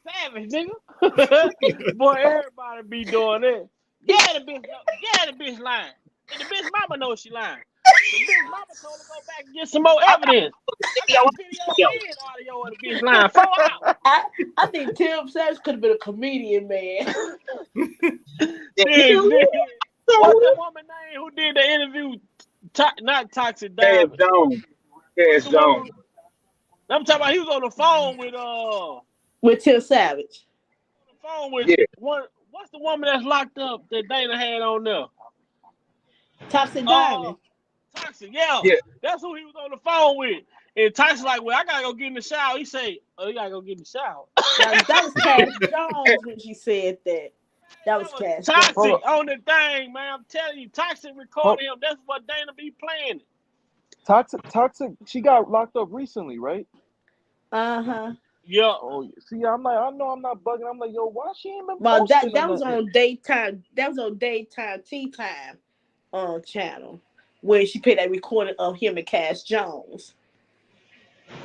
A: Savage, nigga. Boy, everybody be doing it. Yeah, the bitch lying. And the bitch mama knows she lying. The bitch mama told her to go back and get some more evidence. I got video and audio of the bitch lying. 4 hours.
E: I think Tim Savage could have been a comedian, man.
A: What's the woman name who did the interview? Not Toxic Diamond.
K: Cash Jones.
A: I'm talking about he was on the phone
E: with Tim Savage.
A: On the phone with one. What's the woman that's locked up that Dana had on there?
E: Toxic Diamond.
A: Toxic, yeah. That's who he was on the phone with. And Toxic's like, well, I gotta go get in the shower. He say, oh, you gotta go get in the shower.
E: That was Cash Jones when she said that. That was Cash.
A: Toxic on the thing, man. I'm telling you, Toxic recorded him. That's what Dana be playing.
I: Toxic. She got locked up recently, right?
E: Uh-huh.
A: Yeah.
I: Oh, see, I'm like, I know I'm not bugging. I'm like, yo, why she ain't been
E: Well,
I: posting
E: that was on daytime. That was on daytime tea time channel where she played that recording of him and Cash Jones.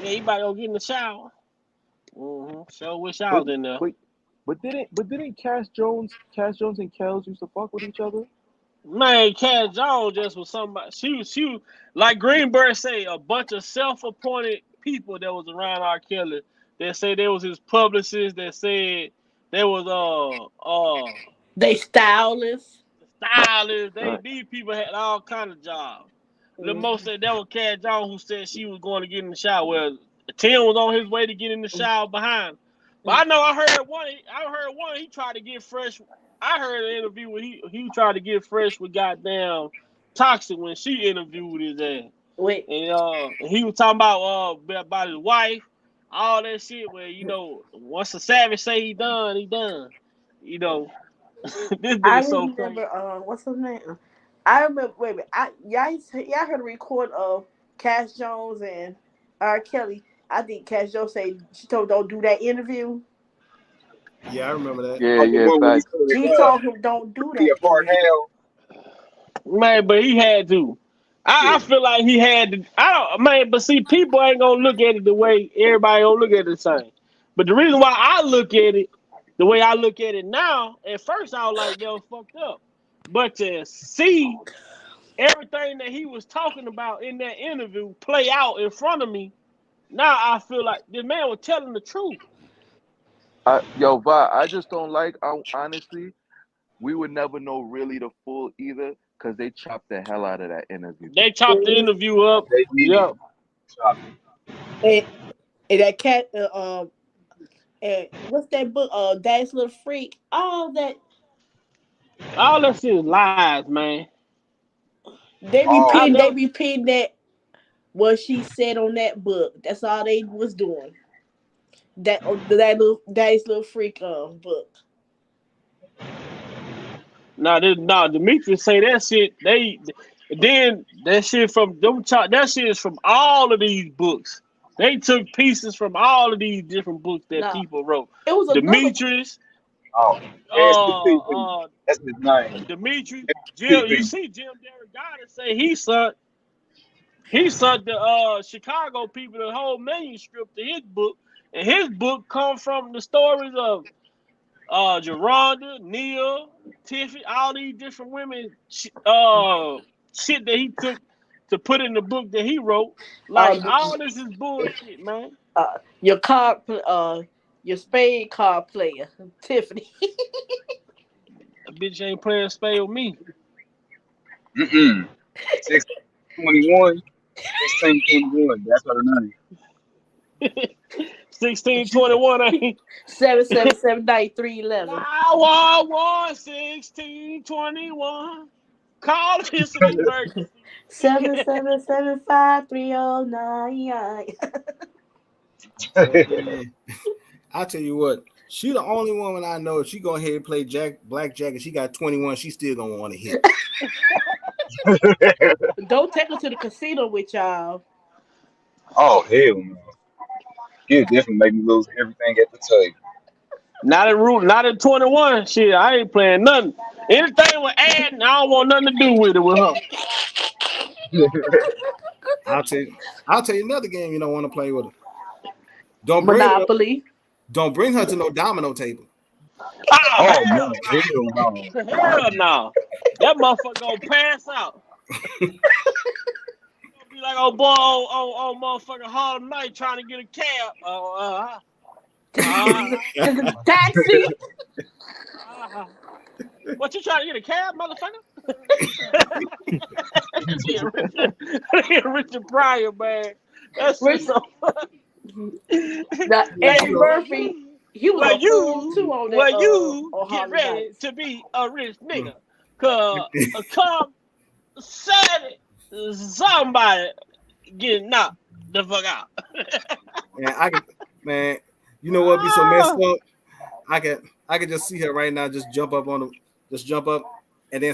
A: Yeah, he about to go get in the shower. So wish I was in there.
I: But didn't Cash Jones and Kels used to fuck with each other?
A: Man, Cash Jones just was somebody. She was like Greenberg say, a bunch of self-appointed people that was around R. Kelly. They say there was his publicist. That said there was
E: they stylists.
A: These people had all kind of jobs. The most said that was Cash Jones who said she was going to get in the shower. Well, Tim was on his way to get in the shower behind. But I know I heard one. He tried to get fresh. I heard an interview where he tried to get fresh with goddamn Toxic when she interviewed his ass.
E: Wait.
A: And he was talking about his wife, all that shit. Where once the Savage say he done, he done. This nigga so crazy.
E: What's his name? I remember. Wait a minute. Y'all heard a record of Cash Jones and R. Kelly. I think Cash Jones say she told him don't do that interview.
G: Yeah, I remember that.
I: Yeah.
E: She told him don't do that.
A: Man, but he had to. I feel like he had to. But see, people ain't gonna look at it the way everybody gonna look at it the same. But the reason why I look at it the way I look at it now, at first I was like, that was fucked up. But to see everything that he was talking about in that interview play out in front of me, now I feel like this man was telling the truth.
I: Yo, Vi, I just don't like. Honestly, we would never know really the full either because they chopped the hell out of that interview.
A: They chopped the interview up. Yep.
E: And that cat, and what's that book? Daddy's Little Freak. All that
A: shit is lies, man.
E: They repeat that what she said on that book. That's all they was doing. That little Daddy's Little Freak book.
A: Demetrius say that shit. That shit is from all of these books. They took pieces from all of these different books that people wrote.
E: It was
A: Demetrius.
K: That's his name.
A: Demetrius. You see Jim Derrick say he sent the Chicago people the whole manuscript to his book, and his book comes from the stories of Geronda, Neil, Tiffany, all these different women, shit that he took to put in the book that he wrote. Like all this is bullshit, man.
E: Your your spade card player, Tiffany.
A: That bitch ain't playing spade with me.
F: 621. 1621. That's what her name.
A: 1621 ain't
E: 7779311.
A: 1621. Call this an emergency.
E: 7775309.
G: I'll tell you what. She the only woman I know. If she go ahead and play blackjack and she got 21, she still gonna want to hit.
E: Don't take her to the casino with y'all.
F: Oh hell no! It definitely make me lose everything at the table.
A: Not at 21. Shit, I ain't playing nothing. Anything with adding, I don't want nothing to do with it with her.
G: I'll tell you another game you don't want to play with her. Don't
E: Monopoly.
G: Don't bring her to no domino table.
A: Oh
F: no! Hell no!
A: Hell no! That motherfucker gonna pass out. Be like old boy on motherfucking Harlem Night trying to get a cab.
E: Taxi.
A: What you trying to get a cab, motherfucker? Richard Pryor, man. That's so funny.
E: Eddie Murphy. He was
A: well,
E: too on that.
A: Well, you get ready
E: Nights.
A: to be a rich nigga. Cause come Saturday, somebody getting knocked the fuck out.
G: Man, you know what be so messed up? I can just see her right now just jump up and then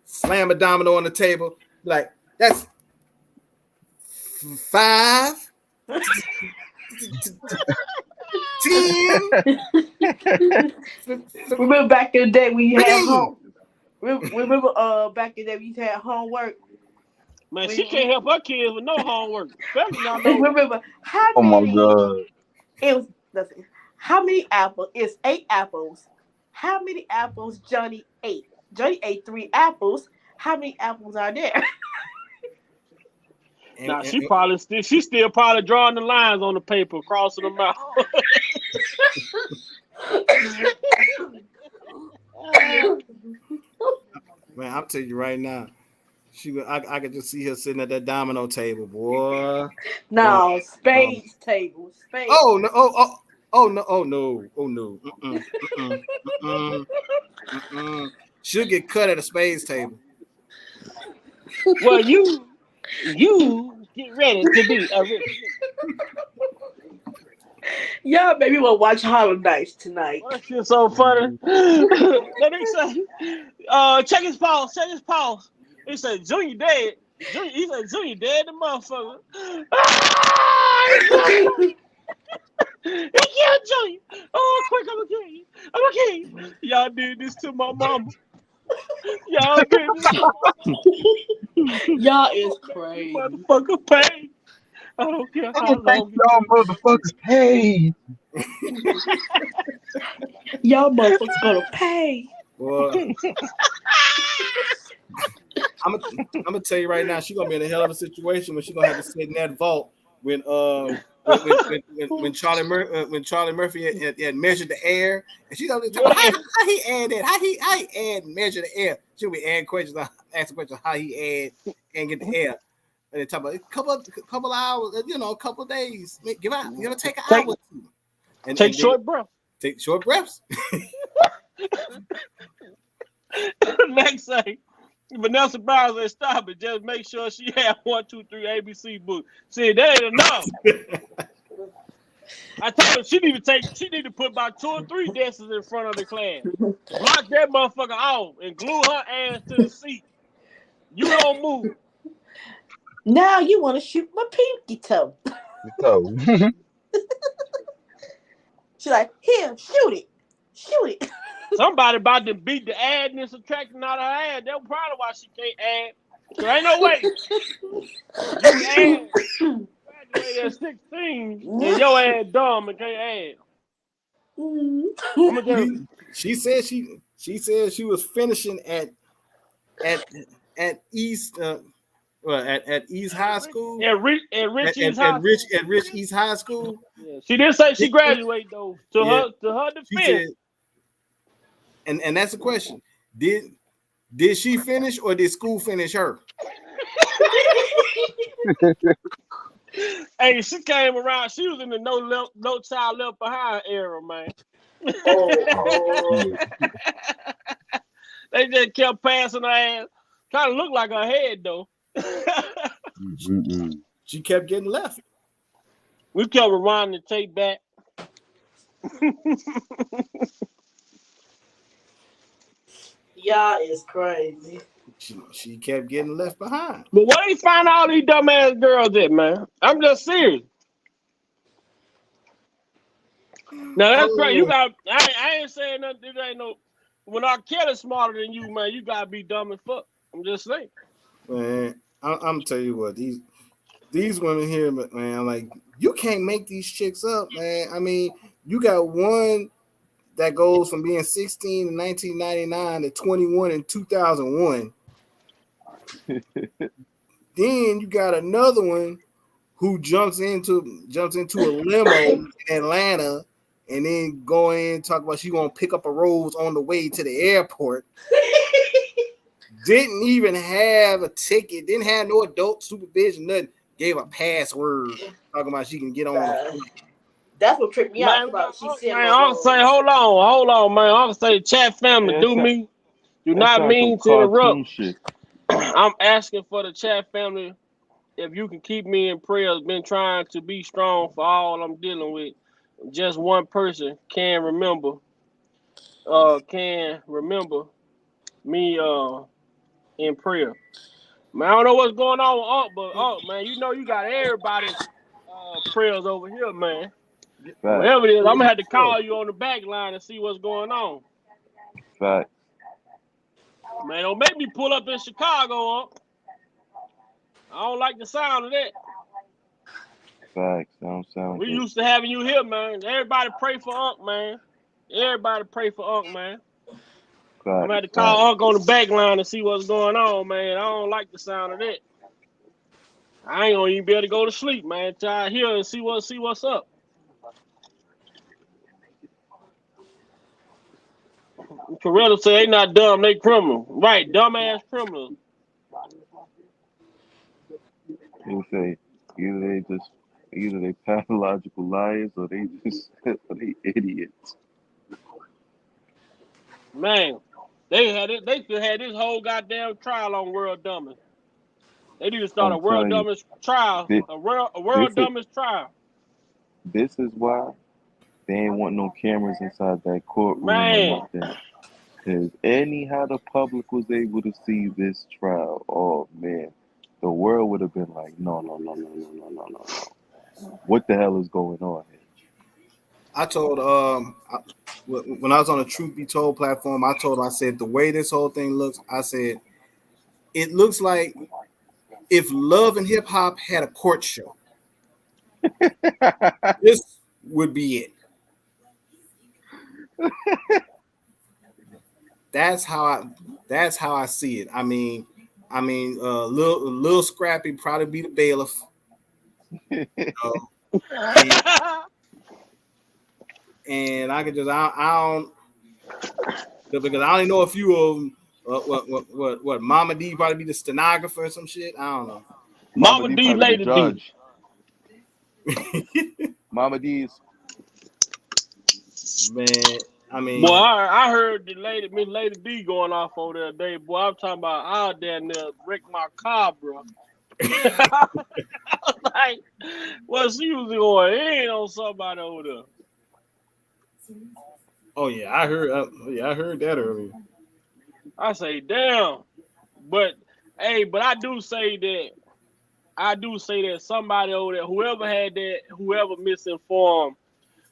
G: slam a domino on the table. Like, that's 5 10.
E: Remember back in the day when you had home. Remember back in the day when you had homework.
A: Man, she can't help her kids with no homework.
E: Remember how many?
F: Oh my god!
E: It was nothing. How many apples? It's 8 apples. How many apples Johnny ate? Johnny ate 3 apples. How many apples are there?
A: Now she's still probably drawing the lines on the paper, crossing them out.
G: Man, I'll tell you right now. I could just see her sitting at that domino table, boy.
E: No, spades table. Spades.
G: Oh no! Oh no! She'll get cut at a spades table.
A: Well, you get ready to be a rich.
E: Y'all maybe we'll watch Harlem Nights tonight.
A: That shit's so funny. Let me say, check his pulse. Check his pulse. He said, "Junior dead." He said, "Junior dead, the motherfucker." He killed Junior. Oh, quick, I'm gonna kill you. I'm gonna kill you. Y'all did this to my mama. Y'all did this to my mama.
E: Y'all is crazy.
A: Motherfucker paid. I don't care how long.
F: Y'all motherfuckers paid.
E: Y'all motherfuckers gonna pay.
G: Well, I'm gonna tell you right now, she's gonna be in a hell of a situation when she's gonna have to sit in that vault when Charlie Murphy had measured the air, and she's gonna be talking about how he add that, how he add and measure the air. She'll be asking questions how he add and get the air. And they talk about a couple hours, a couple of days. Take an hour or two. And
A: take short breath.
G: Take short breaths.
A: Next thing, Vanessa Brown said, "Stop it. Just make sure she had 1, 2, 3 ABC books." See, that ain't enough. I told her she need to put about 2 or 3 desks in front of the class. Lock that motherfucker off and glue her ass to the seat. You don't move.
E: Now you want to shoot my pinky toe. She's like, "Here, shoot it. Shoot it."
A: Somebody about to beat the adding and subtracting out of her ass. That's probably why she can't add. There ain't no way. You add. Graduated at 16 and your ass dumb and can't add. I'm gonna
G: She said she was finishing at East at East High School.
A: At Rich East High School.
G: At Rich East High School.
A: Yeah. She didn't say she graduated though. To her defense.
G: She said, and that's the question. Did she finish or did school finish her?
A: Hey, she came around. She was in the no child left behind era, man. They just kept passing her ass. Kind of looked like her head though.
G: She kept getting left.
A: We kept rewinding the tape back.
E: Y'all is crazy.
G: She kept getting left behind.
A: But where they find all these dumbass girls at, man? I'm just serious. Now that's great. You got. I ain't saying nothing. This ain't no. When R. Kelly's smarter than you, man, you gotta be dumb as fuck. I'm just saying.
G: Man, I'm tell you what, these women here, man, like you can't make these chicks up, man. I mean, you got one that goes from being 16 in 1999 to 21 in 2001. Then you got another one who jumps into a limo in Atlanta and then go in and talk about she gonna pick up a rose on the way to the airport. Didn't even have a ticket, didn't have no adult supervision, nothing. Gave a password talking about she can get on.
E: That's what tripped me out about. She said,
A: man, I'll say, hold on, man. I'll say, chat family, do not mean to interrupt.
I: Shit.
A: I'm asking for the chat family if you can keep me in prayer. Been trying to be strong for all I'm dealing with. Just one person can remember me in prayer. Man, I don't know what's going on with Unc, but Unc, man, you know you got everybody's prayers over here, man.
I: Fact.
A: Whatever it is, I'm gonna have to call you on the back line and see what's going on.
I: Fact.
A: Man, don't make me pull up in Chicago, Unc. I don't like the sound of that.
I: Facts. Don't sound
A: We
I: good.
A: used to having you here, man. Everybody pray for Unc, man. Everybody pray for Unc, man.
I: Facts.
A: I'm gonna have to call Unc on the back line and see what's going on, man. I don't like the sound of that. I ain't gonna even be able to go to sleep, man, till I hear and see what's up. Coretta say they not dumb, they criminal. Right, dumbass criminals.
I: They say either they pathological liars or they idiots.
A: Man, they could have this whole goddamn trial on World Dumbest. They need to start a World Dumbest trial. A world Dumbest trial.
I: This is why they ain't want no cameras inside that courtroom
A: Man.
I: or nothing. Because anyhow the public was able to see this trial, oh man, the world would have been like, no. What the hell is going on here?
G: I told when I was on the Truth Be Told platform, I said the way this whole thing looks, I said it looks like if Love and Hip Hop had a court show. This would be it. That's how I see it. I mean, Lil Scrappy probably be the bailiff. And I could just I don't because I only know a few of them. What Mama D probably be the stenographer or some shit. I don't know.
A: Mama D, Lady
I: judge. Mama D's.
G: Man, I mean,
A: boy, I heard Miss Lady D going off over there today. Boy, I'm talking about I down there wreck my car, bro. I was like, well, she was going in on somebody over there.
G: Oh yeah, I heard that earlier.
A: I say, damn, but I do say that somebody over there, whoever misinformed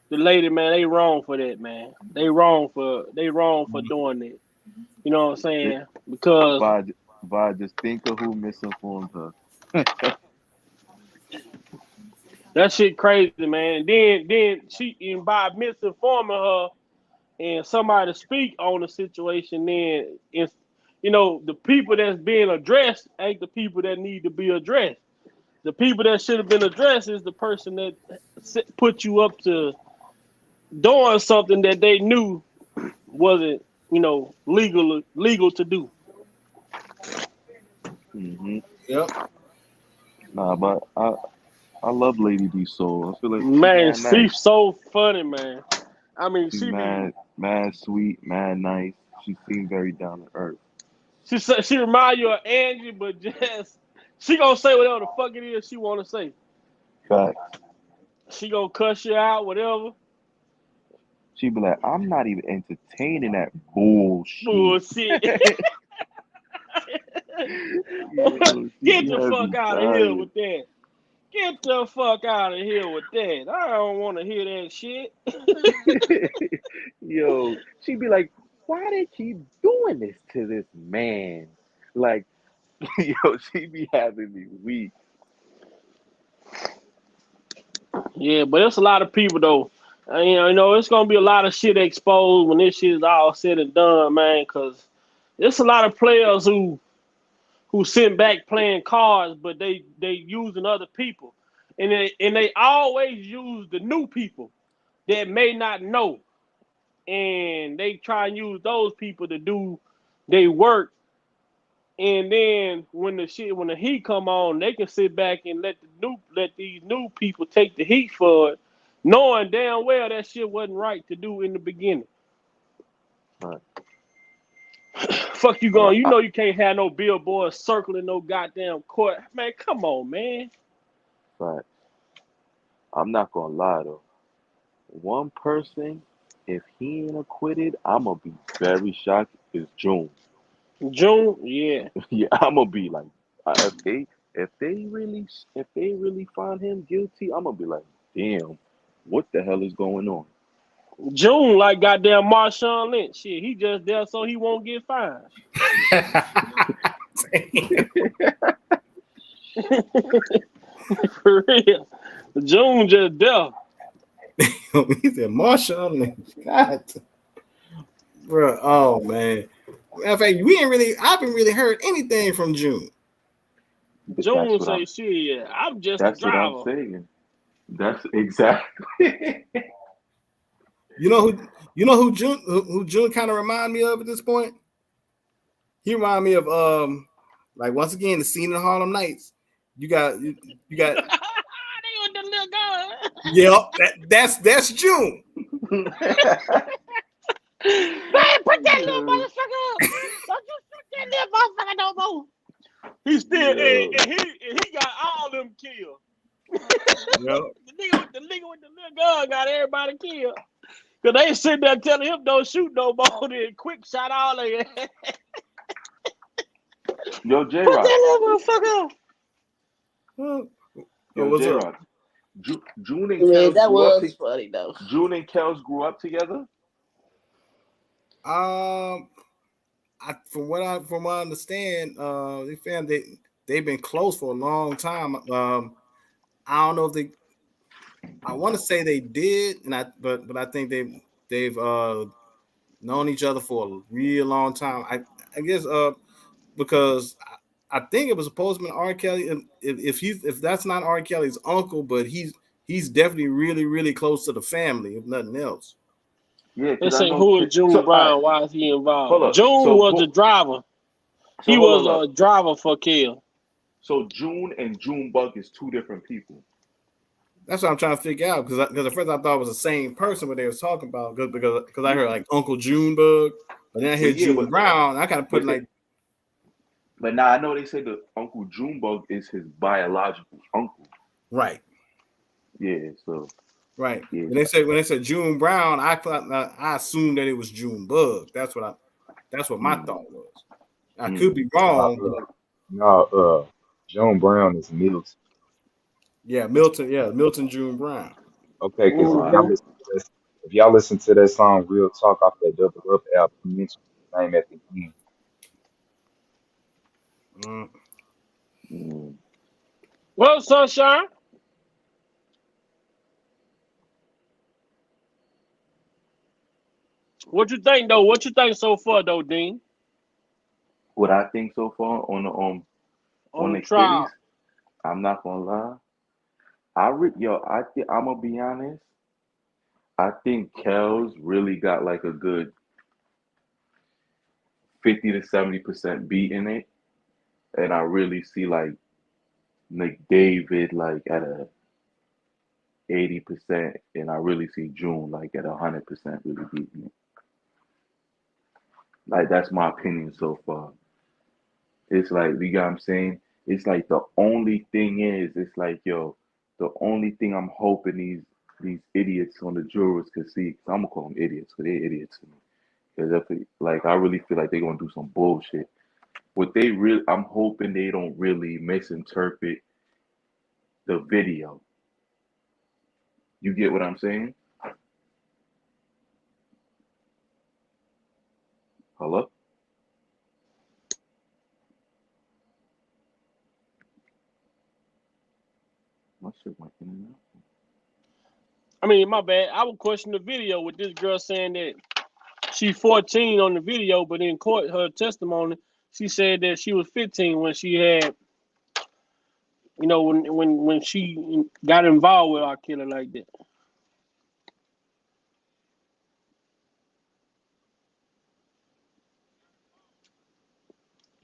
A: the lady, man, they wrong for that, man. They wrong for doing that. You know what I'm saying? Because
I: Vi, just think of who misinformed her.
A: That shit crazy, man. Then she, and by misinforming her and somebody to speak on the situation, then it's, the people that's being addressed ain't the people that need to be addressed. The people that should have been addressed is the person that put you up to doing something that they knew wasn't, legal to do.
I: Mm-hmm.
G: Yep.
I: Nah, but I love Lady D Soul. I feel like she's
A: Man,
I: mad nice.
A: she's so funny, man. I mean,
I: She's
A: she be
I: mad sweet, mad nice. She seems very down to earth.
A: she remind you of Angie, but just she gonna say whatever the fuck it is she wanna say.
I: Facts.
A: She gonna cuss you out, whatever.
I: She be like, I'm not even entertaining that bullshit.
A: Bullshit.
I: Yo,
A: Get
I: she
A: the
I: had
A: fuck
I: me
A: out of here
I: dying.
A: with that. Get the fuck out of here with that. I don't want to hear that shit.
I: Yo, she be like, why they keep doing this to this man? Like, yo, she be having me weak.
A: Yeah, but it's a lot of people though. It's gonna be a lot of shit exposed when this shit is all said and done, man. Cause there's a lot of players who sit back playing cards, but they using other people, and they always use the new people that may not know, and they try and use those people to do their work. And then when the heat come on, they can sit back and let these new people take the heat for it, knowing damn well that shit wasn't right to do in the beginning.
I: Right.
A: Fuck you
I: Uh,
A: going.
I: I,
A: You can't have no billboard circling no goddamn court. Man, come on, man.
I: right. I'm not gonna lie though. One person, if he ain't acquitted, I'm gonna be very shocked. Is June.
A: June, yeah.
I: Yeah, I'm gonna be like, if they really find him guilty, I'm gonna be like, damn, what the hell is going on?
A: June like goddamn Marshawn Lynch. Shit, he just there so he won't get fined. For real. June just there.
G: He said Marshawn Lynch. God. Bro, oh man. In fact, I haven't really heard anything from June.
I: But
A: June say, shit, I'm just a
I: that's what I'm
A: driver.
I: saying. That's exactly.
G: You know who June kind of remind me of at this point? He remind me of like once again the scene in Harlem Nights. You got
A: They with the little gun.
G: yeah, that's June.
A: Man, put that little motherfucker up. Don't you shoot that little motherfucker no more. He still and he got all them killed.
G: Yep.
A: The nigga with the little gun got everybody killed. Cause they sitting there telling him don't shoot no more. Then quick shot all of it.
I: Yo, J
A: Put
I: Rock.
A: that little motherfucker up.
I: Yo, J Rock. June and
E: Yeah,
I: Kels
E: that
I: grew up.
E: was funny though.
I: June and Kels grew up together.
G: From what I understand, they've been close for a long time. I don't know if I want to say they did, but I think they've known each other for a real long time. I guess because I think it was supposed to be R. Kelly. If that's not R. Kelly's uncle, but he's definitely really really close to the family, if nothing else.
I: Yeah,
A: They
I: because I
A: say
I: know.
A: who is June
I: So,
A: Brown? Why is he involved?
I: hold up.
A: June was the driver. He was
I: hold up.
A: a driver for Kill.
I: So June and Junebug is two different people.
G: That's what I'm trying to figure out because at first I thought it was the same person what they was talking about because I heard like Uncle Junebug, but then I hear June Brown. I kind of put like.
I: But now I know they say that Uncle Junebug is his biological uncle.
G: Right.
I: Yeah. So.
G: Right.
I: Yeah.
G: When they said June Brown, I assumed that it was Junebug. That's what my thought was. I could be wrong.
F: No, Joan Brown is Milton.
G: Yeah, Milton. Yeah, Milton June Brown.
F: Okay, because if y'all listen to that song "Real Talk" off that Double Up album, he mentioned his name at the end.
A: Well, Sunshine. What you think though? What you think so far though, Dean?
I: What I think so far on
A: On the
I: the kitties,
A: trial.
I: I'm not gonna lie. I think I'm gonna be honest. I think Kels really got like a good 50 to 70% beat in it, and I really see like McDavid like at a 80%, and I really see June like at 100% really beating it. Like that's my opinion so far. It's like you got what I'm saying. It's like the only thing is, it's like yo, the only thing I'm hoping these idiots on the jurors could see. Cause I'm gonna call them idiots, cause they're idiots to me. Cause if like I really feel like they're gonna do some bullshit. What they really, I'm hoping they don't really misinterpret the video. You get what I'm saying? Hello? My shit went in and out.
A: I mean, my bad. I would question the video with this girl saying that she 14 on the video, but in court, her testimony, she said that she was 15 when she had, when she got involved with our killer like that.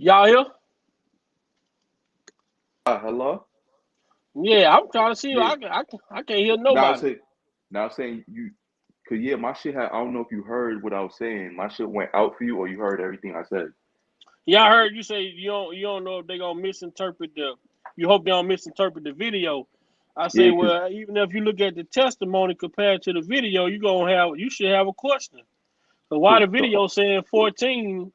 A: Y'all here?
I: Hello?
A: Yeah, I'm trying to see.
I: Yeah.
A: I can't hear
I: Now
A: nobody.
I: saying you, cause yeah, my shit had. I don't know if you heard what I was saying. My shit went out for you, or you heard everything I said.
A: Yeah, I heard you say you don't know if they gonna misinterpret the. You hope they don't misinterpret the video. I say,
I: Yeah, cause
A: well, even if you look at the testimony compared to the video, you should have a question. So why
I: cause
A: the
I: the
A: video saying 14?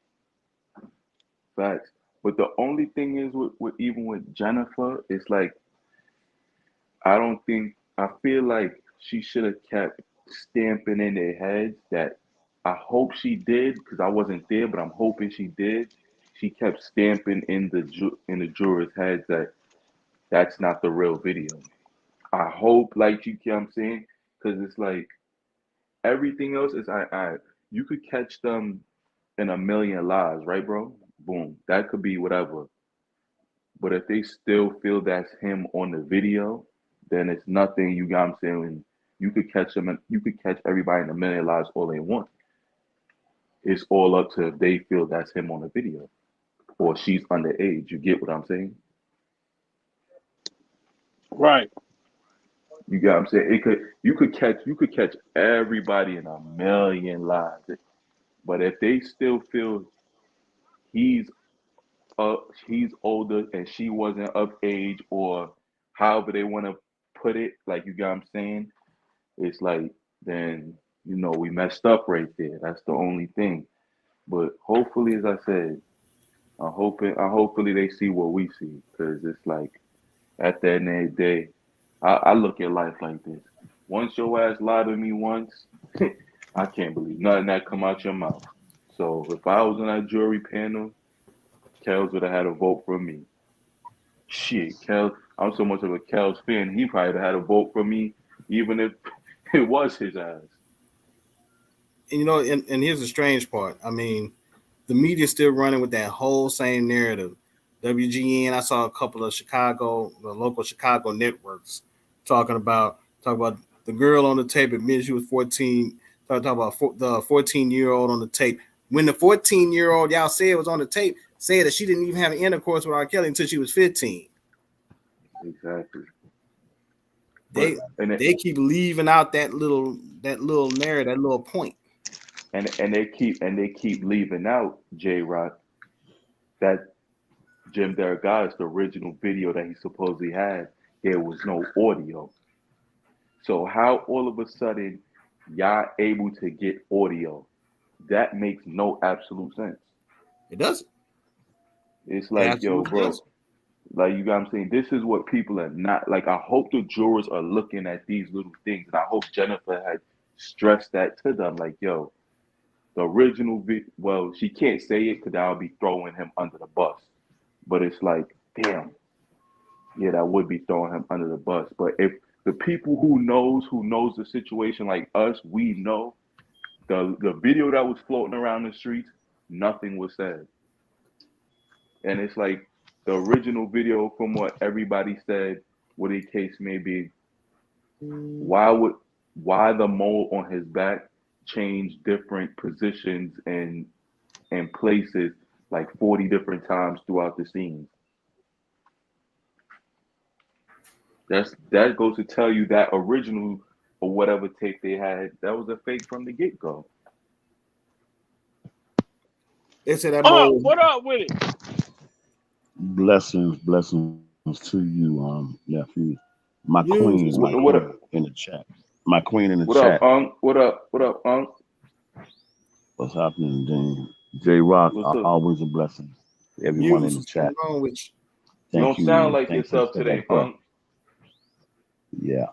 I: facts. But the only thing is with even with Jennifer, it's like I feel like she should have kept stamping in their heads that I hope she did because I wasn't there, but I'm hoping she did. She kept stamping in the jurors' heads that that's not the real video. I hope, like you get what I'm saying, because it's like everything else is I you could catch them in a million lies, right, bro? Boom, that could be whatever. But if they still feel that's him on the video, then it's nothing. You got what I'm saying? You could catch them, and you could catch everybody in a million lives all they want. It's all up to if they feel that's him on the video or she's underage. You get what I'm saying?
A: Right.
I: You got what I'm saying? You could catch everybody in a million lives. But if they still feel he's he's older and she wasn't of age or however they want to put it, like you got what I'm saying, it's like then we messed up right there. That's the only thing. But hopefully, as I said, hopefully they see what we see because it's like at the end of the day, I look at life like this. Once your ass lied to me once, I can't believe nothing that come out your mouth. So if I was on that jury panel, Kels would have had a vote for me. Shit, Kels, I'm so much of a Kels fan. He probably would have had a vote for me, even if it was his ass.
G: And and here's the strange part. I mean, the media's still running with that whole same narrative. WGN, I saw a couple of the local Chicago networks talking about the girl on the tape admitted she was 14. Talking about the 14-year-old on the tape. When the 14-year-old y'all said was on the tape, said that she didn't even have an intercourse with R. Kelly until she was 15.
I: Exactly.
G: They keep leaving out that little narrative, that little point.
I: And they keep leaving out J-Rock that Jim Derrick's the original video that he supposedly had. There was no audio. So how all of a sudden y'all able to get audio? That makes no absolute sense.
G: It doesn't.
I: It's like, yo, bro, like you got what I'm saying? This is what people are not like. I hope the jurors are looking at these little things. And I hope Jennifer had stressed that to them. Like, yo, the original video, well, she can't say it because that'll be throwing him under the bus. But it's like, damn, yeah, that would be throwing him under the bus. But if the people who knows the situation like us, we know The video that was floating around the streets, nothing was said. And it's like the original video, from what everybody said, what the case may be, why the mole on his back changed different positions and places like 40 different times throughout the scenes. That goes to tell you that original or whatever tape they had, that was a fake from the get-go.
G: They said that mole.
A: What up with it?
L: Blessings to you, nephew. My
G: You-
L: queen,
I: What up?
L: in the chat. My queen in the
I: What
L: chat.
I: up, Unc? What up, Unc?
L: What's happening, Dean? J Rock,
I: What's up?
L: always a blessing. Everyone in the
G: What's
L: chat.
G: going on with you?
I: You don't sound like
L: Thank
I: yourself
L: for
I: today,
L: that prayer.
I: Unc.
L: Yeah,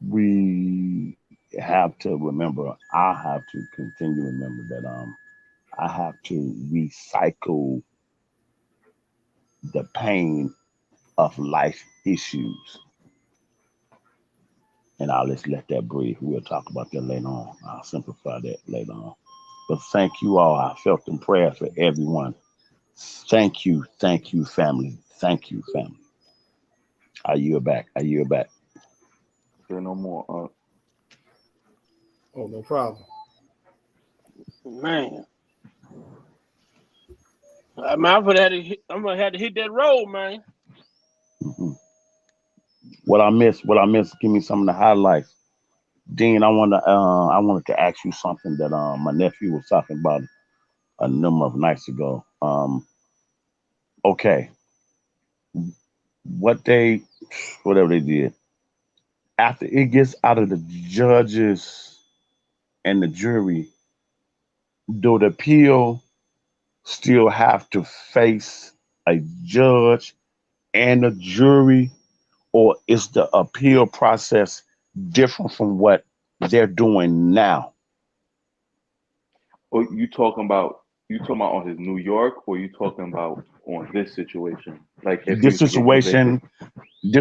L: we have to remember, I have to continue to remember that I have to recycle the pain of life issues. And I'll just let that breathe. We'll talk about that later on. I'll simplify that later on. But thank you all. I felt in prayer for everyone. Thank you, family. Thank you, family. I yield back.
I: Say no more, Unc.
G: Oh, no problem.
A: Man. I'm gonna have to hit that road, man.
L: Mm-hmm. What I missed, give me some of the highlights. Dean, I wanted to ask you something that my nephew was talking about a number of nights ago. Okay. Whatever they did, after it gets out of the judges and the jury, do the appeal still have to face a judge and a jury, or is the appeal process different from what they're doing now?
I: Or you talking about on his New York, or you talking about on this situation? Like if
L: This
I: he was to get convicted?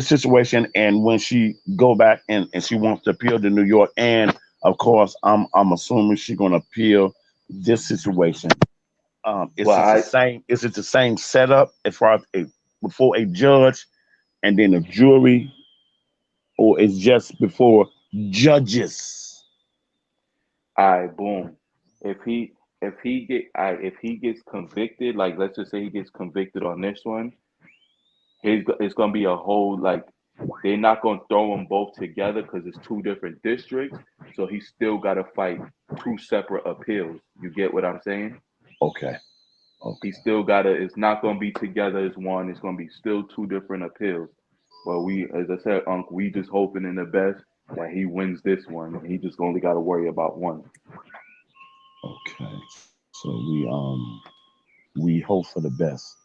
L: situation, and when she go back and she wants to appeal to New York, and of course I'm assuming she's gonna appeal this situation. Is it the same setup as far as before a judge and then a jury, or it's just before judges?
I: All right, boom. If he gets convicted, like let's just say he gets convicted on this one, it's gonna be a whole, like, they're not gonna throw them both together because it's two different districts. So he's still got to fight two separate appeals. You get what I'm saying?
L: Okay.
I: He still gotta. It's not gonna be together as one. It's gonna be still two different appeals. But we, as I said, Unc, we just hoping in the best that he wins this one. He just only got to worry about one.
L: Okay. So we hope for the best,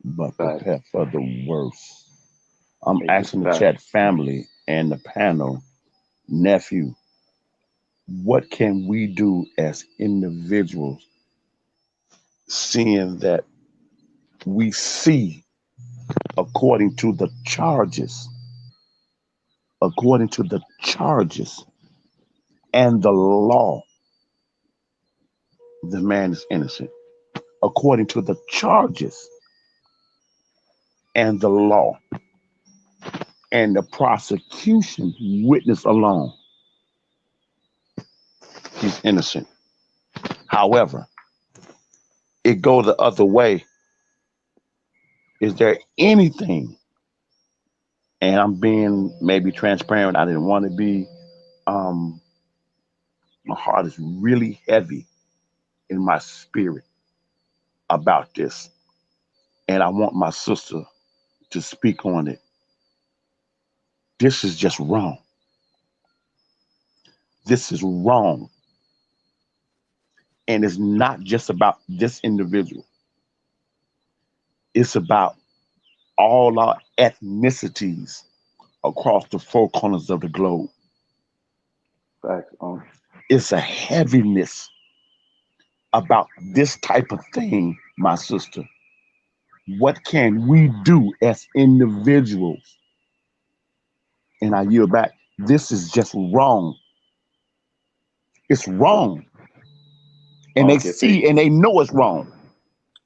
L: but prepare for the worst. I'm asking the chat family and the panel, nephew, what can we do as individuals, seeing that we see, according to the charges and the law, the man is innocent. According to the charges and the law and the prosecution witness alone, he's innocent. However, it goes the other way. Is there anything, and I'm being maybe transparent, I didn't want to be, my heart is really heavy in my spirit about this, and I want my sister to speak on it. This is just wrong. This is wrong. And it's not just about this individual. It's about all our ethnicities across the four corners of the globe.
I: Facts.
L: It's a heaviness about this type of thing, my sister. What can we do as individuals? And I yield back. This is just wrong. It's wrong. And
I: Unc,
L: they know it's wrong.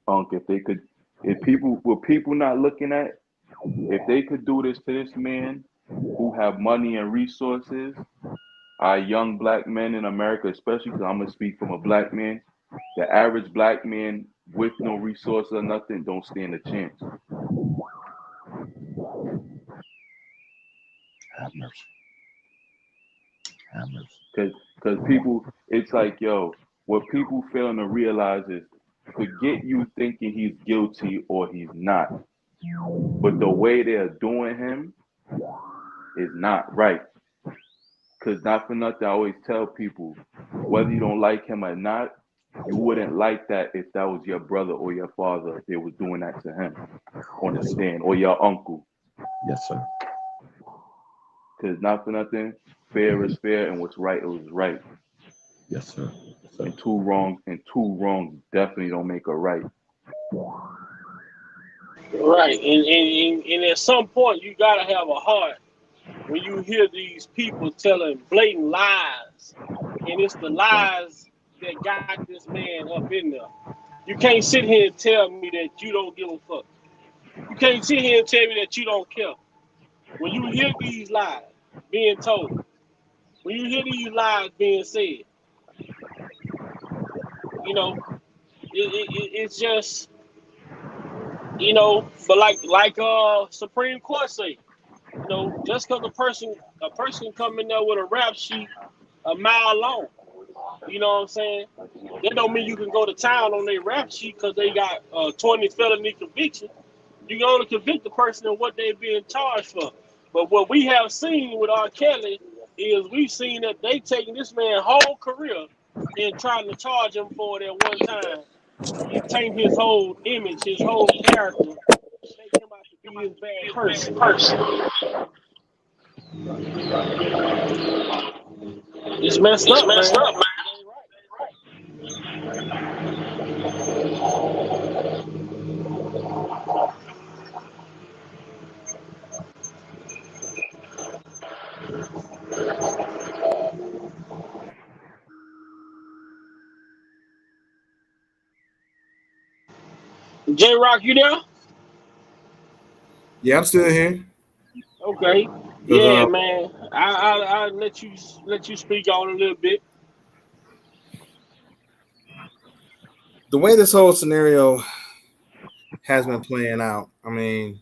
I: Unc, if people not looking at, if they could do this to this man who have money and resources, our young black men in America, especially because I'm gonna speak from a black man, the average black man with no resources or nothing don't stand a chance.
L: Have mercy. Have mercy.
I: Because people, it's like, yo, what people failing to realize is, forget you thinking he's guilty or he's not, but the way they're doing him is not right. Because not for nothing, I always tell people, whether you don't like him or not, you wouldn't like that if that was your brother or your father, if they was doing that to him on the stand, or your uncle.
L: Yes, sir.
I: Because not for nothing, fair is fair, and what's right is right.
L: Yes, sir. Yes, sir.
I: And two wrongs definitely don't make a right.
A: Right, and at some point you gotta have a heart when you hear these people telling blatant lies, and it's the lies that got this man up in there. You can't sit here and tell me that you don't give a fuck. You can't sit here and tell me that you don't care. When you hear these lies being told, when you hear these lies being said, you know, it's just, you know, but like Supreme Court say, you know, just because a person come in there with a rap sheet a mile long, you know what I'm saying? That don't mean you can go to town on their rap sheet because they got 20 felony convictions. You can only convict the person of what they're being charged for. But what we have seen with R. Kelly is we've seen that they taking this man's whole career and trying to charge him for it at one time and taint his whole image, his whole character, make him out to be this bad person. It's messed up, man. J Rock, you there?
G: Yeah, I'm still here.
A: Okay. Yeah, man. I let you speak on a little bit.
G: The way this whole scenario has been playing out, I mean,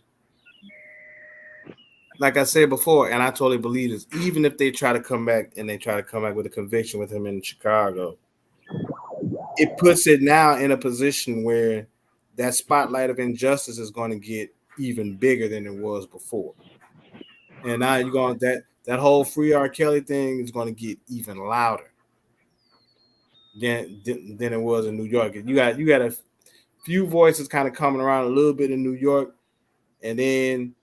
G: like I said before, and I totally believe this, even if they try to come back with a conviction with him in Chicago, it puts it now in a position where that spotlight of injustice is going to get even bigger than it was before. And now you're going that whole free R. Kelly thing is going to get even louder than it was in New York. You got a few voices kind of coming around a little bit in New York, and then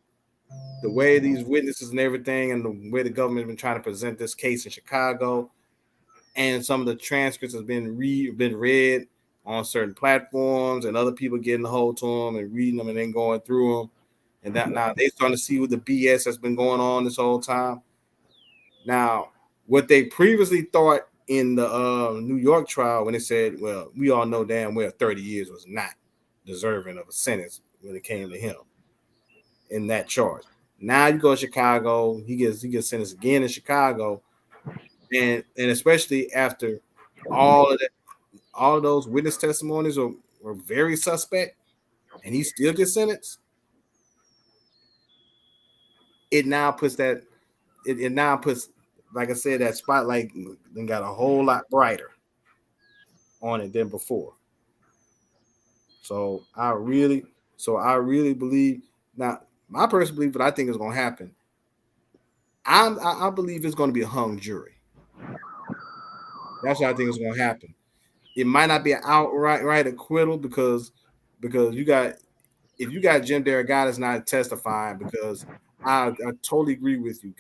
G: the way these witnesses and everything, and the way the government has been trying to present this case in Chicago, and some of the transcripts has been read on certain platforms, and other people getting a hold to them and reading them and then going through them, and that now they starting to see what the BS has been going on this whole time. Now, what they previously thought in the New York trial, when they said, well, we all know damn well 30 years was not deserving of a sentence when it came to him in that charge. Now you go to Chicago, he gets sentenced again in Chicago, and especially after all of those witness testimonies were very suspect, and he still gets sentenced. It now puts like I said, that spotlight then got a whole lot brighter on it than before. So I really believe, now my personal belief, what I think is going to happen, I believe it's going to be a hung jury. That's what I think is going to happen. It might not be an outright acquittal because you got Jim Derogatis not testifying, because I totally agree with you,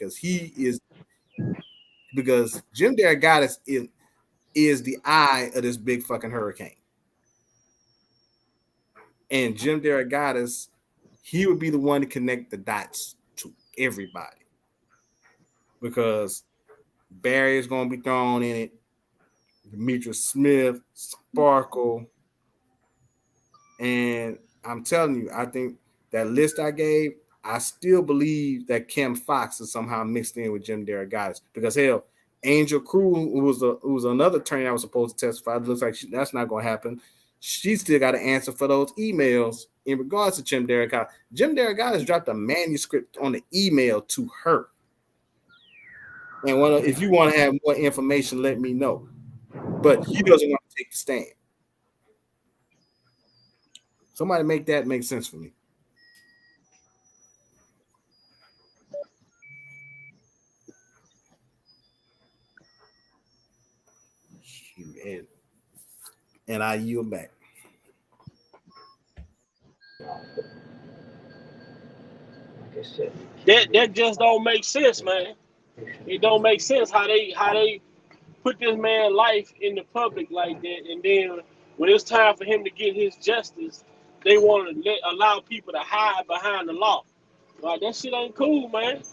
G: because Jim Derogatis is the eye of this big fucking hurricane. And Jim Derogatis, he would be the one to connect the dots to everybody, because barriers going to be thrown in it. Demetrius Smith, Sparkle, and I'm telling you, I think that list I gave, I still believe that Kim Fox is somehow mixed in with Jim Derogatis, because hell, Angel Cruz, who was another attorney that was supposed to testify, it looks like that's not going to happen. She still got to answer for those emails in regards to Jim Derogatis. Jim Derogatis dropped a manuscript on the email to her. And if you want to have more information, let me know. But he doesn't want to take the stand. Somebody make that make sense for me. And I yield back.
A: That just don't make sense, man. It don't make sense how they put this man's life in the public like that, and then when it's time for him to get his justice, they want to allow people to hide behind the law. Like, that shit ain't cool, man.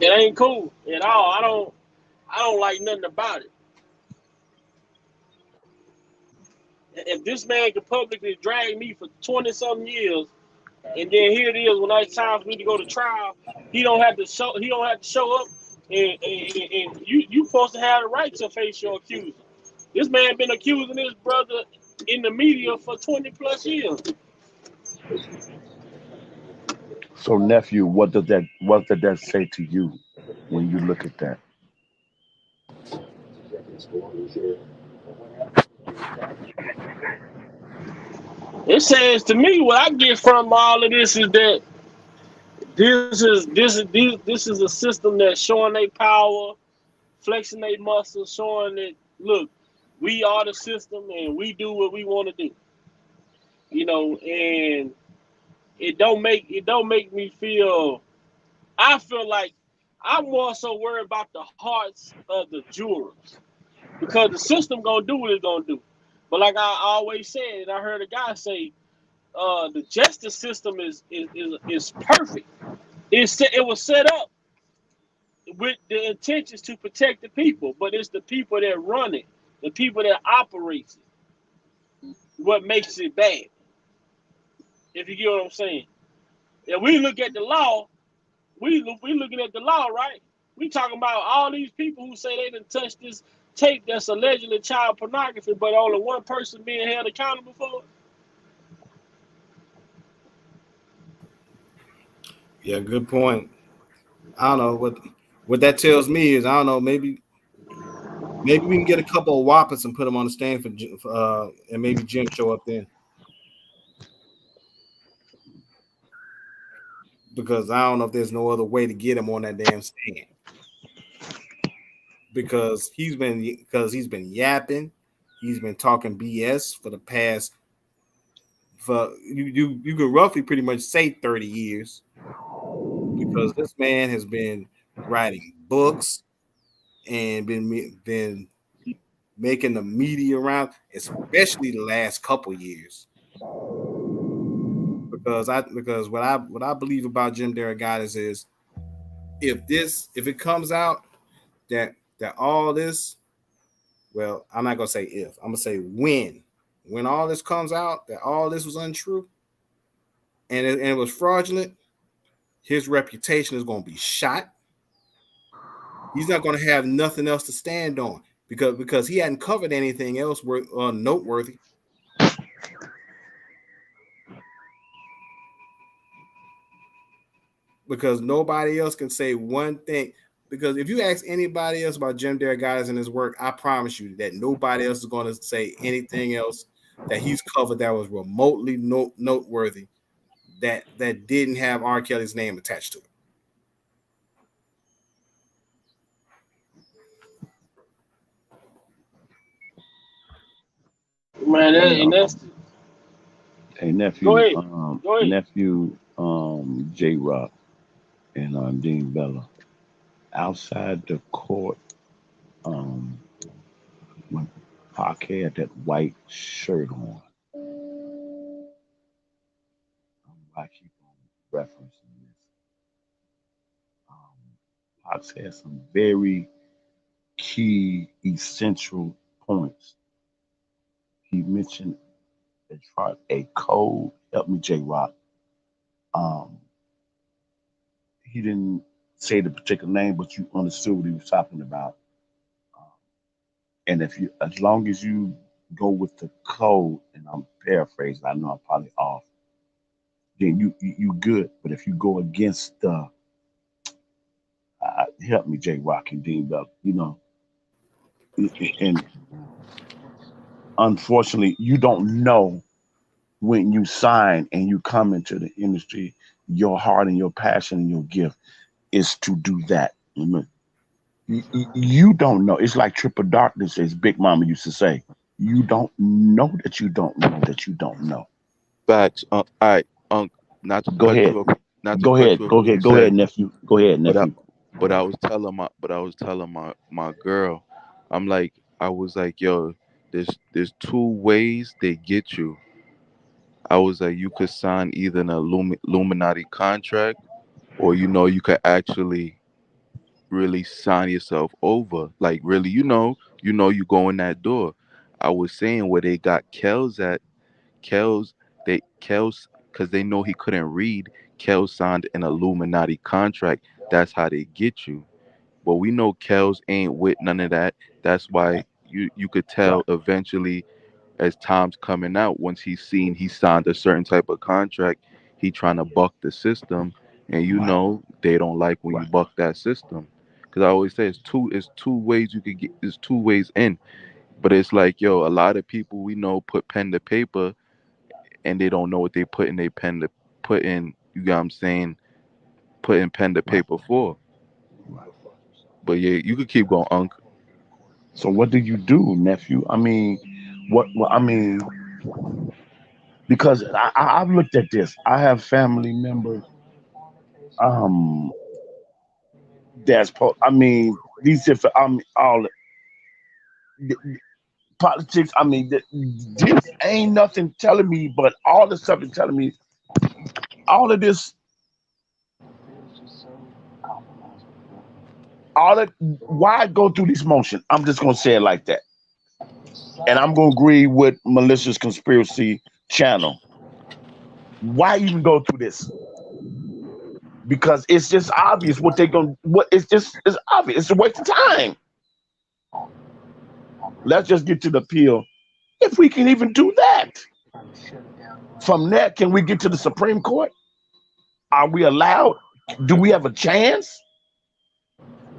A: It ain't cool at all. I don't like nothing about it. If this man could publicly drag me for 20-something years, and then here it is when it's time for me to go to trial, he don't have to show up, and you supposed to have the right to face your accuser. This man been accusing his brother in the media for 20 plus years.
L: So, nephew, what did that say to you when you look at that?
A: It says to me, what I get from all of this is that this is a system that's showing their power, flexing their muscles, showing that, look, we are the system and we do what we want to do. And it don't make me feel. I feel like I'm more so worried about the hearts of the jurors, because the system gonna do what it's gonna do. But like I always said, I heard a guy say, the justice system is perfect. It was set up with the intentions to protect the people, but it's the people that run it, the people that operate it, what makes it bad. If you get what I'm saying. If we look at the law, we looking at the law, right? We talking about all these people who say they didn't touch this tape that's allegedly child pornography, but only one person being held accountable for it.
G: Yeah, good point. I don't know what that tells me is, I don't know, maybe we can get a couple of whoppers and put them on the stand for and maybe Jim show up then. Because I don't know if there's no other way to get him on that damn stand. Because he's been yapping, he's been talking BS for the past, you could roughly pretty much say 30 years. Because this man has been writing books and been making the media around, especially the last couple years. Because what I believe about Jim Derogatis is, if it comes out that all this, well, I'm not gonna say if, I'm gonna say when all this comes out, that all this was untrue and it was fraudulent, his reputation is gonna be shot. He's not gonna have nothing else to stand on because he hadn't covered anything else noteworthy. Because nobody else can say one thing. Because if you ask anybody else about Jim Derogatis and his work, I promise you that nobody else is going to say anything else that he's covered that was remotely noteworthy that didn't have R. Kelly's name attached to it.
A: Man, that's.
L: Hey, nephew.
A: Go ahead. Go ahead.
L: Nephew, J. Rock and Dean Bella. Outside the court, when Pac had that white shirt on, I keep on referencing this. Pops had some very key, essential points. He mentioned as far a code. Help me, J Rock. Um, he didn't say the particular name, but you understood what he was talking about. Um, and if you, as long as you go with the code, and I'm paraphrasing, I know I'm probably off, then you good. But if you go against the, help me, J Rock and Dean Bell, and unfortunately, you don't know when you sign and you come into the industry, your heart and your passion and your gift is to do that. You don't know. It's like triple darkness, as Big Mama used to say. You don't know that you don't know that you don't know.
I: Facts. All right, not to
L: Go
I: cut
L: ahead.
I: you off, not to
L: Go
I: cut
L: ahead.
I: you off
L: Go
I: what you
L: ahead. Go ahead,
I: said,
L: nephew. Go ahead,
I: but I,
L: nephew.
I: but I was telling my girl, I was like, yo, there's two ways they get you. I was like, you could sign either an Illuminati contract, or you could actually really sign yourself over. Like really, you go in that door. I was saying where they got Kells at. Kells, because they know he couldn't read. Kells signed an Illuminati contract. That's how they get you. But we know Kells ain't with none of that. That's why you could tell
L: Right.
I: eventually as time's coming out, once he signed a certain type of contract, he trying to buck the system, and
L: Right.
I: they don't like when you
L: Right.
I: buck that system. Because I always say it's two ways you could get. There's two ways in, but it's like, yo, a lot of people we know put pen to paper, and they don't know what they put in their pen to put in. You got what I'm saying? Putting pen to
L: Right.
I: paper for.
L: Right.
I: But yeah, you could keep going, Unc.
L: So what do you do, nephew? I mean, I mean, because I've looked at this. I have family members. Um, I mean, these different. All politics. I mean, this ain't nothing telling me, but all the stuff is telling me all of this. All that. Why go through this motion? I'm just gonna say it like that, and I'm gonna agree with malicious conspiracy channel. Why even go through this? Because it's just obvious what they're gonna. What it's obvious. It's a waste of time. Let's just get to the appeal. If we can even do that, from there, can we get to the Supreme Court? Are we allowed? Do we have a chance?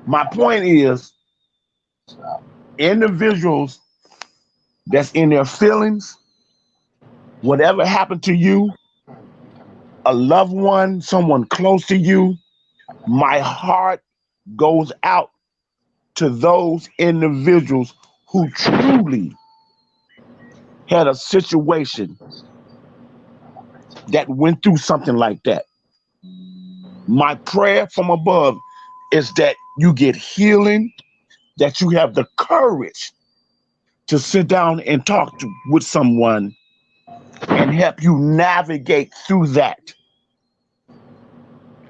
L: My point is, individuals that's in their feelings, whatever happened to you, a loved one, someone close to you, my heart goes out to those individuals who truly had a situation that went through something like that. My prayer from above is that you get healing, that you have the courage to sit down and talk with someone and help you navigate through that.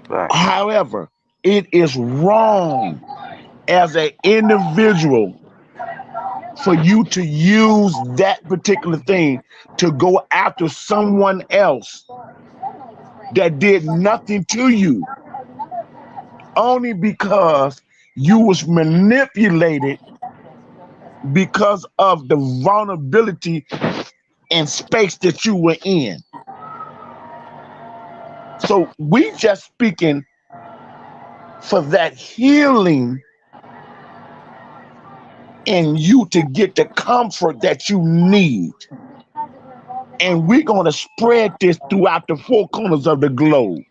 I: Right.
L: However, it is wrong as an individual for you to use that particular thing to go after someone else that did nothing to you, only because you was manipulated because of the vulnerability and space that you were in. So we just speaking for that healing in you to get the comfort that you need. And we're going to spread this throughout the four corners of the globe.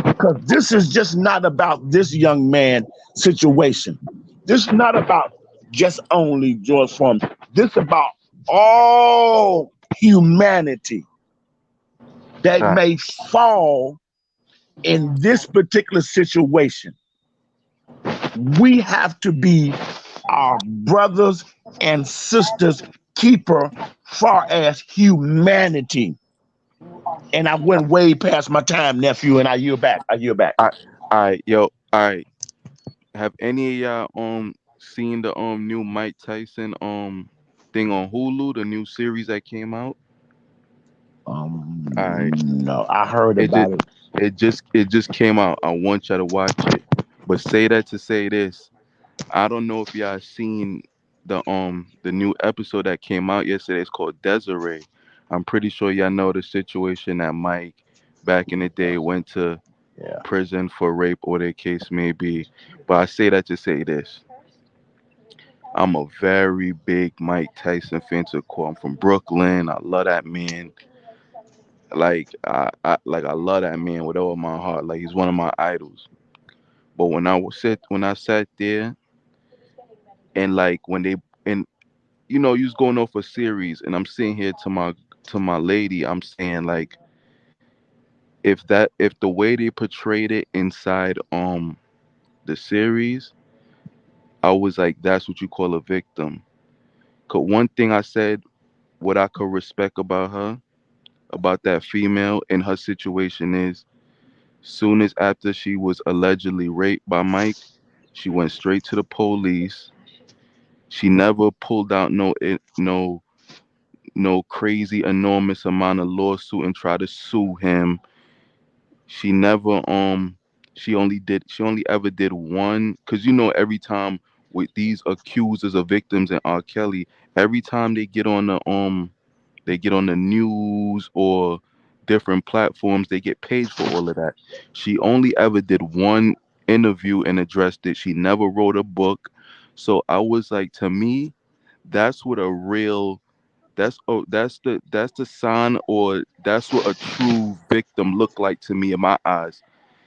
L: Because this is just not about this young man situation. This is not about just only George Foreman. This is about all humanity that
I: Right.
L: may fall in this particular situation. We have to be our brothers and sisters keeper far as humanity. And I went way past my time, nephew, and I yield back.
I: All right, yo, all right. Have any of y'all seen the new Mike Tyson thing on Hulu, the new series that came out? All right,
L: No, I heard
I: it just
L: about it.
I: it just came out. I want y'all to watch it. But say that to say this. I don't know if y'all seen the new episode that came out yesterday. It's called Desiree. I'm pretty sure y'all know the situation that Mike back in the day went to
L: Yeah.
I: prison for rape or the case may be. But I say that to say this. I'm a very big Mike Tyson fan to the core. I'm from Brooklyn. I love that man. I love that man with all my heart. Like he's one of my idols. But when I sat there and like when they and you was going off a series and I'm sitting here to my lady, I'm saying like if the way they portrayed it inside the series, I was like, that's what you call a victim. 'Cause one thing I said, what I could respect about her, about that female in her situation is, soon as after she was allegedly raped by Mike, she went straight to the police. She never pulled out no crazy enormous amount of lawsuit and tried to sue him. She never she only ever did one, because every time with these accusers or victims and R. Kelly, every time they get on the news or different platforms, they get paid for all of that. She only ever did one interview and addressed it. She never wrote a book. So I was like, to me, that's what a real that's the sign, or that's what a true victim looked like to me in my eyes.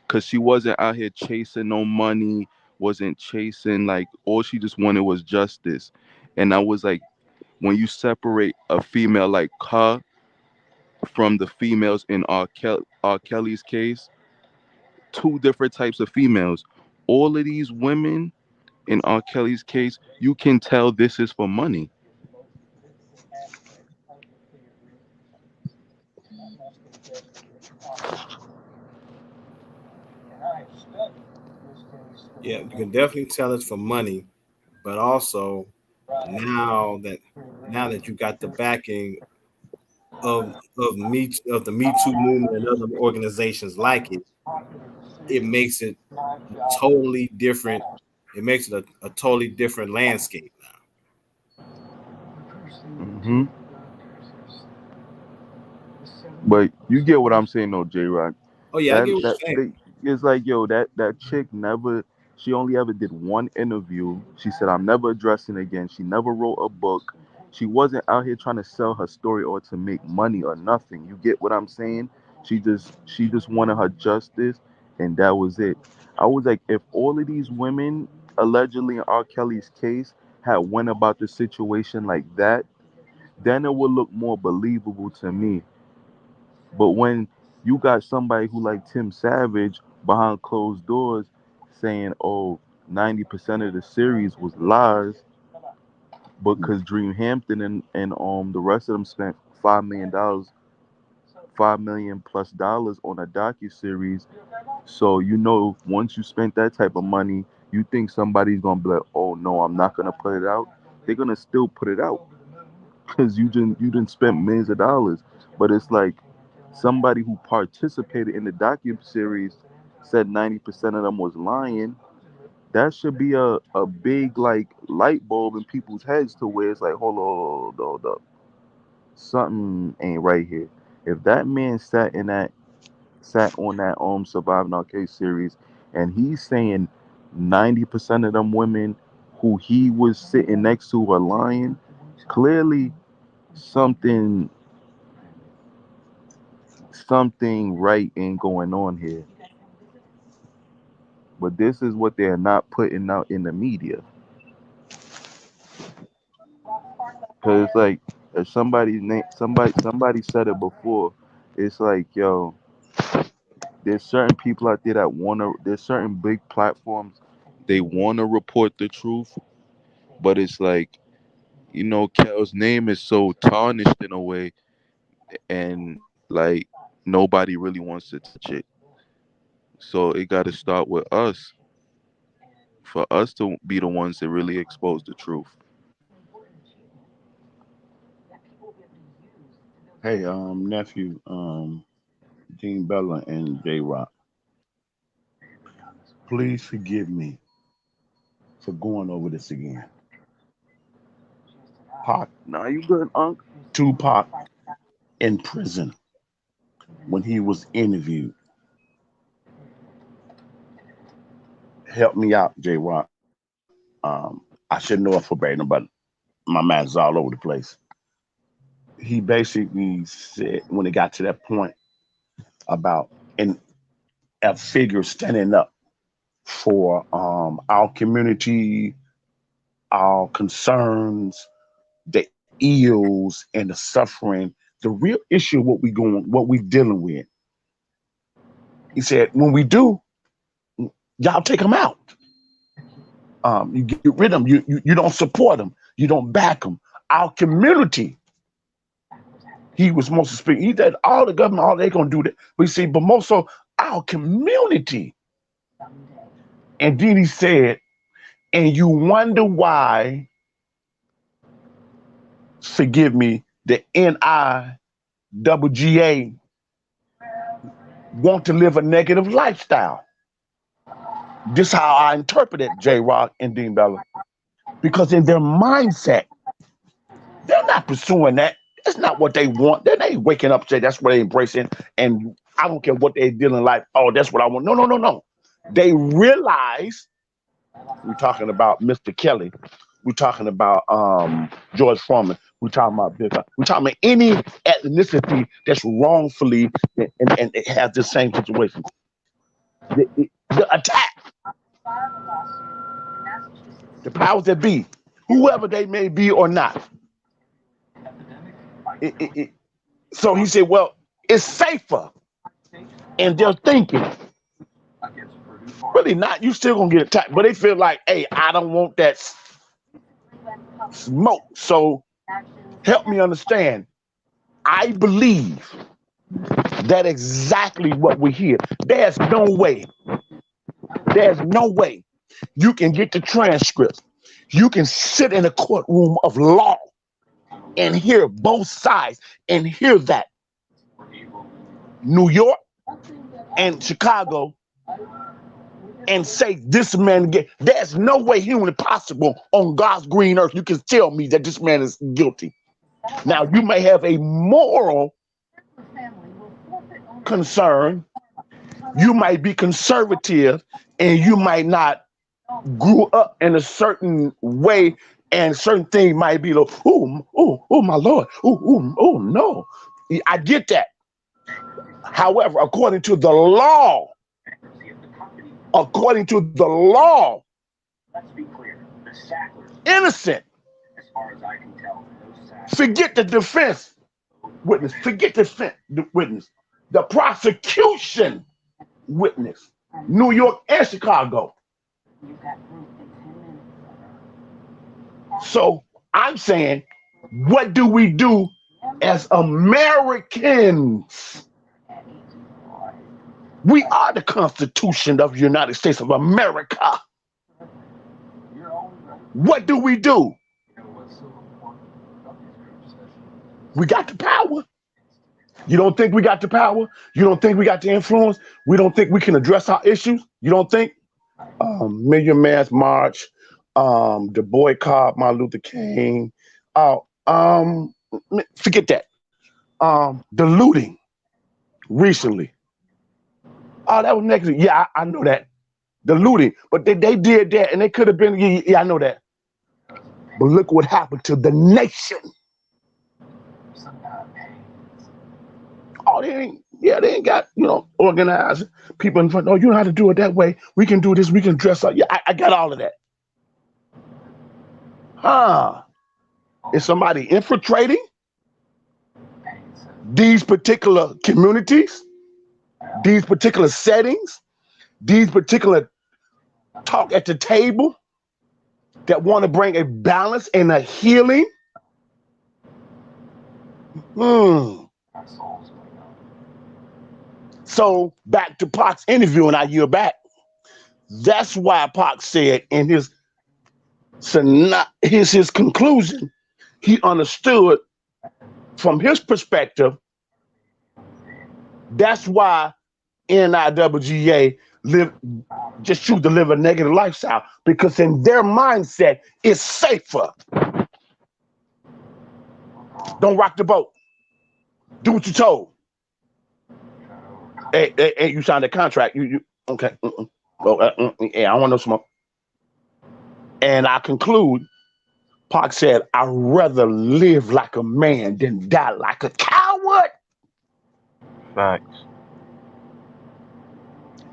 I: Cause she wasn't out here chasing no money, wasn't chasing, like, all she just wanted was justice. And I was like, when you separate a female like her from the females in R. Kelly's case, two different types of females. All of these women in R. Kelly's case, you can tell this is for money.
G: Yeah, you can definitely tell it's for money, but also now that now that you got the backing of the Me Too movement and other organizations like it, it makes it a totally different. It makes it a totally different landscape now.
I: hmm But you get what I'm saying, though, J Rock.
G: Oh yeah, I
I: That
G: get what
I: that
G: you're saying.
I: they, it's like, yo, that chick never. She only ever did one interview. She said, "I'm never addressing it again." She never wrote a book. She wasn't out here trying to sell her story or to make money or nothing. You get what I'm saying? She just wanted her justice, and that was it. I was like, if all of these women allegedly in R. Kelly's case had went about the situation like that, then it would look more believable to me. But when you got somebody who like Tim Savage behind closed doors saying, "Oh, 90% of the series was lies," because Dream Hampton and the rest of them spent $5 million, $5 million plus on a docu series. So once you spent that type of money, you think somebody's gonna be like, "Oh no, I'm not gonna put it out." They're gonna still put it out because you didn't spend millions of dollars. But it's like somebody who participated in the docu series said 90% of them was lying. That should be a big like light bulb in people's heads to where it's like, hold up, something ain't right here. If that man sat on that Surviving Our Case series and he's saying 90% of them women who he was sitting next to are lying, clearly something something right ain't going on here. But this is what they're not putting out in the media. Cause it's like, if somebody said it before, it's like, yo, there's certain people out there that there's certain big platforms, they wanna report the truth, but it's like, Kel's name is so tarnished in a way, and like nobody really wants to touch it. So it gotta start with us. for us to be the ones that really expose the truth.
L: Hey, nephew, Dean Bella and J Rock, please forgive me for going over this again. Pac,
I: Nah, you good, Unc?
L: Tupac in prison when he was interviewed. Help me out, J Rock. I should know it verbatim, but my mind's all over the place. He basically said when it got to that point about a figure standing up for our community, our concerns, the ills and the suffering, the real issue what we dealing with. He said, when we do, y'all take them out. You get rid of them. You don't support them. You don't back them. Our community. He was most to speak. He said all the government, all they gonna do that. We see, but most so our community. And then he said, and you wonder why, forgive me, the NIGGA want to live a negative lifestyle. This is how I interpret it, J Rock and Dean Bella. Because in their mindset, they're not pursuing that. That's not what they want. They ain't waking up and say that's what they're embracing. And I don't care what they're dealing like. Oh, that's what I want. No. They realize we're talking about Mr. Kelly. We're talking about George Foreman. We're talking about Bill. We're talking about any ethnicity that's wrongfully and it has the same situation. The attack. The powers that be, whoever they may be or not. So he said, well, it's safer. And they're thinking, really not, you still gonna get attacked. But they feel like, hey, I don't want that smoke. So help me understand. I believe that exactly what we hear. There's no way you can get the transcript. You can sit in a courtroom of law and hear both sides and hear that. New York and Chicago and say this man, there's no way humanly possible on God's green earth you can tell me that this man is guilty. Now you may have a moral concern, you might be conservative, and you might not grew up in a certain way, and certain things might be like, oh my Lord, oh no. I get that. However, according to the law, innocent. Forget the defense witness. Forget the witness. The prosecution witness. New York and Chicago. So I'm saying, what do we do as Americans? We are the Constitution of the United States of America. What do? We got the power. You don't think we got the power? You don't think we got the influence? We don't think we can address our issues? You don't think? Million Mass March, the boycott, Martin Luther King. Forget that. The looting recently. Oh, that was next. Yeah, I know that. The looting, but they did that, and they could have been. Yeah, I know that. But look what happened to the nation. Oh, they ain't got, organized people in front. Oh, you know how to do it that way. We can do this. We can dress up. Yeah, I got all of that. Is somebody infiltrating these particular communities, these particular settings, these particular talk at the table that want to bring a balance and a healing? So back to Pac's interview, and I yield back. That's why Pac said in his conclusion, he understood from his perspective. That's why NIWGA just choose to live a negative lifestyle, because in their mindset, it's safer. Don't rock the boat. Do what you're told. Hey, you signed a contract. You okay? Yeah, I don't want no smoke. And I conclude, Pac said, I'd rather live like a man than die like a coward.
I: Facts.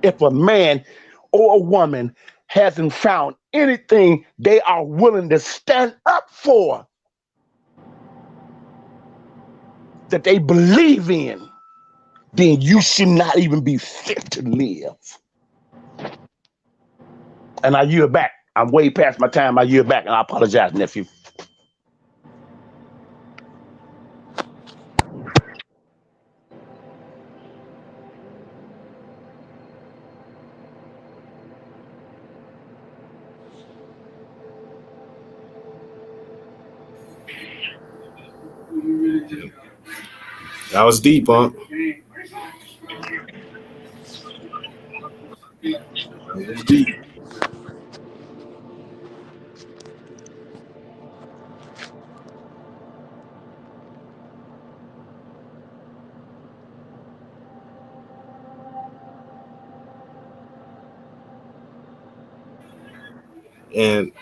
L: If a man or a woman hasn't found anything they are willing to stand up for, that they believe in, then you should not even be fit to live. And I yield back. I'm way past my time. I yield back, and I apologize, nephew.
G: That was deep, huh? It was deep. And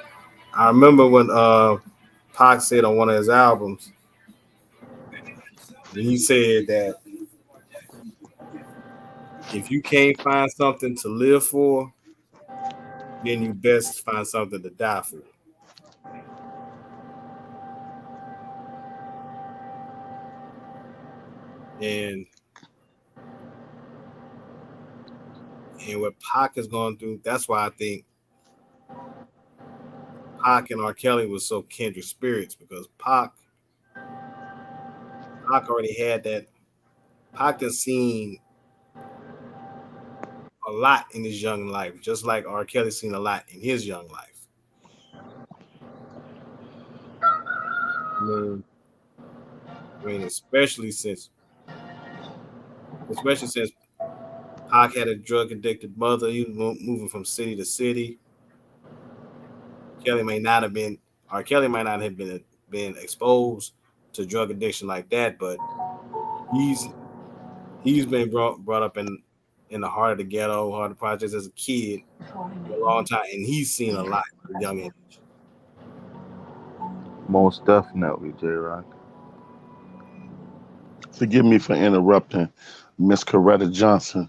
G: I remember when Pac said on one of his albums, he said that if you can't find something to live for, then you best find something to die for. And what Pac is going through, that's why I think Pac and R. Kelly was so kindred spirits, because Pac already had that. Pac has seen a lot in his young life, just like R. Kelly seen a lot in his young life. I mean, especially since Pac had a drug addicted mother, he was moving from city to city. R. Kelly might not have been exposed to drug addiction like that, but he's been brought up in the heart of the ghetto, heart of the projects as a kid for a long time, and he's seen a lot at a young age.
I: Most definitely, J-Rock.
L: Forgive me for interrupting, Miss Coretta Johnson.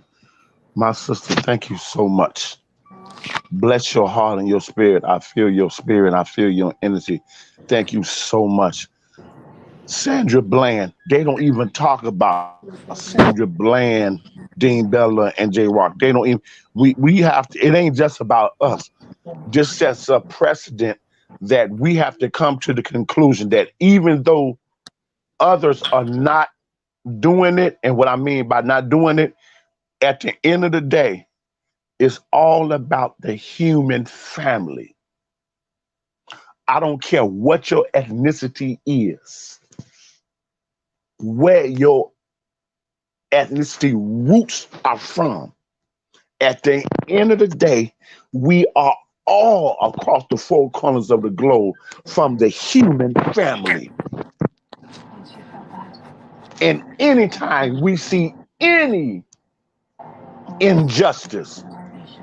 L: My sister, thank you so much. Bless your heart and your spirit. I feel your spirit. I feel your energy. Thank you so much. Sandra Bland, they don't even talk about Sandra Bland, Dean Bella, and J Rock. They don't even, we have to, it ain't just about us. This sets a precedent that we have to come to the conclusion that even though others are not doing it, and what I mean by not doing it, at the end of the day, it's all about the human family. I don't care what your ethnicity is, where your ethnicity roots are from. At the end of the day, we are all across the four corners of the globe from the human family. And anytime we see any injustice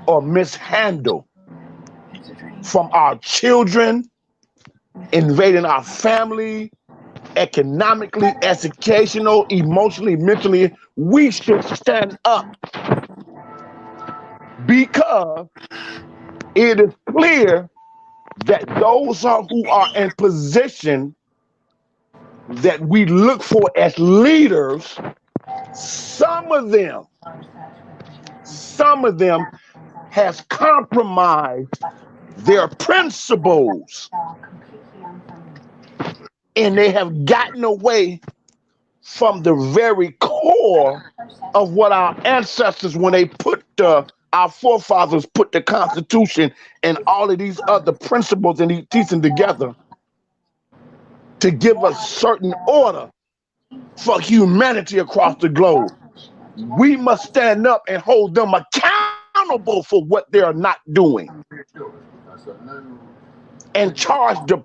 L: or mishandle from our children, invading our family, economically, educational, emotionally, mentally, we should stand up, because it is clear that those who are in position that we look for as leaders, some of them has compromised their principles, and they have gotten away from the very core of what our ancestors, when they put the Our forefathers put the Constitution and all of these other principles and these teachings together to give us certain order for humanity across the globe. We must stand up and hold them accountable for what they are not doing and charge the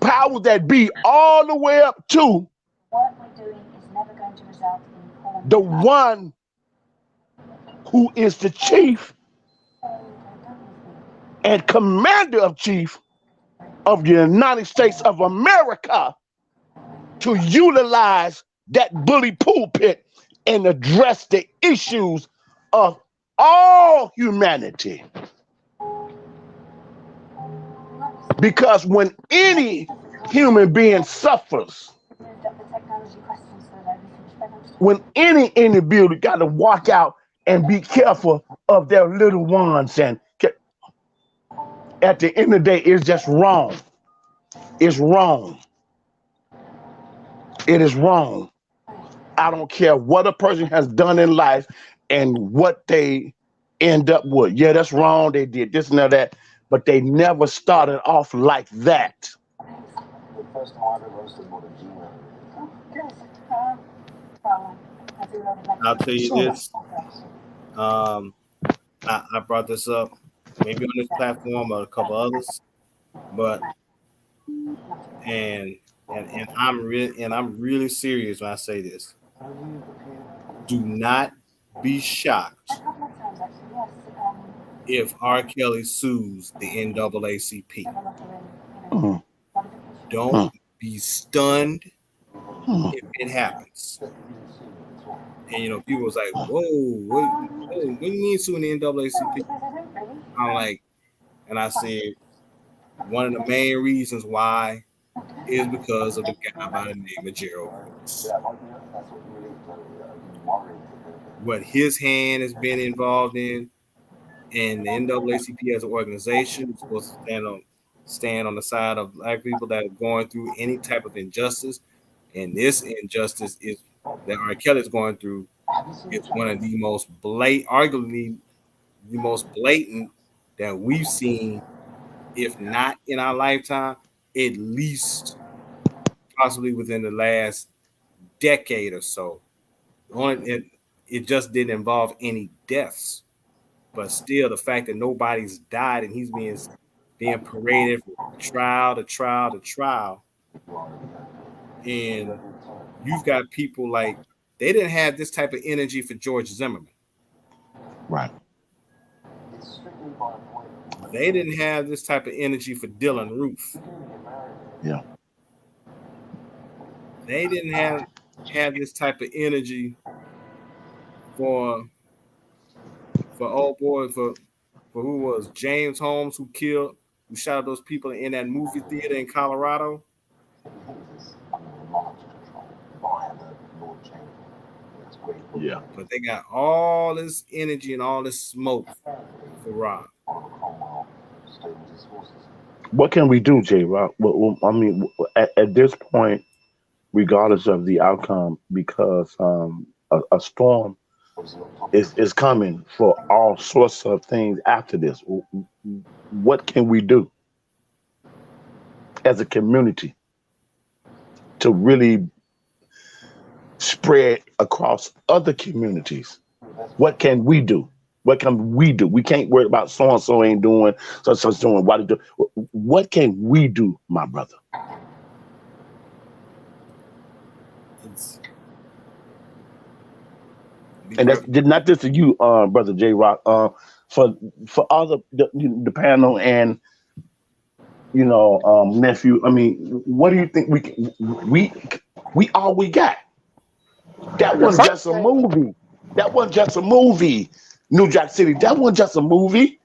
L: power that be all the way up to the one who is the chief and commander of chief of the United States of America to utilize that bully pulpit and address the issues of all humanity. Because when any human being suffers, when any individual got to walk out and be careful of their little ones, and at the end of the day, it's just wrong. It's wrong. It is wrong. I don't care what a person has done in life and what they end up with. Yeah, that's wrong. They did this and that, but they never started off like that.
M: I'll tell you this. I brought this up maybe on this platform or a couple others, but and I'm really serious when I say this. Do not be shocked if R. Kelly sues the NAACP. Don't be stunned if it happens. And people was like, "Whoa, what do you mean suing the NAACP?" I'm like, and I said, one of the main reasons why is because of the guy by the name of Gerald Brooks. What his hand has been involved in, and the NAACP as an organization is supposed to stand on the side of black people that are going through any type of injustice, and this injustice is that R. Kelly is going through. It's one of the most arguably the most blatant that we've seen, if not in our lifetime, at least possibly within the last decade or so. It just didn't involve any deaths, but still the fact that nobody's died and he's being paraded from trial to trial to trial, and you've got people like, they didn't have this type of energy for George Zimmerman.
L: Right.
M: They didn't have this type of energy for Dylan Roof.
L: Yeah.
M: They didn't have this type of energy for old boy, for who was James Holmes, who shot those people in that movie theater in Colorado.
L: Yeah.
M: But they got all this energy and all this smoke for Rob.
L: What can we do, J-Rock? Well, I mean, at this point, regardless of the outcome, because a storm is coming for all sorts of things after this. What can we do as a community to really spread across other communities? What can we do? What can we do? We can't worry about so and so ain't doing, so doing. What can we do, my brother? And that's not just to you, brother J-Rock. For other the panel and nephew. I mean, what do you think we all we got? That wasn't just a movie. That wasn't just a movie. New Jack City. That wasn't just a movie.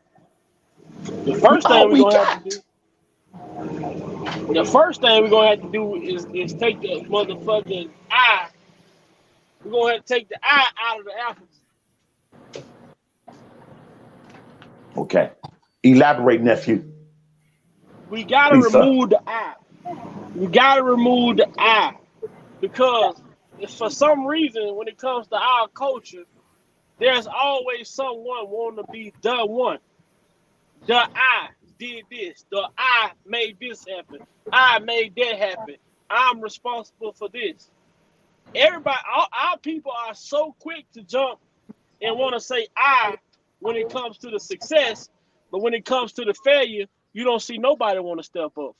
A: The first thing we're gonna have to do. The first thing we're gonna have to do is take the motherfucking eye. We're gonna have to take the eye out of the apples.
L: Okay. Elaborate, nephew.
A: We gotta remove the eye. We gotta remove the eye. Because if for some reason when it comes to our culture, There's always someone wanting to be the one. The I did this. The I made this happen. I made that happen. I'm responsible for this. Everybody, our people are so quick to jump and want to say I when it comes to the success, but when it comes to the failure, you don't see nobody want to step up.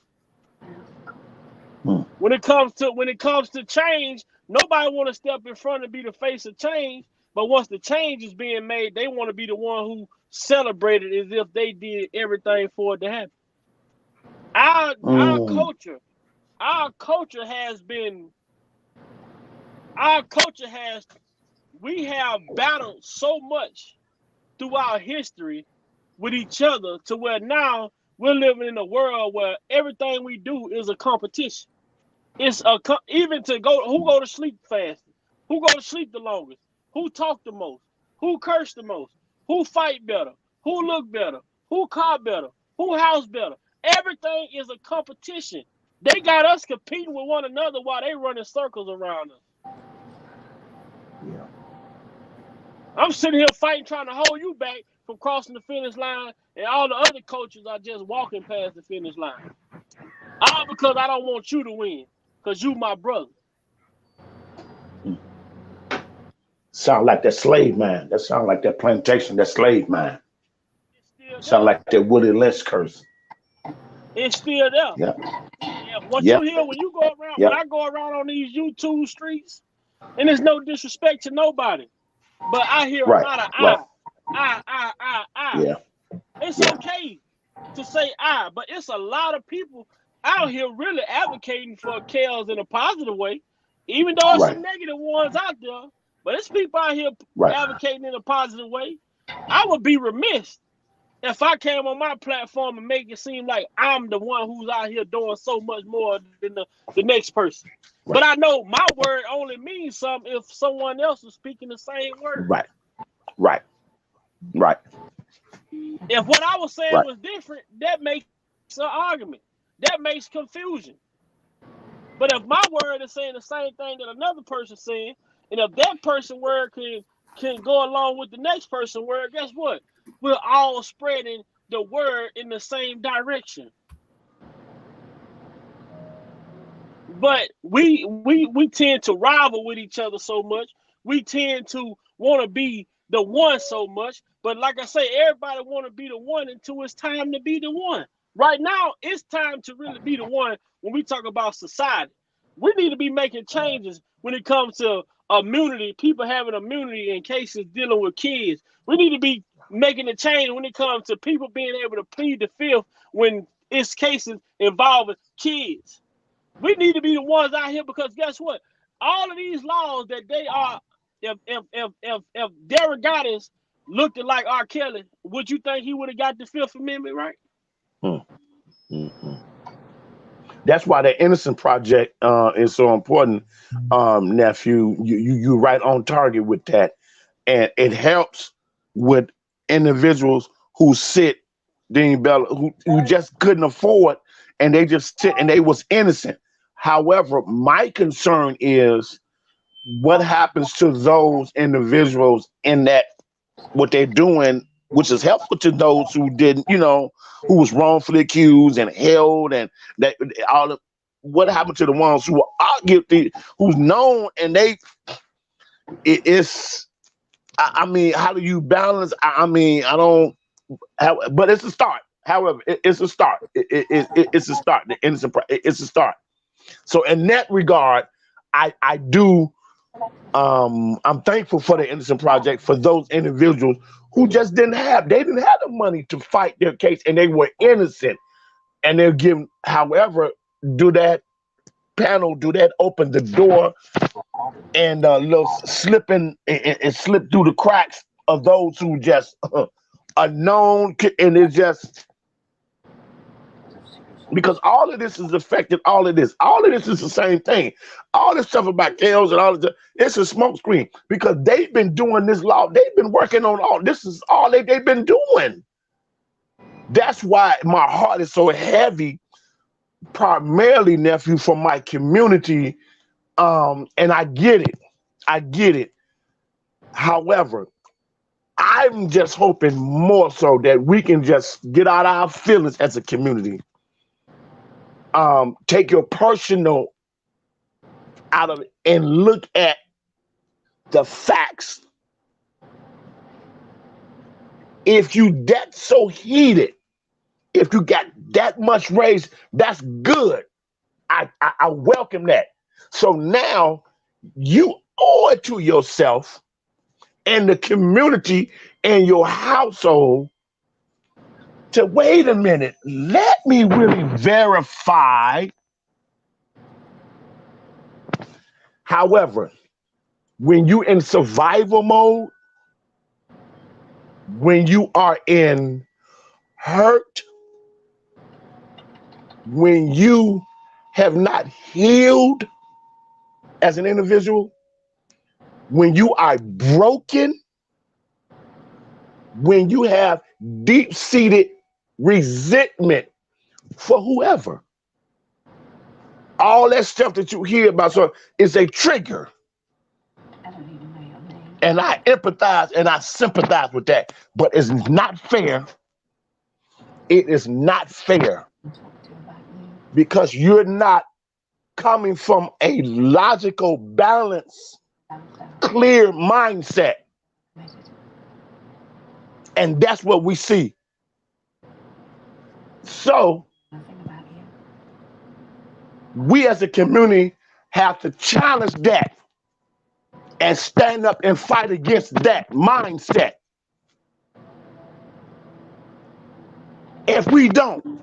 A: When it comes to change, nobody want to step in front and be the face of change. But once the change is being made, they want to be the one who celebrated as if they did everything for it to happen. Our culture we have battled so much throughout history with each other to where now we're living in a world where everything we do is a competition. It's even to who go to sleep fast, who go to sleep the longest, who talk the most, who curse the most, who fight better, who look better, who car better, who house better. Everything is a competition. They got us competing with one another while they running circles around us.
L: Yeah.
A: I'm sitting here fighting, trying to hold you back from crossing the finish line, and all the other coaches are just walking past the finish line. All because I don't want you to win, because you my brother.
L: Sound like that slave man. That sound like that plantation, that slave man. Sound like that Willie Lynch curse.
A: It's still there.
L: Yeah.
A: What you hear when you go around, when I go around on these YouTube streets, and there's no disrespect to nobody, but I hear a lot of I.
L: Yeah.
A: It's okay to say I, but it's a lot of people out here really advocating for chaos in a positive way, even though there's some negative ones out there. But it's people out here advocating in a positive way. I would be remiss if I came on my platform and make it seem like I'm the one who's out here doing so much more than the next person. But I know my word only means something if someone else is speaking the same word.
L: Right.
A: If what I was saying was different, that makes an argument. That makes confusion. But if my word is saying the same thing that another person's saying, and if that person's word can go along with the next person's word, guess what? We're all spreading the word in the same direction. But we tend to rival with each other so much. We tend to want to be the one so much. But like I say, everybody want to be the one until it's time to be the one. Right now, it's time to really be the one when we talk about society. We need to be making changes when it comes to immunity, people having immunity in cases dealing with kids. We need to be making a change when it comes to people being able to plead the fifth when it's cases involving kids. We need to be the ones out here because guess what? All of these laws that they are, if Derek Goddess looked like R. Kelly, would you think he would have got the Fifth Amendment right?
L: That's why the Innocent Project is so important, nephew. You right on target with that, and it helps with individuals who sit, Dean Bella, who just couldn't afford, and they just sit and they was innocent. However, my concern is what happens to those individuals in that what they're doing, which is helpful to those who didn't, who was wrongfully accused and held, and that all of what happened to the ones who are guilty, who's known, and it's. I mean, how do you balance? I mean, I don't. But it's a start. However, it's a start. It's a start. The innocent, it's a start. So in that regard, I do. I'm thankful for the Innocent Project for those individuals who just didn't have the money to fight their case, and they were innocent, and they're given. However, do that open the door and little slipping and slip through the cracks of those who just are known, and it's just because all of this is affected. All of this is the same thing. All this stuff about chaos and all of this, it's a smokescreen because they've been doing this law. They've been working on all this is all they've been doing. That's why my heart is so heavy, primarily, nephew, for my community. And I get it. However, I'm just hoping more so that we can just get out our feelings as a community. Take your personal out of it and look at the facts. If you that so heated, if you got that much rage, that's good. I welcome that. So now you owe it to yourself and the community and your household to wait a minute. Let me really verify. However, when you in survival mode, when you are in hurt, when you have not healed as an individual, when you are broken, when you have deep-seated resentment for whoever, all that stuff that you hear about so is a trigger. And I empathize and I sympathize with that, but it's not fair. It is not fair because you're not coming from a logical, balanced, clear mindset. And that's what we see. So we as a community have to challenge that and stand up and fight against that mindset. If we don't,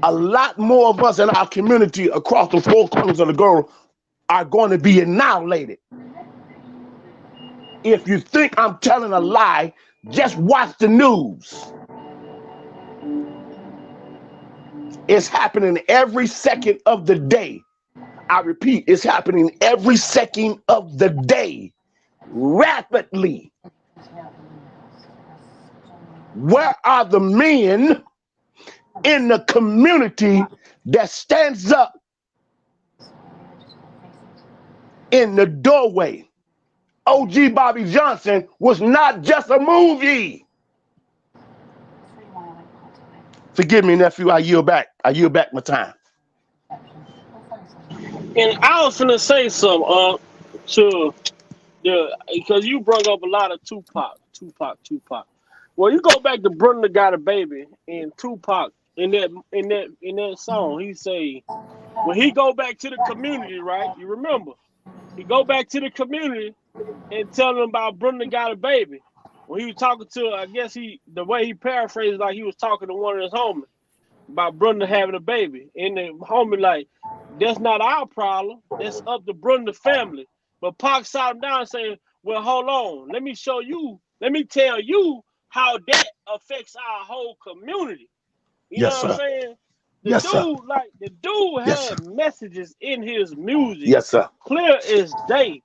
L: a lot more of us in our community across the four corners of the globe are going to be annihilated. If you think I'm telling a lie, just watch the news. It's happening every second of the day. I repeat, it's happening every second of the day, rapidly. Where are the men in the community that stands up in the doorway? OG Bobby Johnson was not just a movie. Forgive me, nephew, I yield back. I yield back my time.
A: And I was gonna say something to because you brought up a lot of Tupac. Well, you go back to Brenda Got a Baby and Tupac in that song. He say when he go back to the community, right? You remember he go back to the community and tell them about Brenda Got a Baby. When he was talking to, I guess the way he paraphrased, like he was talking to one of his homies about Brenda having a baby, and the homie like, that's not our problem. That's up to Brenda family. But Pac sat him down and said, well, hold on. Let me tell you how that affects our whole community. You know what I'm saying? The dude had messages in his music.
L: Yes, sir.
A: Clear as day.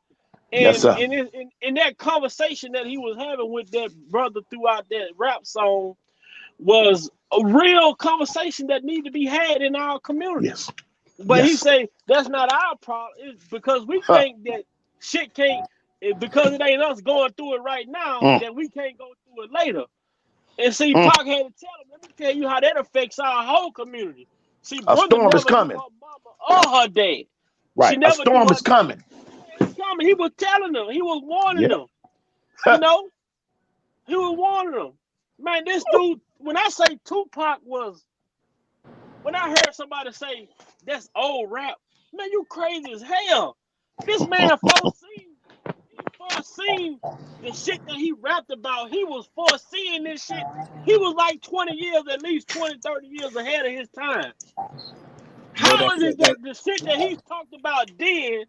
A: And
L: yes, sir.
A: in that conversation that he was having with that brother throughout that rap song was a real conversation that need to be had in our community.
L: Yes.
A: But he say that's not our problem. It's because we think that shit can't, because it ain't us going through it right now, that we can't go through it later. And see, Pac had to tell him, let me tell you how that affects our whole community. See,
L: a storm is coming.
A: Her mama or her dad.
L: Right, a storm is coming.
A: It's coming. He was telling them. He was warning them. You know? He was warning them. Man, this dude, when I say Tupac was, when I heard somebody say that's old rap, man, you crazy as hell. This man foreseen the shit that he rapped about. He was foreseeing this shit. He was like 20 years, at least 20, 30 years ahead of his time. How is it that the shit that he talked about then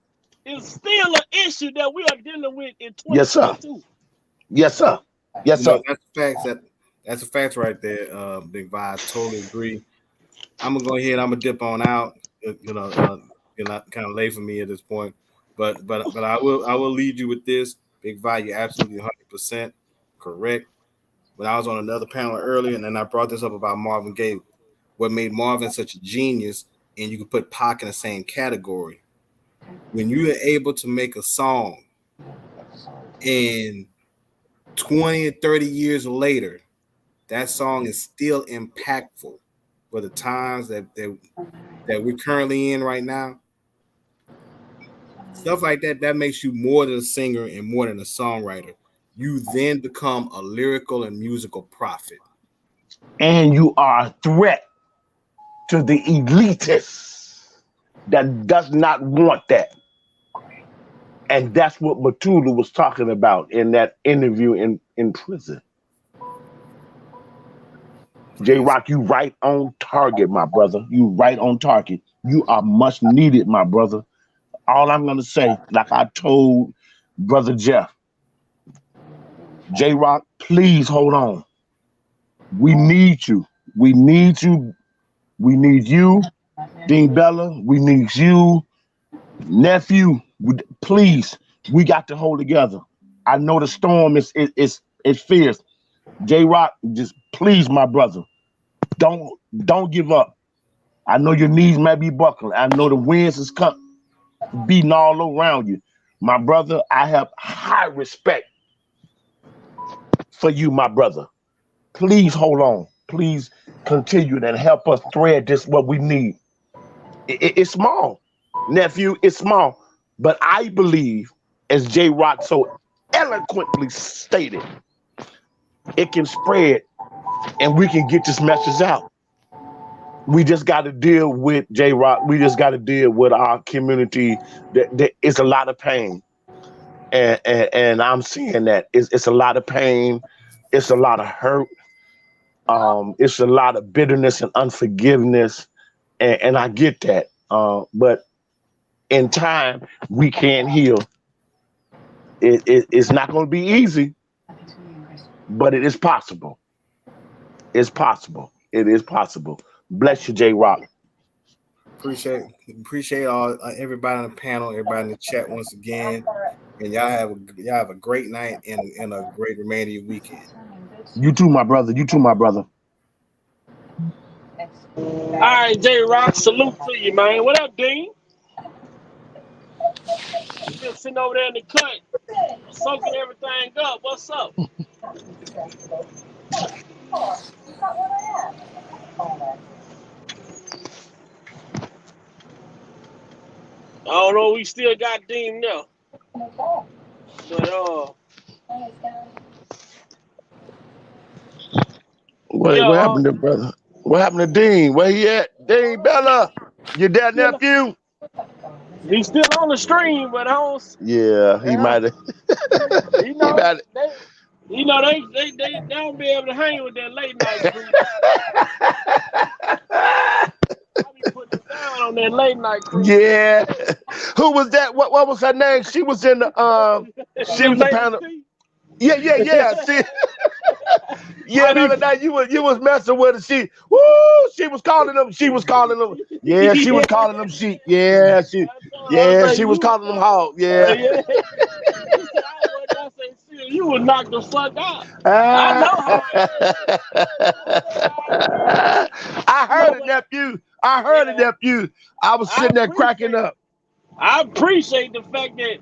A: is still an issue that we are dealing with in 2022?
L: Yes, sir. Yes, sir.
M: That's a fact right there, Big Vi. I totally agree. I'm gonna go ahead. I'm gonna dip on out. You're not kind of late for me at this point, but I will lead you with this. Big Vi, you're absolutely 100% correct. When I was on another panel earlier, and then I brought this up about Marvin Gaye, what made Marvin such a genius, and you can put Pac in the same category. When you are able to make a song and 20 or 30 years later, that song is still impactful for the times that we're currently in right now. Stuff like that makes you more than a singer and more than a songwriter. You then become a lyrical and musical prophet.
L: And you are a threat to the elitists that does not want that. And that's what Matula was talking about in that interview in prison. J-Rock, you right on target, my brother. You right on target. You are much needed, my brother. All I'm going to say, like I told Brother Jeff, J-Rock, please hold on. We need you. We need you. We need you, Dean Bella. We need you, nephew. Please, we got to hold together. I know the storm is fierce. J-Rock, just please, my brother, don't give up. I know your knees may be buckling. I know the winds is beating all around you. My brother, I have high respect for you, my brother. Please hold on. Please continue and help us thread this what we need. It's small, nephew, it's small. But I believe, as J-Rock so eloquently stated, it can spread and we can get this message out. We just got to deal with J-Rock. We just got to deal with our community. It's a lot of pain. And I'm seeing that. It's a lot of pain. It's a lot of hurt. It's a lot of bitterness and unforgiveness. And I get that. But in time, we can heal. It's not going to be easy, but it is possible. It's possible. It is possible. Bless you, J-Rock.
M: Appreciate all everybody on the panel, everybody in the chat once again. And y'all have a great night and a great remainder of your weekend.
L: You too, my brother. You too, my brother.
A: All right, J-Rock, salute to you, man. What up, Dean? You been sitting over there in the cut, soaking everything up. What's up? I don't know. We still got Dean now, but
L: What happened to brother? What happened to Dean? Where he at? Dean Bella, you there, nephew?
A: He's still on the stream, but I don't.
L: Yeah, he might have.
A: You know, they don't be able to hang with that late night crew. I be putting it down on that late night crew.
L: Yeah. Who was that? What was her name? She was in the she was the panel. Yeah. See, yeah, the other night you was messing with her. She was calling them. She was calling them. Yeah, she was calling them sheep. Yeah, she was calling them hog. Yeah.
A: You would knock the fuck out. I know how.
L: I heard it, nephew. I was sitting there cracking up.
A: I appreciate the fact that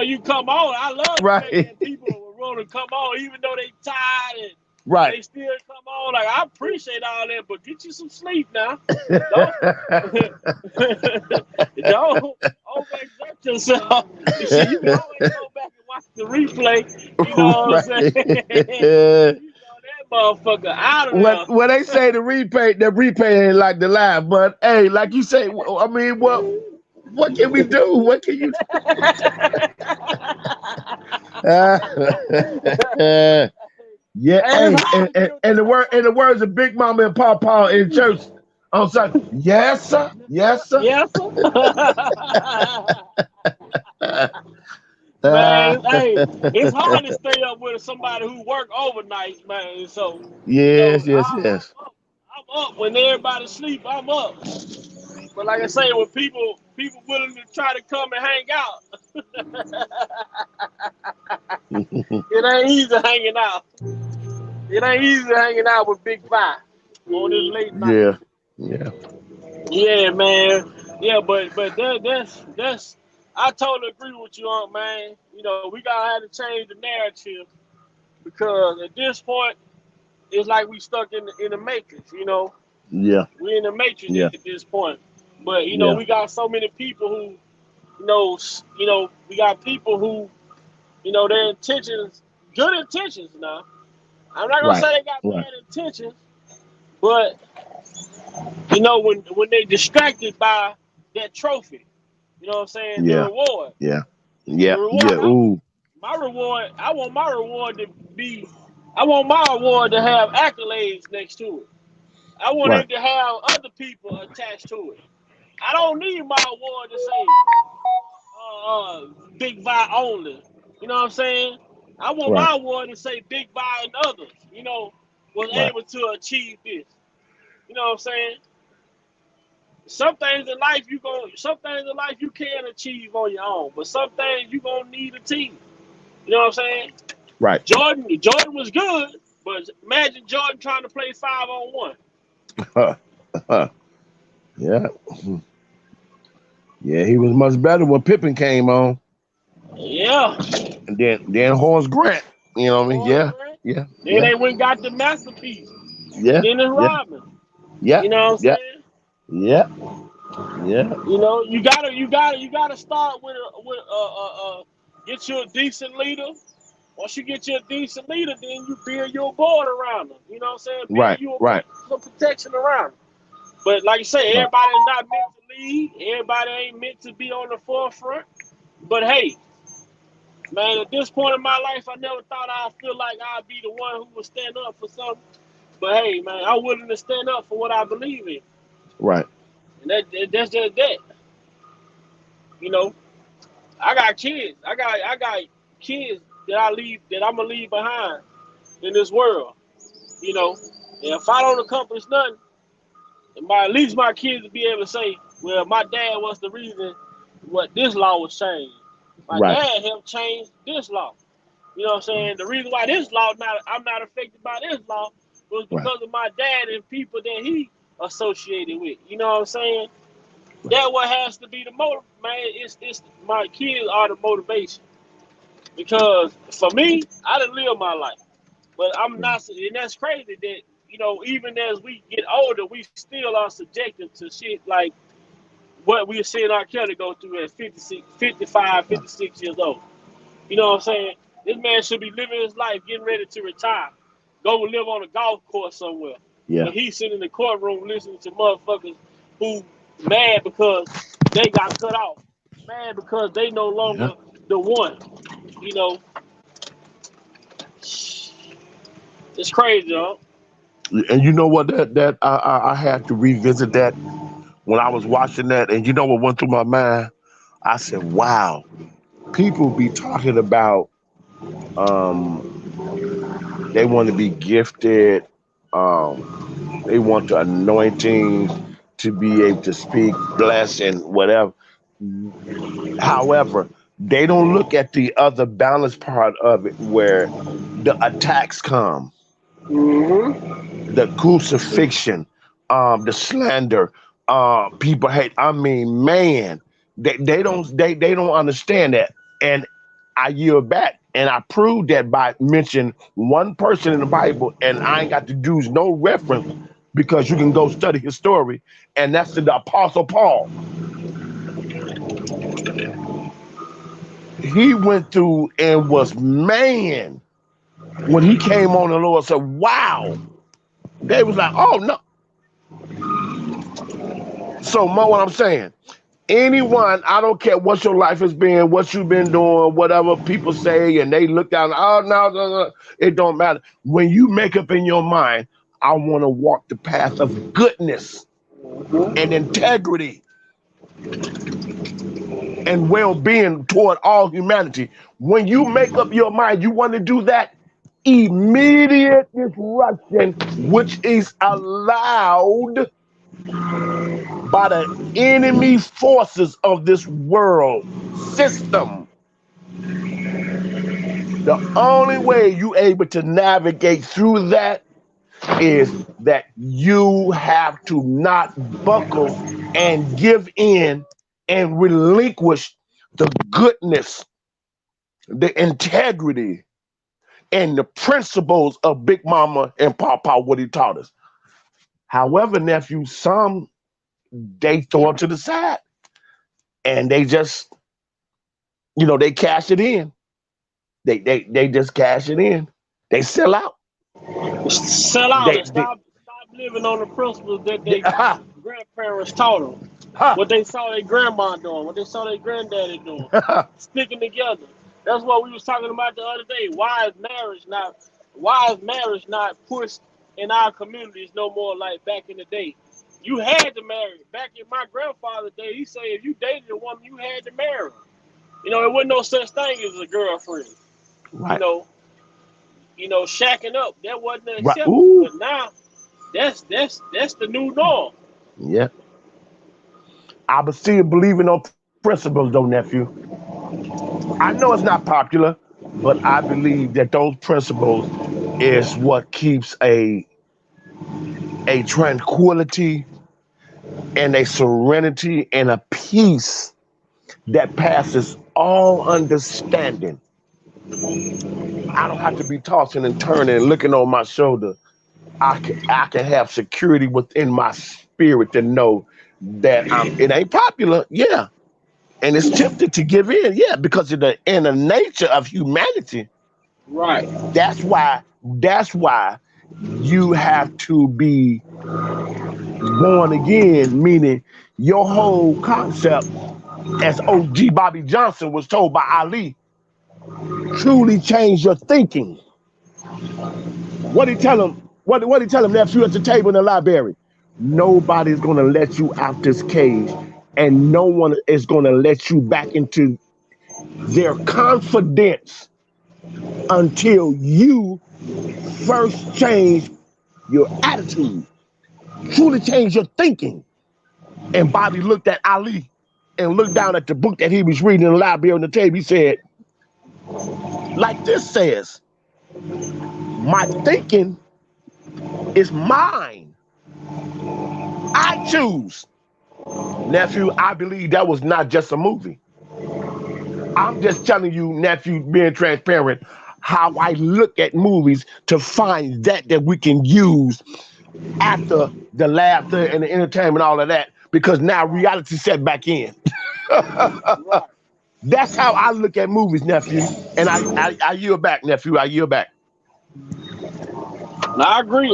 A: you come on. I love the fact that people will want to come on, even though they tired and they still come on. Like, I appreciate all that, but get you some sleep now. Don't overexert yourself. You can always go back and watch the replay. You know what I'm saying? That motherfucker out of there.
L: When they say the replay ain't like the live, but hey, like you say, I mean, what can we do? What can you do? Yeah, and the words of Big Mama and Papa in church on Sunday. Yes, sir.
A: Yes, sir. Man, hey, it's hard to stay up with somebody who work overnight, man. So
L: yes.
A: I'm up when everybody sleep. I'm up. But like I say, when people willing to try to come and hang out, it ain't easy hanging out. It ain't easy hanging out with Big Five on this late night. Yeah, man. Yeah, but that's I totally agree with you on, man. We gotta have to change the narrative because at this point it's like we stuck in the matrix. You know,
L: Yeah.
A: we're in the matrix
L: Yeah.
A: at this point. But you know,
L: Yeah.
A: we got so many people who, we got people who, their intentions, good intentions. Now, I'm not gonna
L: Right.
A: say they got
L: Right.
A: bad intentions, but when they distracted by that trophy, you know what I'm saying, the
L: Yeah.
A: reward,
L: Yeah.
A: the
L: Yeah.
A: reward.
L: Yeah. Ooh.
A: My reward, I want my reward to be, I want my award to have accolades next to it. I want
L: Right.
A: it to have other people attached to it. I don't need my award to say Big Vi only. You know what I'm saying? I want
L: Right.
A: my award to say Big Vi and others, was
L: Right.
A: able to achieve this. You know what I'm saying? Some things in life you can achieve on your own, but some things you gonna need a team. You know what I'm saying?
L: Right.
A: Jordan was good, but imagine Jordan trying to play 5-on-1.
L: Yeah. Yeah. He was much better when Pippen came on,
A: Yeah.
L: and then Horace Grant. You know what I mean?
A: Horace
L: Yeah.
A: Grant.
L: Yeah.
A: Then
L: Yeah.
A: they went and got the masterpiece,
L: Yeah.
A: Dennis
L: Yeah.
A: Rodman.
L: Yeah.
A: You know what I'm
L: Yeah.
A: saying?
L: Yeah. Yeah.
A: You gotta start with get you a decent leader. Once you get you a decent leader, then you build your board around them. You know what I'm saying? Build
L: Right.
A: you
L: Right.
A: some protection around them. But like you say,
L: Right.
A: everybody's not meant to lead. Everybody ain't meant to be on the forefront. But hey, man, at this point in my life, I never thought I'd feel like I'd be the one who would stand up for something. But hey, man, I'm willing to stand up for what I believe in.
L: Right.
A: And that's just that. You know, I got kids. I got kids that I'm gonna leave behind in this world. You know, and if I don't accomplish nothing, at least my kids will be able to say, well, my dad was the reason what this law was changed. My
L: Right.
A: dad helped change this law. You know what I'm saying? The reason why this law I'm not affected by this law was
L: Right.
A: because of my dad and people that he associated with. You know what I'm saying? That what has to be the motive, man. It's my kids are the motivation. Because for me, I didn't live my life. But I'm not, and that's crazy that, even as we get older, we still are subjected to shit like what we're seeing R. Kelly go through at 56, 55, 56 years old. You know what I'm saying? This man should be living his life, getting ready to retire. Go live on a golf course somewhere.
L: Yeah.
A: But he's sitting in the courtroom listening to motherfuckers who mad because they got cut off. Mad because they no longer the one. You know, it's crazy, huh?
L: And you know what? That I had to revisit that when I was watching that, and you know what went through my mind? I said, "Wow, people be talking about they want to be gifted, they want the anointing to be able to speak, bless, and whatever. However, they don't look at the other balance part of it, where the attacks come, the crucifixion, the slander, people hate. I mean, man, they don't understand that. And I yield back, and I proved that by mentioning one person in the Bible, and I ain't got to use no reference because you can go study his story, and that's the Apostle Paul. He went through and was, man, when he came on, the Lord said, wow. They was like, oh no. So, what I'm saying, anyone, I don't care what your life has been, what you've been doing, whatever people say, and they look down, oh, no, it don't matter. When you make up in your mind, I want to walk the path of goodness and integrity and well-being toward all humanity. When you make up your mind, you want to do that, immediate disruption, which is allowed by the enemy forces of this world system. The only way you able to navigate through that is that you have to not buckle and give in and relinquish the goodness, the integrity, and the principles of Big Mama and Papa, what he taught us. However, nephew, some they throw it to the side and they just, they cash it in. They just cash it in. They sell out.
A: Sell out
L: They,
A: and
L: they
A: stop living on the principles that they
L: ha,
A: grandparents taught them.
L: ha,
A: What they saw their grandma doing, what they saw their granddaddy doing,
L: ha.
A: sticking together. That's what we was talking about the other day. Why is marriage not pushed in our communities no more like back in the day? You had to marry. Back in my grandfather's day, he said if you dated a woman, you had to marry her. It wasn't no such thing as a girlfriend. You
L: Right,
A: know, shacking up, that wasn't
L: right.
A: accepted.
L: Ooh,
A: But now that's the new norm.
L: yeah. I was still believing on principles, though, nephew. I know it's not popular, but I believe that those principles is what keeps a tranquility and a serenity and a peace that passes all understanding. I don't have to be tossing and turning and looking on my shoulder. I can have security within my spirit to know that it ain't popular, yeah. And it's tempted to give in, yeah, because of the inner nature of humanity.
A: Right.
L: That's why you have to be born again, meaning your whole concept, as OG Bobby Johnson was told by Ali, truly change your thinking. What did he tell him? What did he tell him, nephew, at the table in the library? Nobody's gonna let you out this cage, and no one is gonna let you back into their confidence until you first change your attitude, truly change your thinking. And Bobby looked at Ali and looked down at the book that he was reading in the library on the table. He said, like this says, my thinking is mine. I choose. Nephew, I believe that was not just a movie. I'm just telling you, nephew, being transparent, how I look at movies to find that we can use after the laughter and the entertainment, all of that, because now reality set back in.
A: Right.
L: That's how I look at movies, nephew. And I yield back, nephew. I yield back.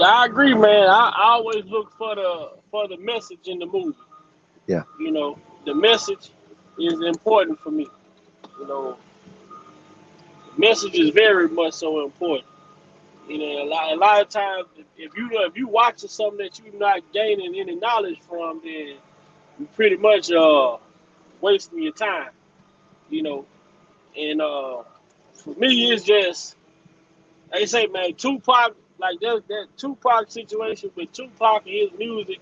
A: I agree, man. I always look for the message in the movie.
L: Yeah,
A: The message is important for me. You know, the message is very much so important. A lot of times, if you watching something that you're not gaining any knowledge from, then you pretty much wasting your time. You know, and for me, it's just they say, man, Tupac, like that Tupac situation with Tupac and his music,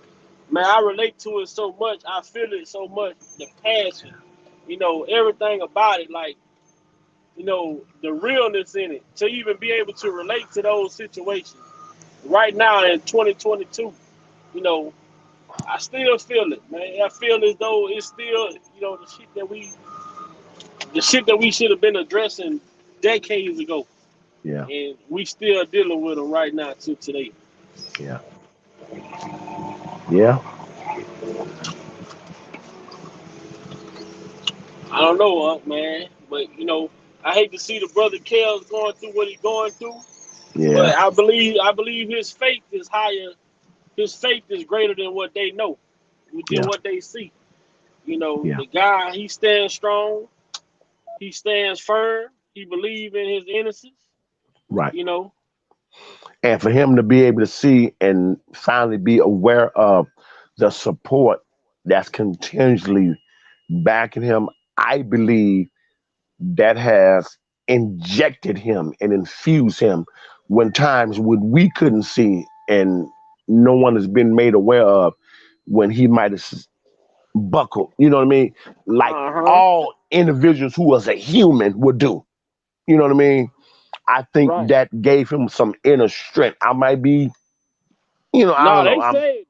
A: man, I relate to it so much. I feel it so much. The passion, everything about it, like, the realness in it. To even be able to relate to those situations right now in 2022, you know, I still feel it, man. I feel as though it's still, the shit that we should have been addressing decades ago,
L: yeah,
A: and we still dealing with them right now to today.
L: yeah, yeah.
A: I don't know, man, but I hate to see the brother Kels going through what he's going through, but
L: Yeah,
A: I believe his faith is higher. His faith is greater than what they know, than
L: yeah,
A: what they see.
L: yeah.
A: The guy, he stands strong. He stands firm. He believes in his innocence.
L: Right.
A: You know,
L: And for him to be able to see and finally be aware of the support that's continuously backing him, I believe that has injected him and infused him when times when we couldn't see and no one has been made aware of when he might have buckled. You know what I mean? Like
A: uh huh,
L: all individuals who was a human would do. You know what I mean? I think
A: right.
L: that gave him some inner strength. I might be, I
A: No,
L: don't know.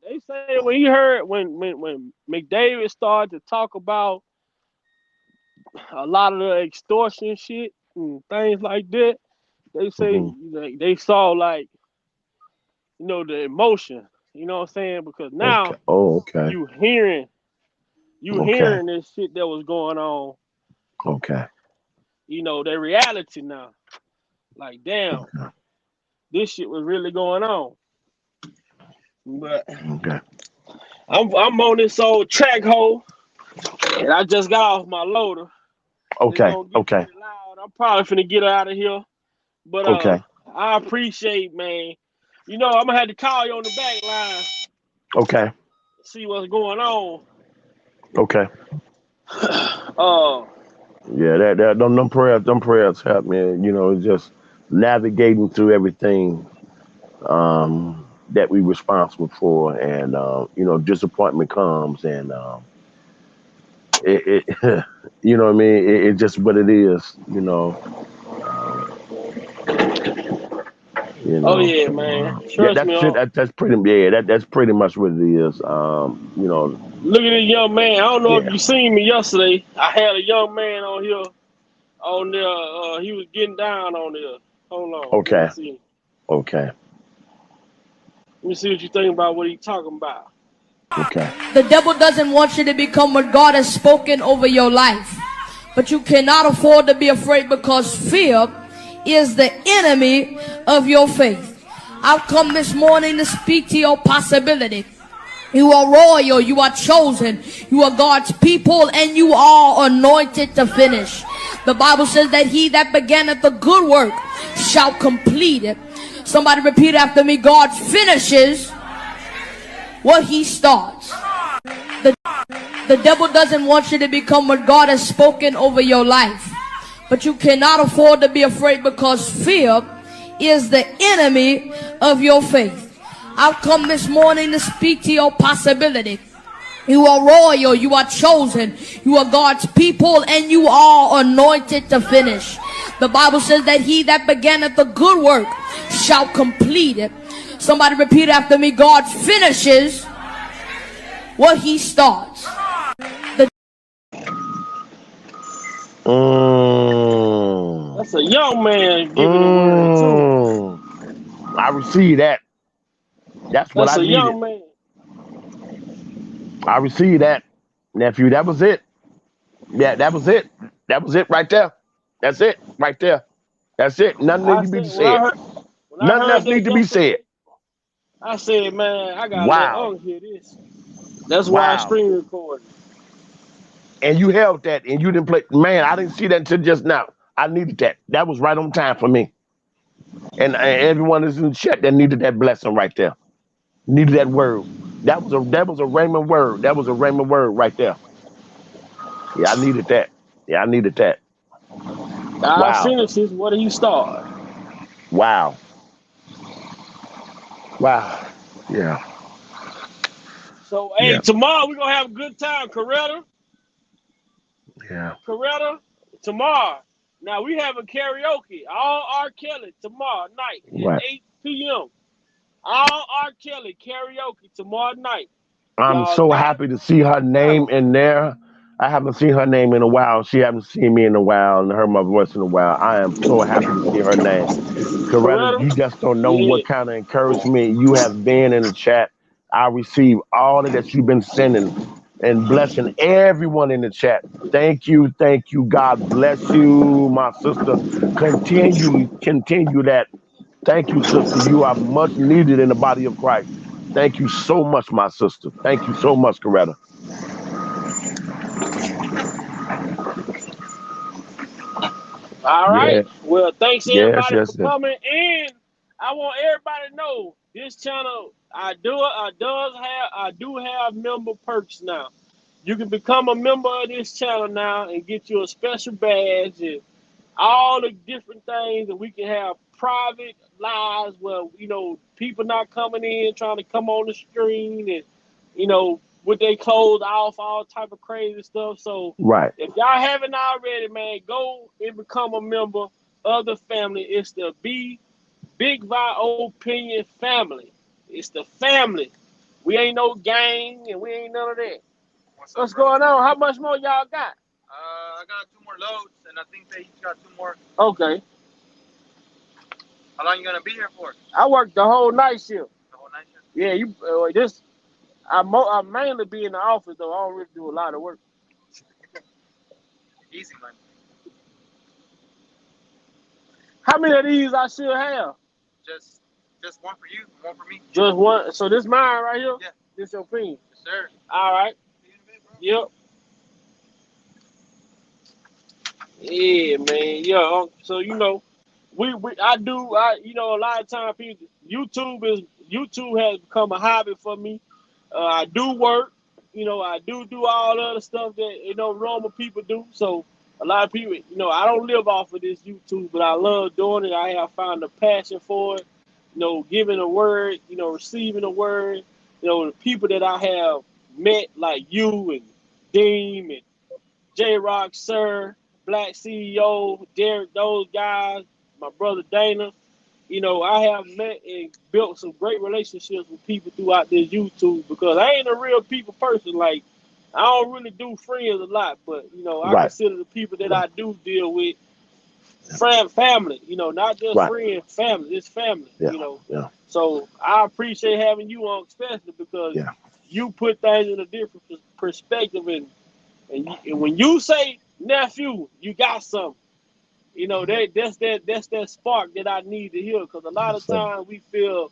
A: they say when he heard when McDavid started to talk about a lot of the extortion shit and things like that. they say they saw like, the emotion. You know what I'm saying? Because
L: Okay.
A: now
L: Oh, okay.
A: you hearing
L: Okay.
A: this shit that was going on.
L: Okay.
A: Their reality now. Like, damn, this shit was really going on. But
L: Okay.
A: I'm on this old track hole, and I just got off my loader. It's
L: Okay.
A: gonna get pretty loud. I'm probably finna get out of here. But
L: Okay.
A: I appreciate, man. I'm gonna have to call you on the back line.
L: Okay.
A: See what's going on.
L: Okay.
A: Yeah,
L: them prayers help me. It's just navigating through everything that we responsible for, and disappointment comes, and it you know what I mean. It's just what it is.
A: Oh yeah, man. Trust me on.
L: That's pretty much what it is.
A: Look at this young man. I don't know if you seen me yesterday. I had a young man on here. On there, he was getting down on there. Hold on.
L: Okay.
A: Let me see.
L: Okay.
A: Let me see what you think about what he's talking about.
L: Okay.
H: The devil doesn't want you to become what God has spoken over your life. But you cannot afford to be afraid, because fear is the enemy of your faith. I've come this morning to speak to your possibility. You are royal, you are chosen, you are God's people, and you are anointed to finish. The Bible says that he that beginneth the good work shall complete it. Somebody repeat after me. God finishes what he starts. The devil doesn't want you to become what God has spoken over your life. But you cannot afford to be afraid, because fear is the enemy of your faith. I've come this morning to speak to your possibility. You are royal, you are chosen, you are God's people, and you are anointed to finish. The Bible says that he that beginneth the good work shall complete it. Somebody repeat after me. God finishes what he starts.
A: That's a young man giving the word too.
L: I receive that. That's what I needed.
A: Young man.
L: I received that, nephew. That was it. Yeah, that was it. That was it right there. That's it right there. That's it. Nothing needs to be said. Nothing else needs to be said.
A: I said, man, I gotta let
L: Wow.
A: Unc hear this. That's why I
L: Wow.
A: screen recorded.
L: And you held that, and you didn't play. Man, I didn't see that until just now. I needed that. That was right on time for me. And everyone is in the chat that needed that blessing right there. Needed that word. That was a Raymond word. That was a Raymond word right there. Yeah, I needed that. Yeah, I needed that.
A: God finishes what he started.
L: Wow. Wow. Yeah.
A: So, hey, tomorrow we're going to have a good time, Coretta.
L: Yeah.
A: Coretta, tomorrow. Now, we having karaoke, all R. Kelly, tomorrow night at 8 p.m. All R. Kelly karaoke tomorrow night.
L: I'm so happy to see her name in there. I haven't seen her name in a while. She hasn't seen me in a while and heard my voice in a while. I am so happy to see her name. Coretta, you just don't know what kind of encouragement you have been in the chat. I receive all of that you've been sending and blessing everyone in the chat. Thank you. Thank you. God bless you, my sister. Continue that. Thank you, sister. You are much needed in the body of Christ. Thank you so much, my sister. Thank you so much, Coretta.
A: All right. Well, thanks everybody for
L: Yes.
A: coming in. I want everybody to know this channel. I do have member perks now. You can become a member of this channel now and get you a special badge and all the different things, and we can have private lives where people not coming in trying to come on the screen and with their clothes off, all type of crazy stuff. So if y'all haven't already, man, go and become a member of the family. It's the Big Vi Opinion family. It's the family. We ain't no gang and we ain't none of that. What's going on? How much more y'all got?
B: I got 2 more loads, and I think they each got 2 more.
A: Okay.
B: How long you gonna be here for?
A: I work the whole night shift.
B: The whole night shift?
A: Yeah, I mainly be in the office though. I don't really do a lot of work.
B: Easy money.
A: How many of these I should have?
B: Just one for you, one for me.
A: Just one. So this mine right here?
B: Yeah.
A: This your pen?
B: Yes, sir.
A: All right. Yep. Yeah, man. Yeah. So a lot of times people YouTube has become a hobby for me. I do work. I do all the other stuff that normal people do. So a lot of people, I don't live off of this YouTube, but I love doing it. I have found a passion for it. Giving a word, receiving a word. The people that I have met, like you and Deem and J Rock, Sir, Black CEO, Derek, those guys, my brother Dana. I have met and built some great relationships with people throughout this YouTube because I ain't a real people person. Like, I don't really do friends a lot, but, I
L: Right.
A: consider the people that I do deal with family, not just
L: Right.
A: friends, family. It's family,
L: Yeah. Yeah.
A: So I appreciate having you on, especially because
L: Yeah.
A: you put things in a different perspective. And when you say, nephew, you got something. That's that spark that I need to hear, because a lot of times we feel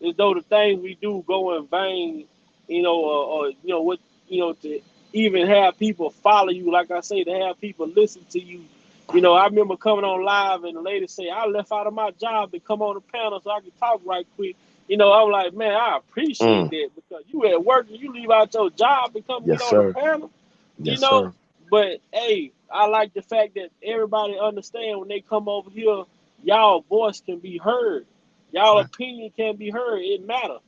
A: as though the things we do go in vain, to even have people follow you. Like I say, to have people listen to you. I remember coming on live and the lady say, I left out of my job to come on the panel so I could talk right quick. I'm like, man, I appreciate that, because you at work and you leave out your job to come
L: Yes,
A: get on
L: sir.
A: the panel.
L: Yes, sir.
A: But hey, I like the fact that everybody understand when they come over here, y'all voice can be heard. Y'all opinion can be heard. It matters.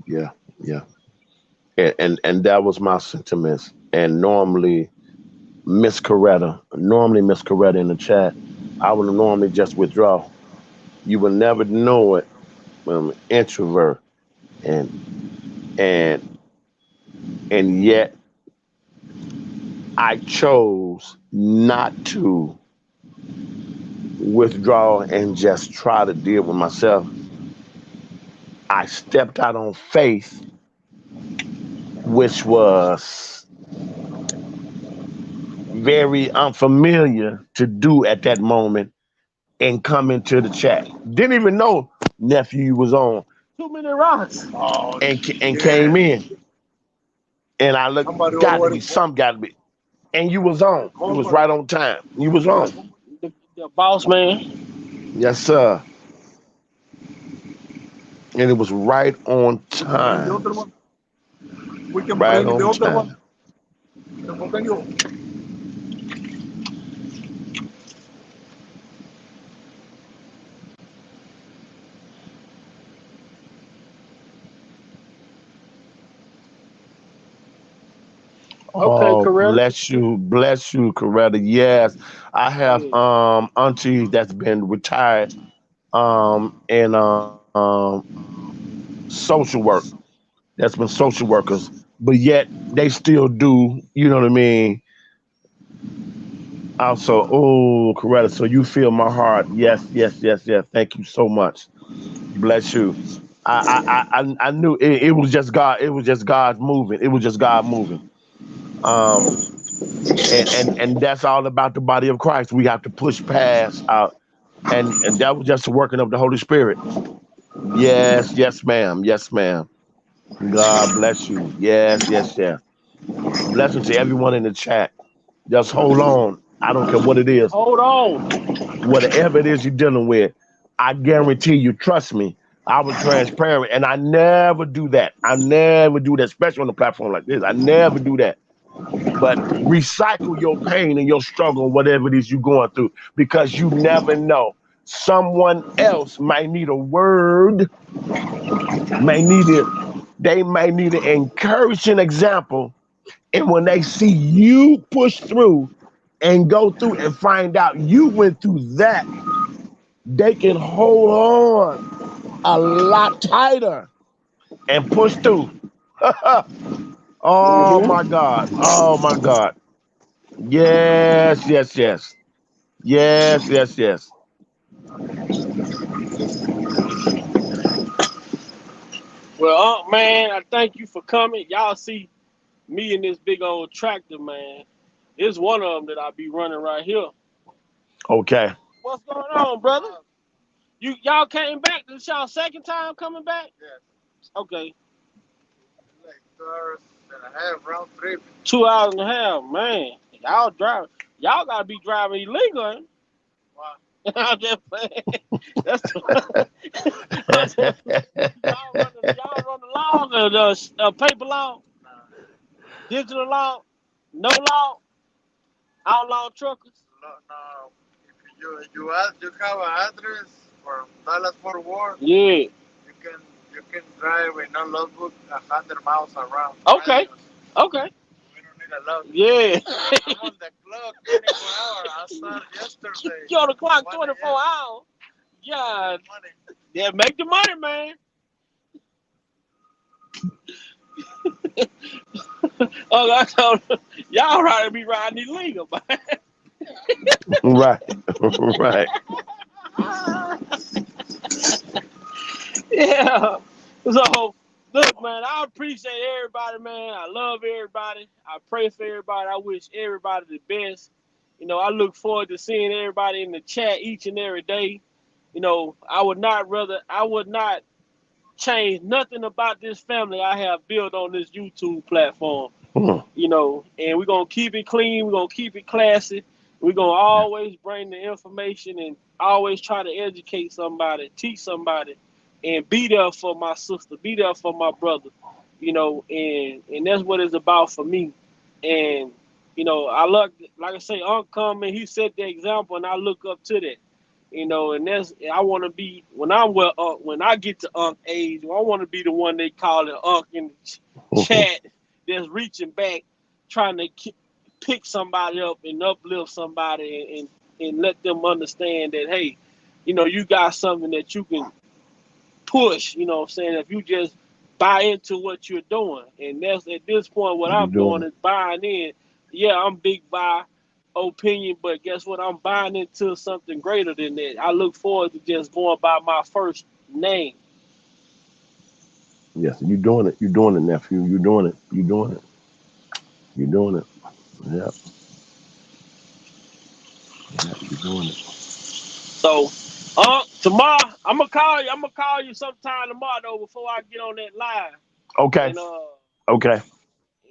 L: Yeah. Yeah. And that was my sentiments. And normally Miss Coretta in the chat, I would normally just withdraw. You will never know it when I'm an introvert, and and and yet I chose not to withdraw and just try to deal with myself. I stepped out on faith, which was very unfamiliar to do at that moment, and come into the chat. Didn't even know nephew was on.
A: Too many rocks.
L: And came in. And I looked, got to be. And you was on. You was right on time. You was on.
A: The boss man.
L: Yes, sir. And it was right on time. Right on time.
A: Okay,
L: Oh,
A: Coretta.
L: bless you, Coretta. Yes, I have aunties that's been retired in social work. That's been social workers, but yet they still do. You know what I mean? Also, oh, Coretta. So you feel my heart? Yes, yes, yes, yes. Thank you so much. Bless you. I knew it was just God. It was just God moving. It was just God moving. Um, and that's all about the body of Christ. We have to push past out, and that was just the working of the Holy Spirit. Yes, yes, ma'am. Yes, ma'am. God bless you. Yes, yes, yes. Blessing to everyone in the chat. Just hold on. I don't care what it is.
A: Hold on.
L: Whatever it is you're dealing with, I guarantee you, trust me, I was transparent, and I never do that. I never do that, especially on a platform like this. I never do that. But recycle your pain and your struggle, whatever it is you're going through, because you never know. Someone else might need a word, they might need an encouraging example. And when they see you push through and go through and find out you went through that, they can hold on a lot tighter and push through. Oh my God. Oh my God. Yes, yes, yes. Yes, yes, yes.
A: Well, man, I thank you for coming. Y'all see me in this big old tractor, man. It's one of them that I be running right here.
L: Okay.
A: What's going on, brother? Y'all came back. This y'all second time coming back?
B: Yes.
A: Okay.
B: Like 2 hours and a half round trip.
A: 2 hours and a half, man. Y'all driving. Y'all gotta be driving illegal, ain't
B: Wow.
A: I'm just playing. That's y'all run the law, the paper law,
B: Nah.
A: digital law, no law, outlaw truckers.
B: No. If you have an address for Dallas Fort Worth,
A: Yeah.
B: you can drive with no logbook 100 miles around.
A: Okay. Okay.
B: We don't need a log.
A: Yeah.
B: I'm on the clock 24 hours. I started yesterday.
A: You on the clock
B: 1
A: 24
B: a.m.
A: hours. Yeah.
B: Money.
A: Yeah, make the money, man. Oh, I told y'all right to be riding illegal, man.
L: Right. Right.
A: Yeah. So, look, man, I appreciate everybody, man. I love everybody. I pray for everybody. I wish everybody the best. You know, I look forward to seeing everybody in the chat each and every day. You know, I would not change nothing about this family I have built on this YouTube platform. You know, and we're going to keep it clean. We're going to keep it classy. We're going to always bring the information and always try to educate somebody, teach somebody, and be there for my sister, be there for my brother, you know, and that's what it's about for me. And, you know, like I say, Unc come and he set the example, and I look up to that. You know, and I want to be when I get to Unc age, I want to be the one they call it Unc in the chat that's reaching back, trying to pick somebody up and uplift somebody and let them understand that, hey, you know, you got something that you can push. You know what I'm saying? If you just buy into what you're doing, and that's at this point what I'm doing is buying in. Yeah, I'm big buy opinion, but guess what? I'm buying into something greater than that. I look forward to just going by my first name.
L: Yes, you're doing it. You're doing it, nephew. You're doing it. You're doing it. You're doing it. Yeah. Yeah, you're doing it.
A: So, tomorrow I'm gonna call you. I'm gonna call you sometime tomorrow though before I get on that live.
L: Okay.
A: And
L: Okay.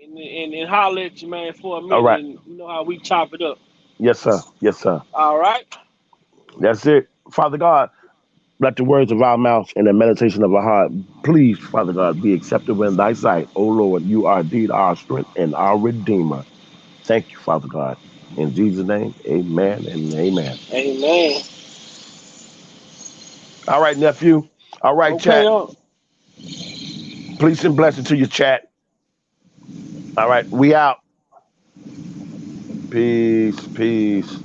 A: And holler at you, man, for a
L: All
A: minute,
L: right.
A: and you know how we chop it up.
L: Yes, sir. Yes, sir.
A: All right.
L: That's it. Father God, let the words of our mouth and the meditation of our heart, please, Father God, be acceptable in thy sight. O Lord, you are indeed our strength and our Redeemer. Thank you, Father God. In Jesus' name, amen and amen.
A: Amen.
L: All right, nephew. All right,
A: Okay,
L: chat. Peace and blessing to your chat. All right, we out. Peace, peace.